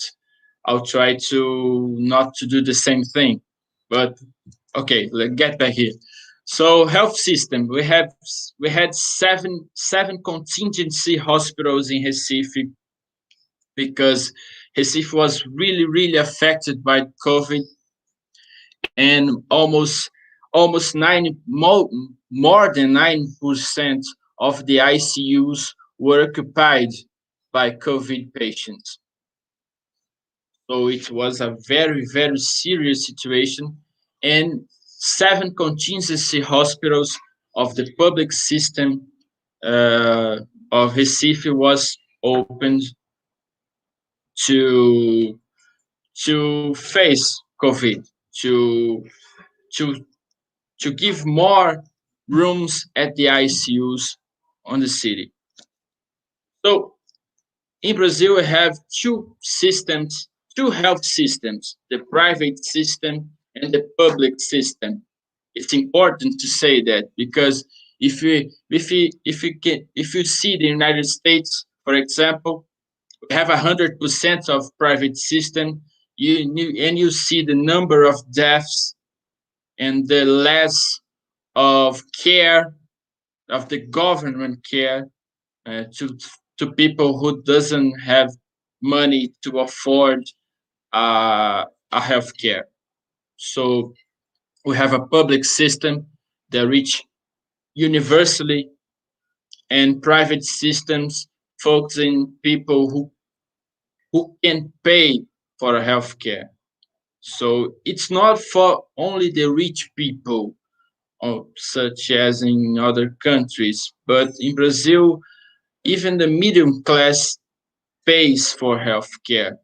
I'll try to not to do the same thing. But okay, let's get back here. So health system, we had seven contingency hospitals in Recife because Recife was really affected by COVID, and almost more than 9% of the ICUs were occupied by COVID patients. So it was a very serious situation, and seven contingency hospitals of the public system of Recife was opened to face COVID, to to to give more rooms at the ICUs on the city. So in Brazil, we have two systems, two health systems, the private system and the public system. It's important to say that because if you see the United States, for example, we have 100% of private system, and you see the number of deaths and the less of care of the government care to people who doesn't have money to afford a health care. So we have a public system that reach universally, and private systems focusing people who can pay for health care. So it's not for only the rich people, such as in other countries, but in Brazil, even the medium class pays for health care.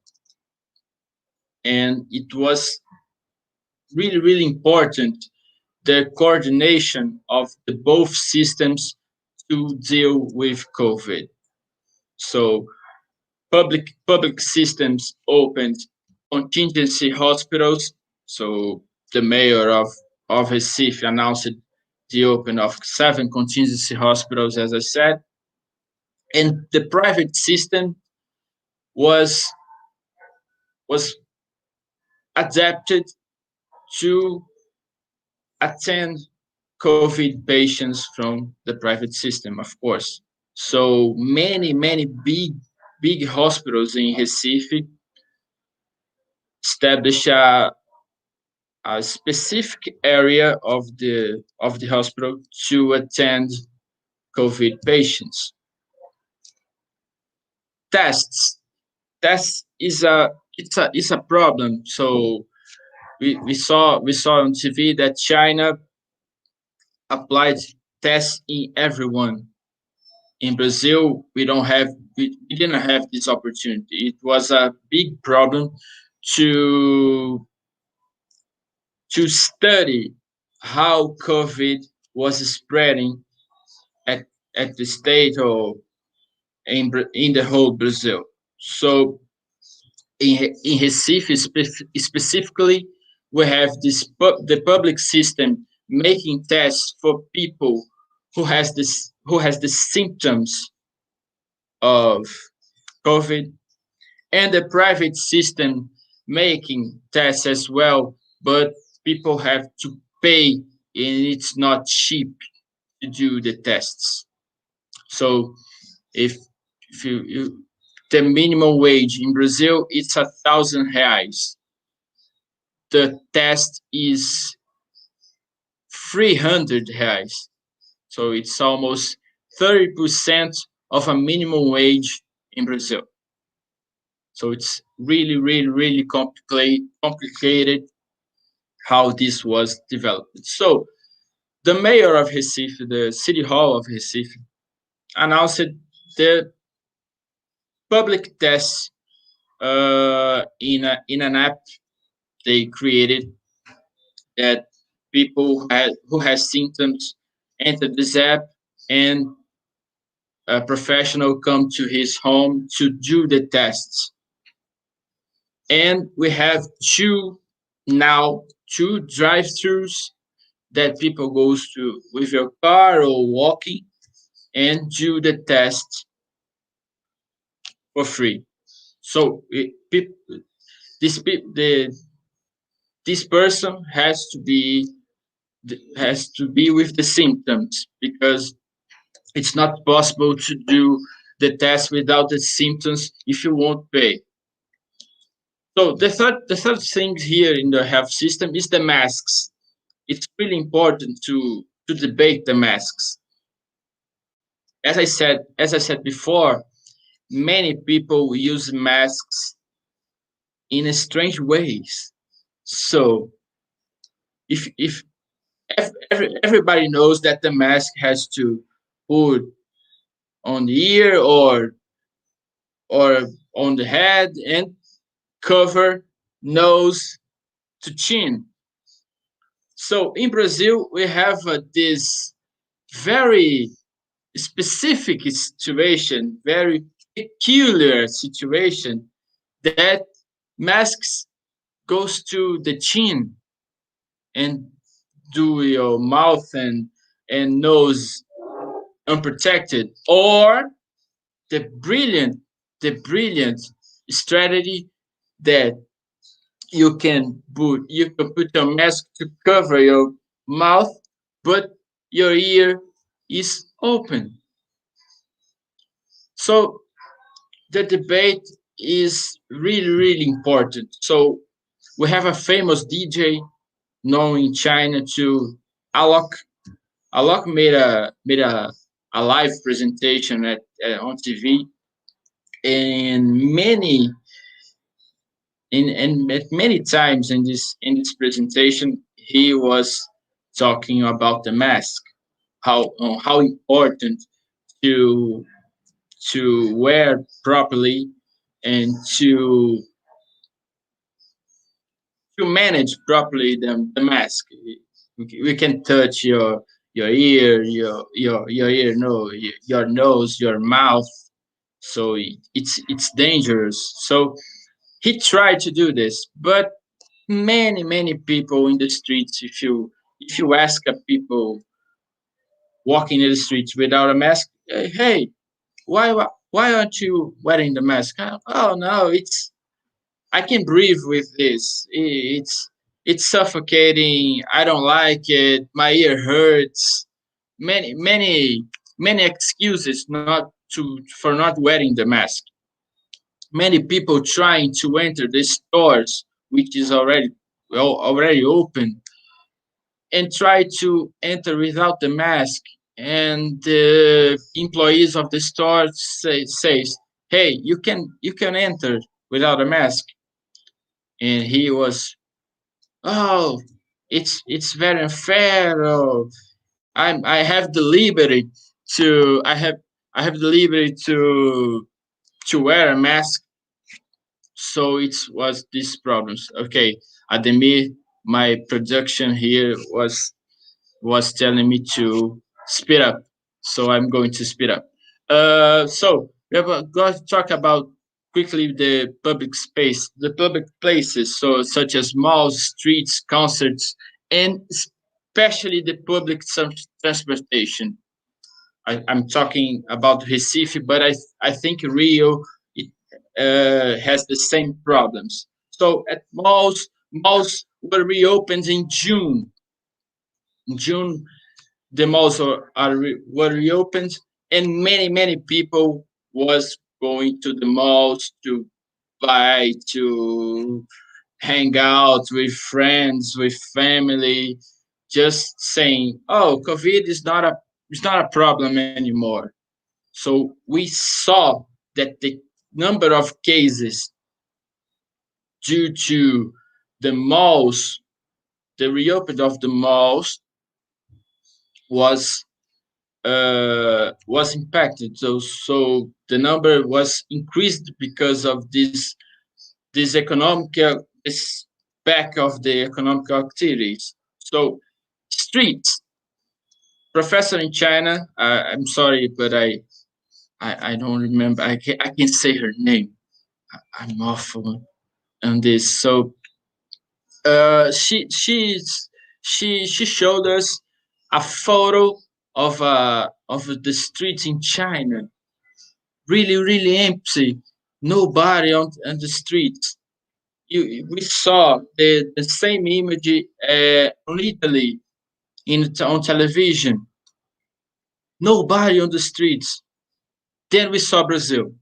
And it was really important the coordination of the both systems to deal with COVID. So public systems opened contingency hospitals. So the mayor of Recife announced the opening of 7 contingency hospitals, as I said. And the private system was adapted to attend COVID patients from the private system, of course. So many big hospitals in Recife established a specific area of the hospital to attend COVID patients. Tests is a problem. So we saw on TV that China applied tests in everyone. In Brazil, we didn't have this opportunity. It was a big problem to study how COVID was spreading at the state or in the whole Brazil. So in Recife specifically, we have the public system making tests for people who has the symptoms of COVID, and the private system making tests as well, but people have to pay, and it's not cheap to do the tests. So if the minimum wage in Brazil, it's 1,000 reais. The test is 300 reais. So it's almost 30% of a minimum wage in Brazil. So it's really, really, really complicated how this was developed. So the mayor of Recife, the city hall of Recife, announced the public tests in an app they created, that people who has symptoms enter this app, and a professional come to his home to do the tests. And we have two drive-throughs that people goes to with your car or walking and do the test for free. So this person has to be with the symptoms, because it's not possible to do the test without the symptoms if you won't pay. So the third thing here in the health system is the masks. It's really important to debate the masks. As I said before, many people use masks in strange ways. So if everybody knows that the mask has to put on the ear or on the head and cover nose to chin. So in Brazil, we have this very specific situation, very peculiar situation, that masks goes to the chin and do your mouth and nose unprotected, or the brilliant strategy that you can put your mask to cover your mouth, but your ear is open. So the debate is really, really important. So we have a famous DJ known in China to Alok. Alok made a live presentation on TV, and many times in this presentation he was talking about the mask, how important to wear properly and to manage properly the mask. We can touch your ear, your ear, no, your nose, your mouth. So it's dangerous. So he tried to do this, but many people in the streets, if you ask people walking in the streets without a mask, hey, why aren't you wearing the mask? Oh no, I can breathe with this. It's suffocating. I don't like it. My ear hurts. Many excuses for not wearing the mask. Many people trying to enter the stores, which is already open, and try to enter without the mask. And the employees of the store says, "Hey, you can enter without a mask." And he was, "Oh, it's very unfair. Oh, I have the liberty to the liberty to wear a mask." So it was these problems. Okay, Ademir, my production here was telling me to speed up, so I'm going to speed up. So we're going to talk about quickly the public places, so such as malls, streets, concerts, and especially the public transportation. I'm talking about Recife, but I think Rio has the same problems. So at malls were reopened in June. In June, the malls were reopened, and many people was going to the malls to buy, to hang out with friends, with family, just saying, "Oh, COVID is not a problem anymore." So we saw that the number of cases due to the malls, the reopening of the malls, was impacted. So the number was increased because of this back of the economic activities. So streets, professor in China. I'm sorry, but I don't remember. I can't say her name. I'm awful on this. So she showed us a photo of the streets in China, really empty, nobody on the streets. We saw the same image on Italy on television, nobody on the streets. Then we saw Brazil.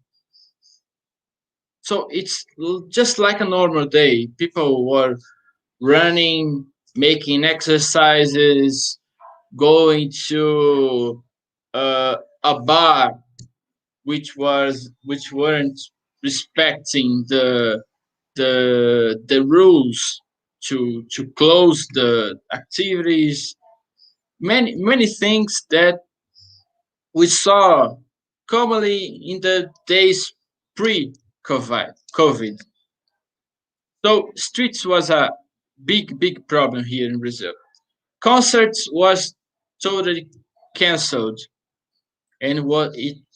So it's just like a normal day. People were running, making exercises, going to a bar which weren't respecting the rules to close the activities. Many things that we saw commonly in the days pre-COVID. So streets was a big problem here in Brazil. Concerts was totally canceled, and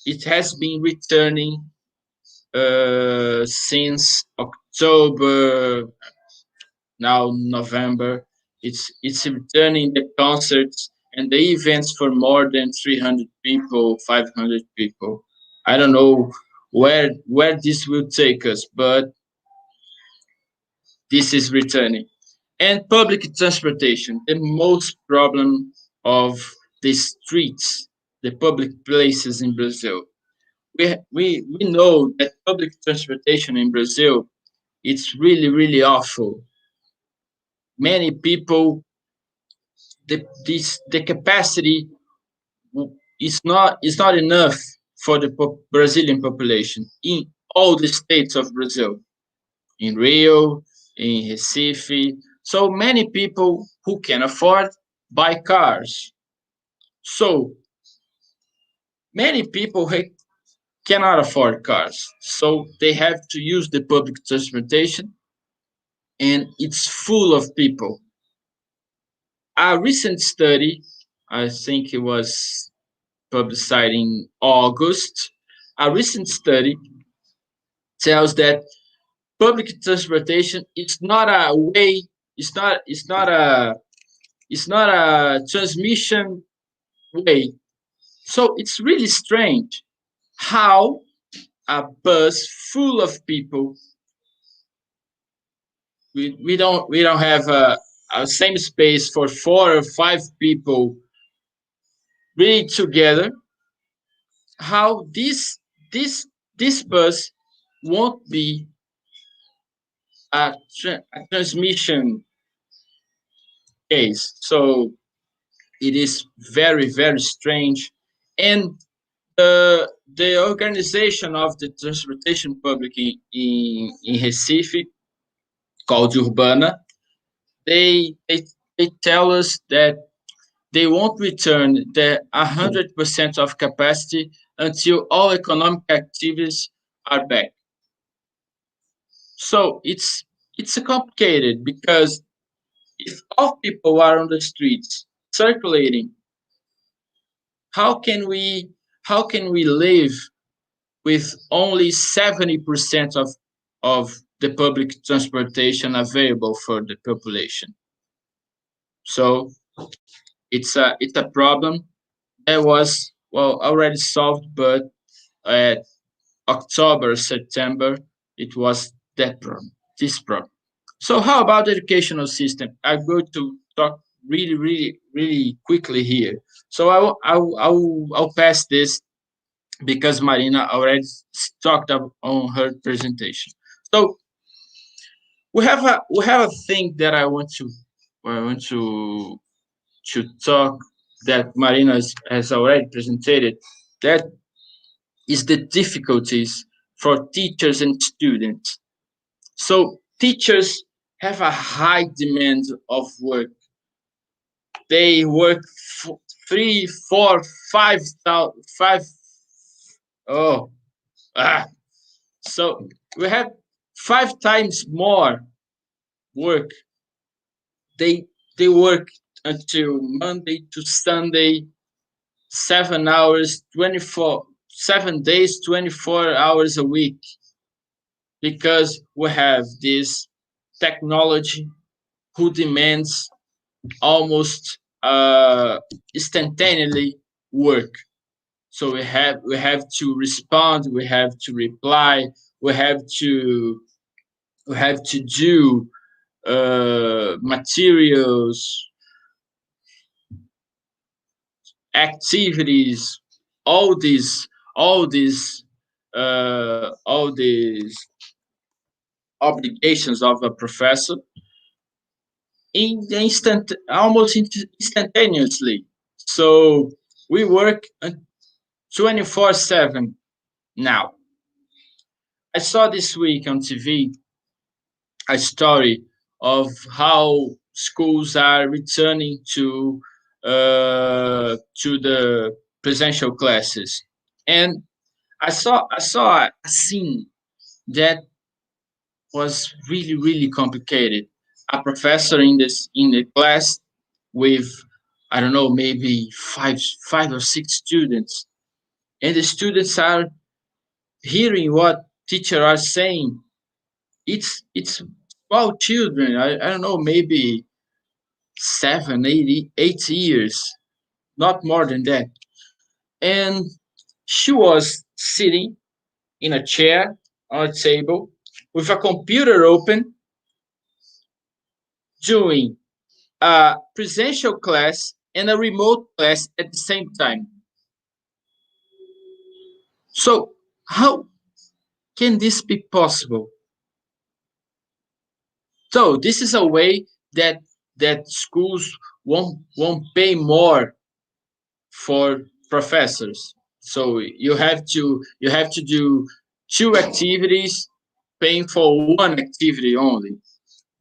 it has been returning since October, now November. It's returning the concerts and the events for more than 300 people, 500 people. I don't know where this will take us, but this is returning. And public transportation, the most problem of the streets, the public places in Brazil. We know that public transportation in Brazil, it's really awful. Many people, the capacity is not enough for the Brazilian population in all the states of Brazil, in Rio, in Recife. So many people who can afford buy cars. So many people cannot afford cars. So they have to use the public transportation, and it's full of people. A recent study, I think it was published in August, a recent study tells that public transportation is not a way, it's not a transmission way. So it's really strange how a bus full of people, we don't have a same space for 4 or 5 people really together, how this bus won't be a transmission case. So it is very strange. And the organization of the transportation public in Recife, called Urbana, they tell us that they won't return the 100% of capacity until all economic activities are back. So it's complicated, because if all people are on the streets circulating, how can we live with only 70% of the public transportation available for the population? So it's a problem that was, well, already solved, but October, September, it was that problem, this problem. So how about the educational system? I'm going to talk really quickly here. So I'll pass this because Marina already talked on her presentation. So we have a thing that I want to talk that Marina has already presented. That is the difficulties for teachers and students. So teachers have a high demand of work. They work 3, 4, 5,000, 5. Oh, ah. So we have 5 times more work. They work until Monday to Sunday, 7 hours, 7 days, 24 hours a week, because we have this technology who demands almost instantaneously work. So we have to respond, we have to reply, we have to do materials, activities, all these all these all these obligations of a professor in the almost instantaneously. So we work 24/7 now. I saw this week on TV a story of how schools are returning to the presential classes, and I saw a scene that was really complicated. A professor in the class with, I don't know, maybe five or six students, and the students are hearing what teacher are saying. It's small children. I don't know, maybe 7, 8 years, not more than that. And she was sitting in a chair on a table with a computer open, doing a presential class and a remote class at the same time. So how can this be possible? So this is a way that schools won't pay more for professors. So you have to do 2 activities, paying for one activity only.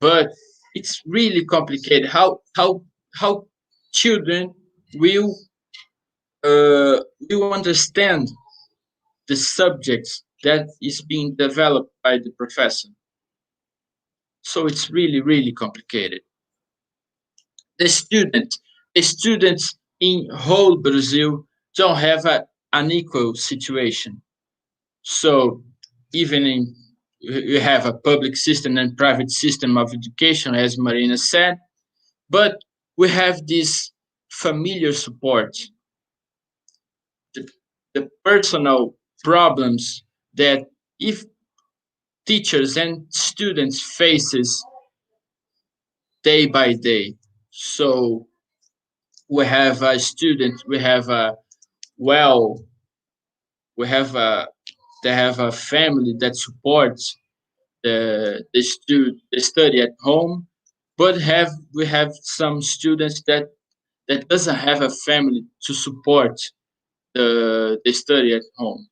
But it's really complicated. How children will will understand the subjects that is being developed by the professor. So it's really complicated. The students in whole Brazil don't have an equal situation. So even in you have a public system and private system of education, as Marina said, but we have this familiar support, the, the personal problems that if teachers and students faces day by day. So we have a student, we have a well, we have a they have a family that supports the study at home, but we have some students that doesn't have a family to support the study at home.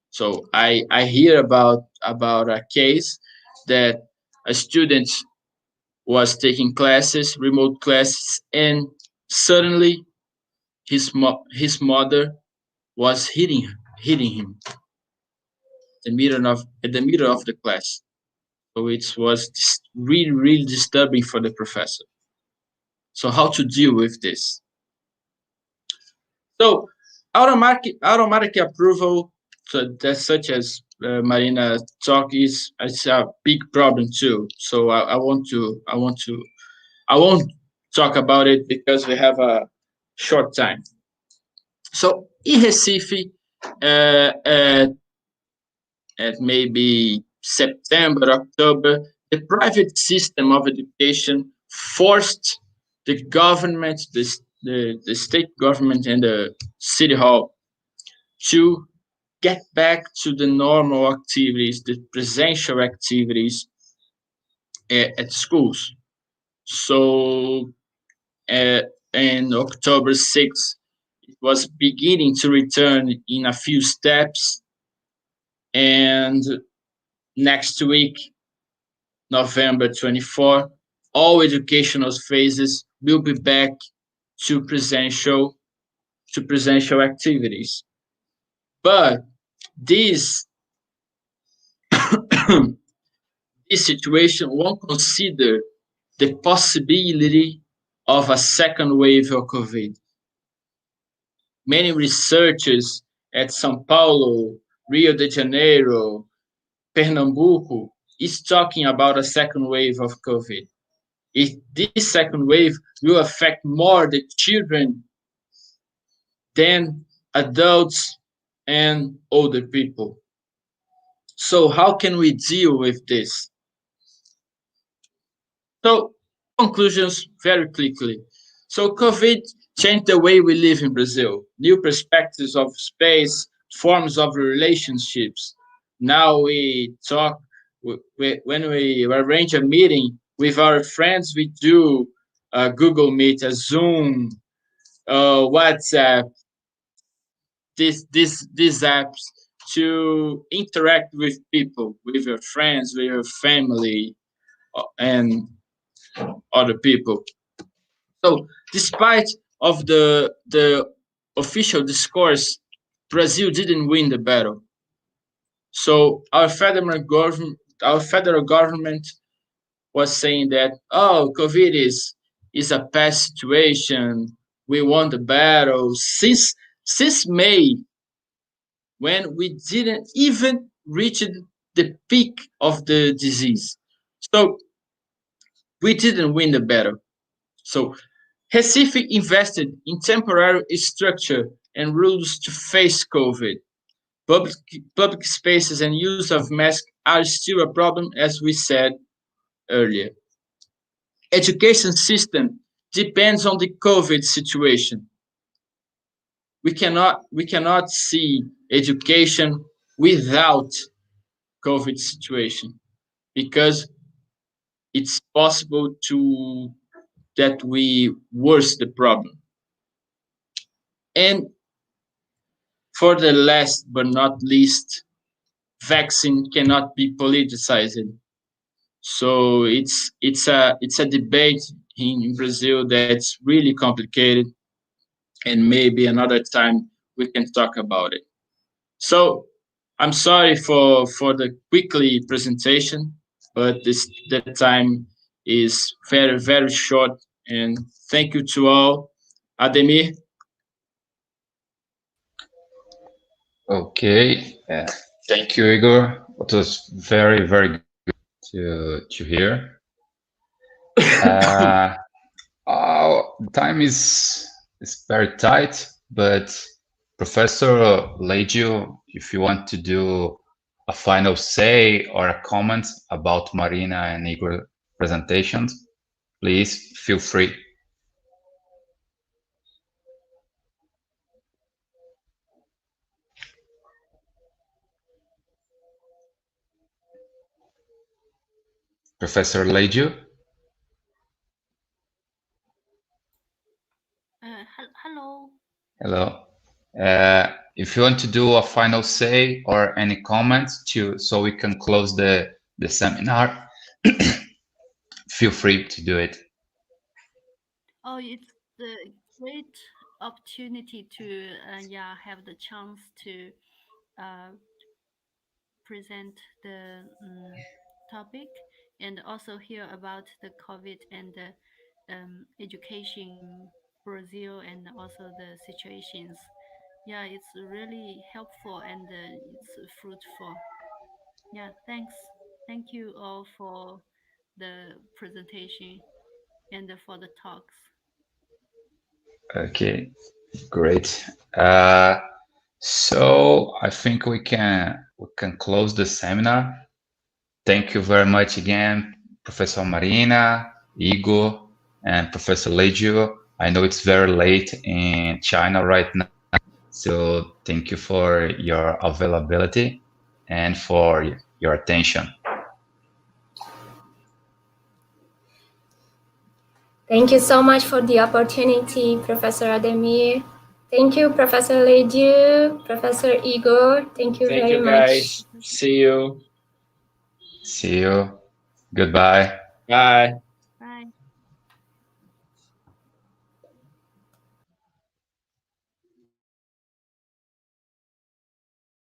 So I hear about a case that a student was taking classes, remote classes, and suddenly his mother was hitting him at the middle of the class. So it was really disturbing for the professor. So how to deal with this? So automatic approval, so that's such as Marina talk is it's a big problem too. So I won't talk about it because we have a short time. So in Recife, at maybe September, October, the private system of education forced the government, the state government and the city hall to get back to the normal activities, the presential activities at schools. So in October 6th, it was beginning to return in a few steps. And next week, November 24, all educational phases will be back to presential activities. But this this situation won't consider the possibility of a second wave of COVID. Many researchers at São Paulo, Rio de Janeiro, Pernambuco is talking about a second wave of COVID. If this second wave will affect more the children than adults and older people. So how can we deal with this? So conclusions very quickly. So COVID changed the way we live in Brazil. New perspectives of space, forms of relationships. Now we talk, when we arrange a meeting with our friends, we do Google Meet, a Zoom, WhatsApp, these apps to interact with people, with your friends, with your family, and other people. So, despite of the official discourse, Brazil didn't win the battle. So our federal government was saying that, oh, COVID is a past situation. We won the battle since May, when we didn't even reach the peak of the disease. So we didn't win the battle. So Recife invested in temporary structure and rules to face COVID. Public spaces and use of masks are still a problem, as we said earlier. Education system depends on the COVID situation. We cannot see education without COVID situation, because it's possible that we worsen the problem. And for the last but not least, vaccine cannot be politicized. So it's a debate in Brazil that's really complicated, and maybe another time we can talk about it. So I'm sorry for the quickly presentation, but the time is very, very short. And thank you to all. Ademir? Okay. Thank you, Igor. It was very, very good to hear. Time is very tight, but Professor Leggio, if you want to do a final say or a comment about Marina and Igor presentations, please feel free. Professor Leggio? Hello. Hello. If you want to do a final say or any comments so we can close the seminar, feel free to do it. Oh, it's a great opportunity to have the chance to present the topic, and also hear about the COVID and the education in Brazil, and also the situations. Yeah, it's really helpful, and it's fruitful. Yeah, thanks. Thank you all for the presentation and for the talks. Okay, great. So I think we can close the seminar. Thank you very much again, Professor Marina, Igor, and Professor Leggio. I know it's very late in China right now, so thank you for your availability and for your attention. Thank you so much for the opportunity, Professor Ademir. Thank you, Professor Leju, Professor Igor. Thank you very much. Guys. See you. See you. Goodbye. Bye.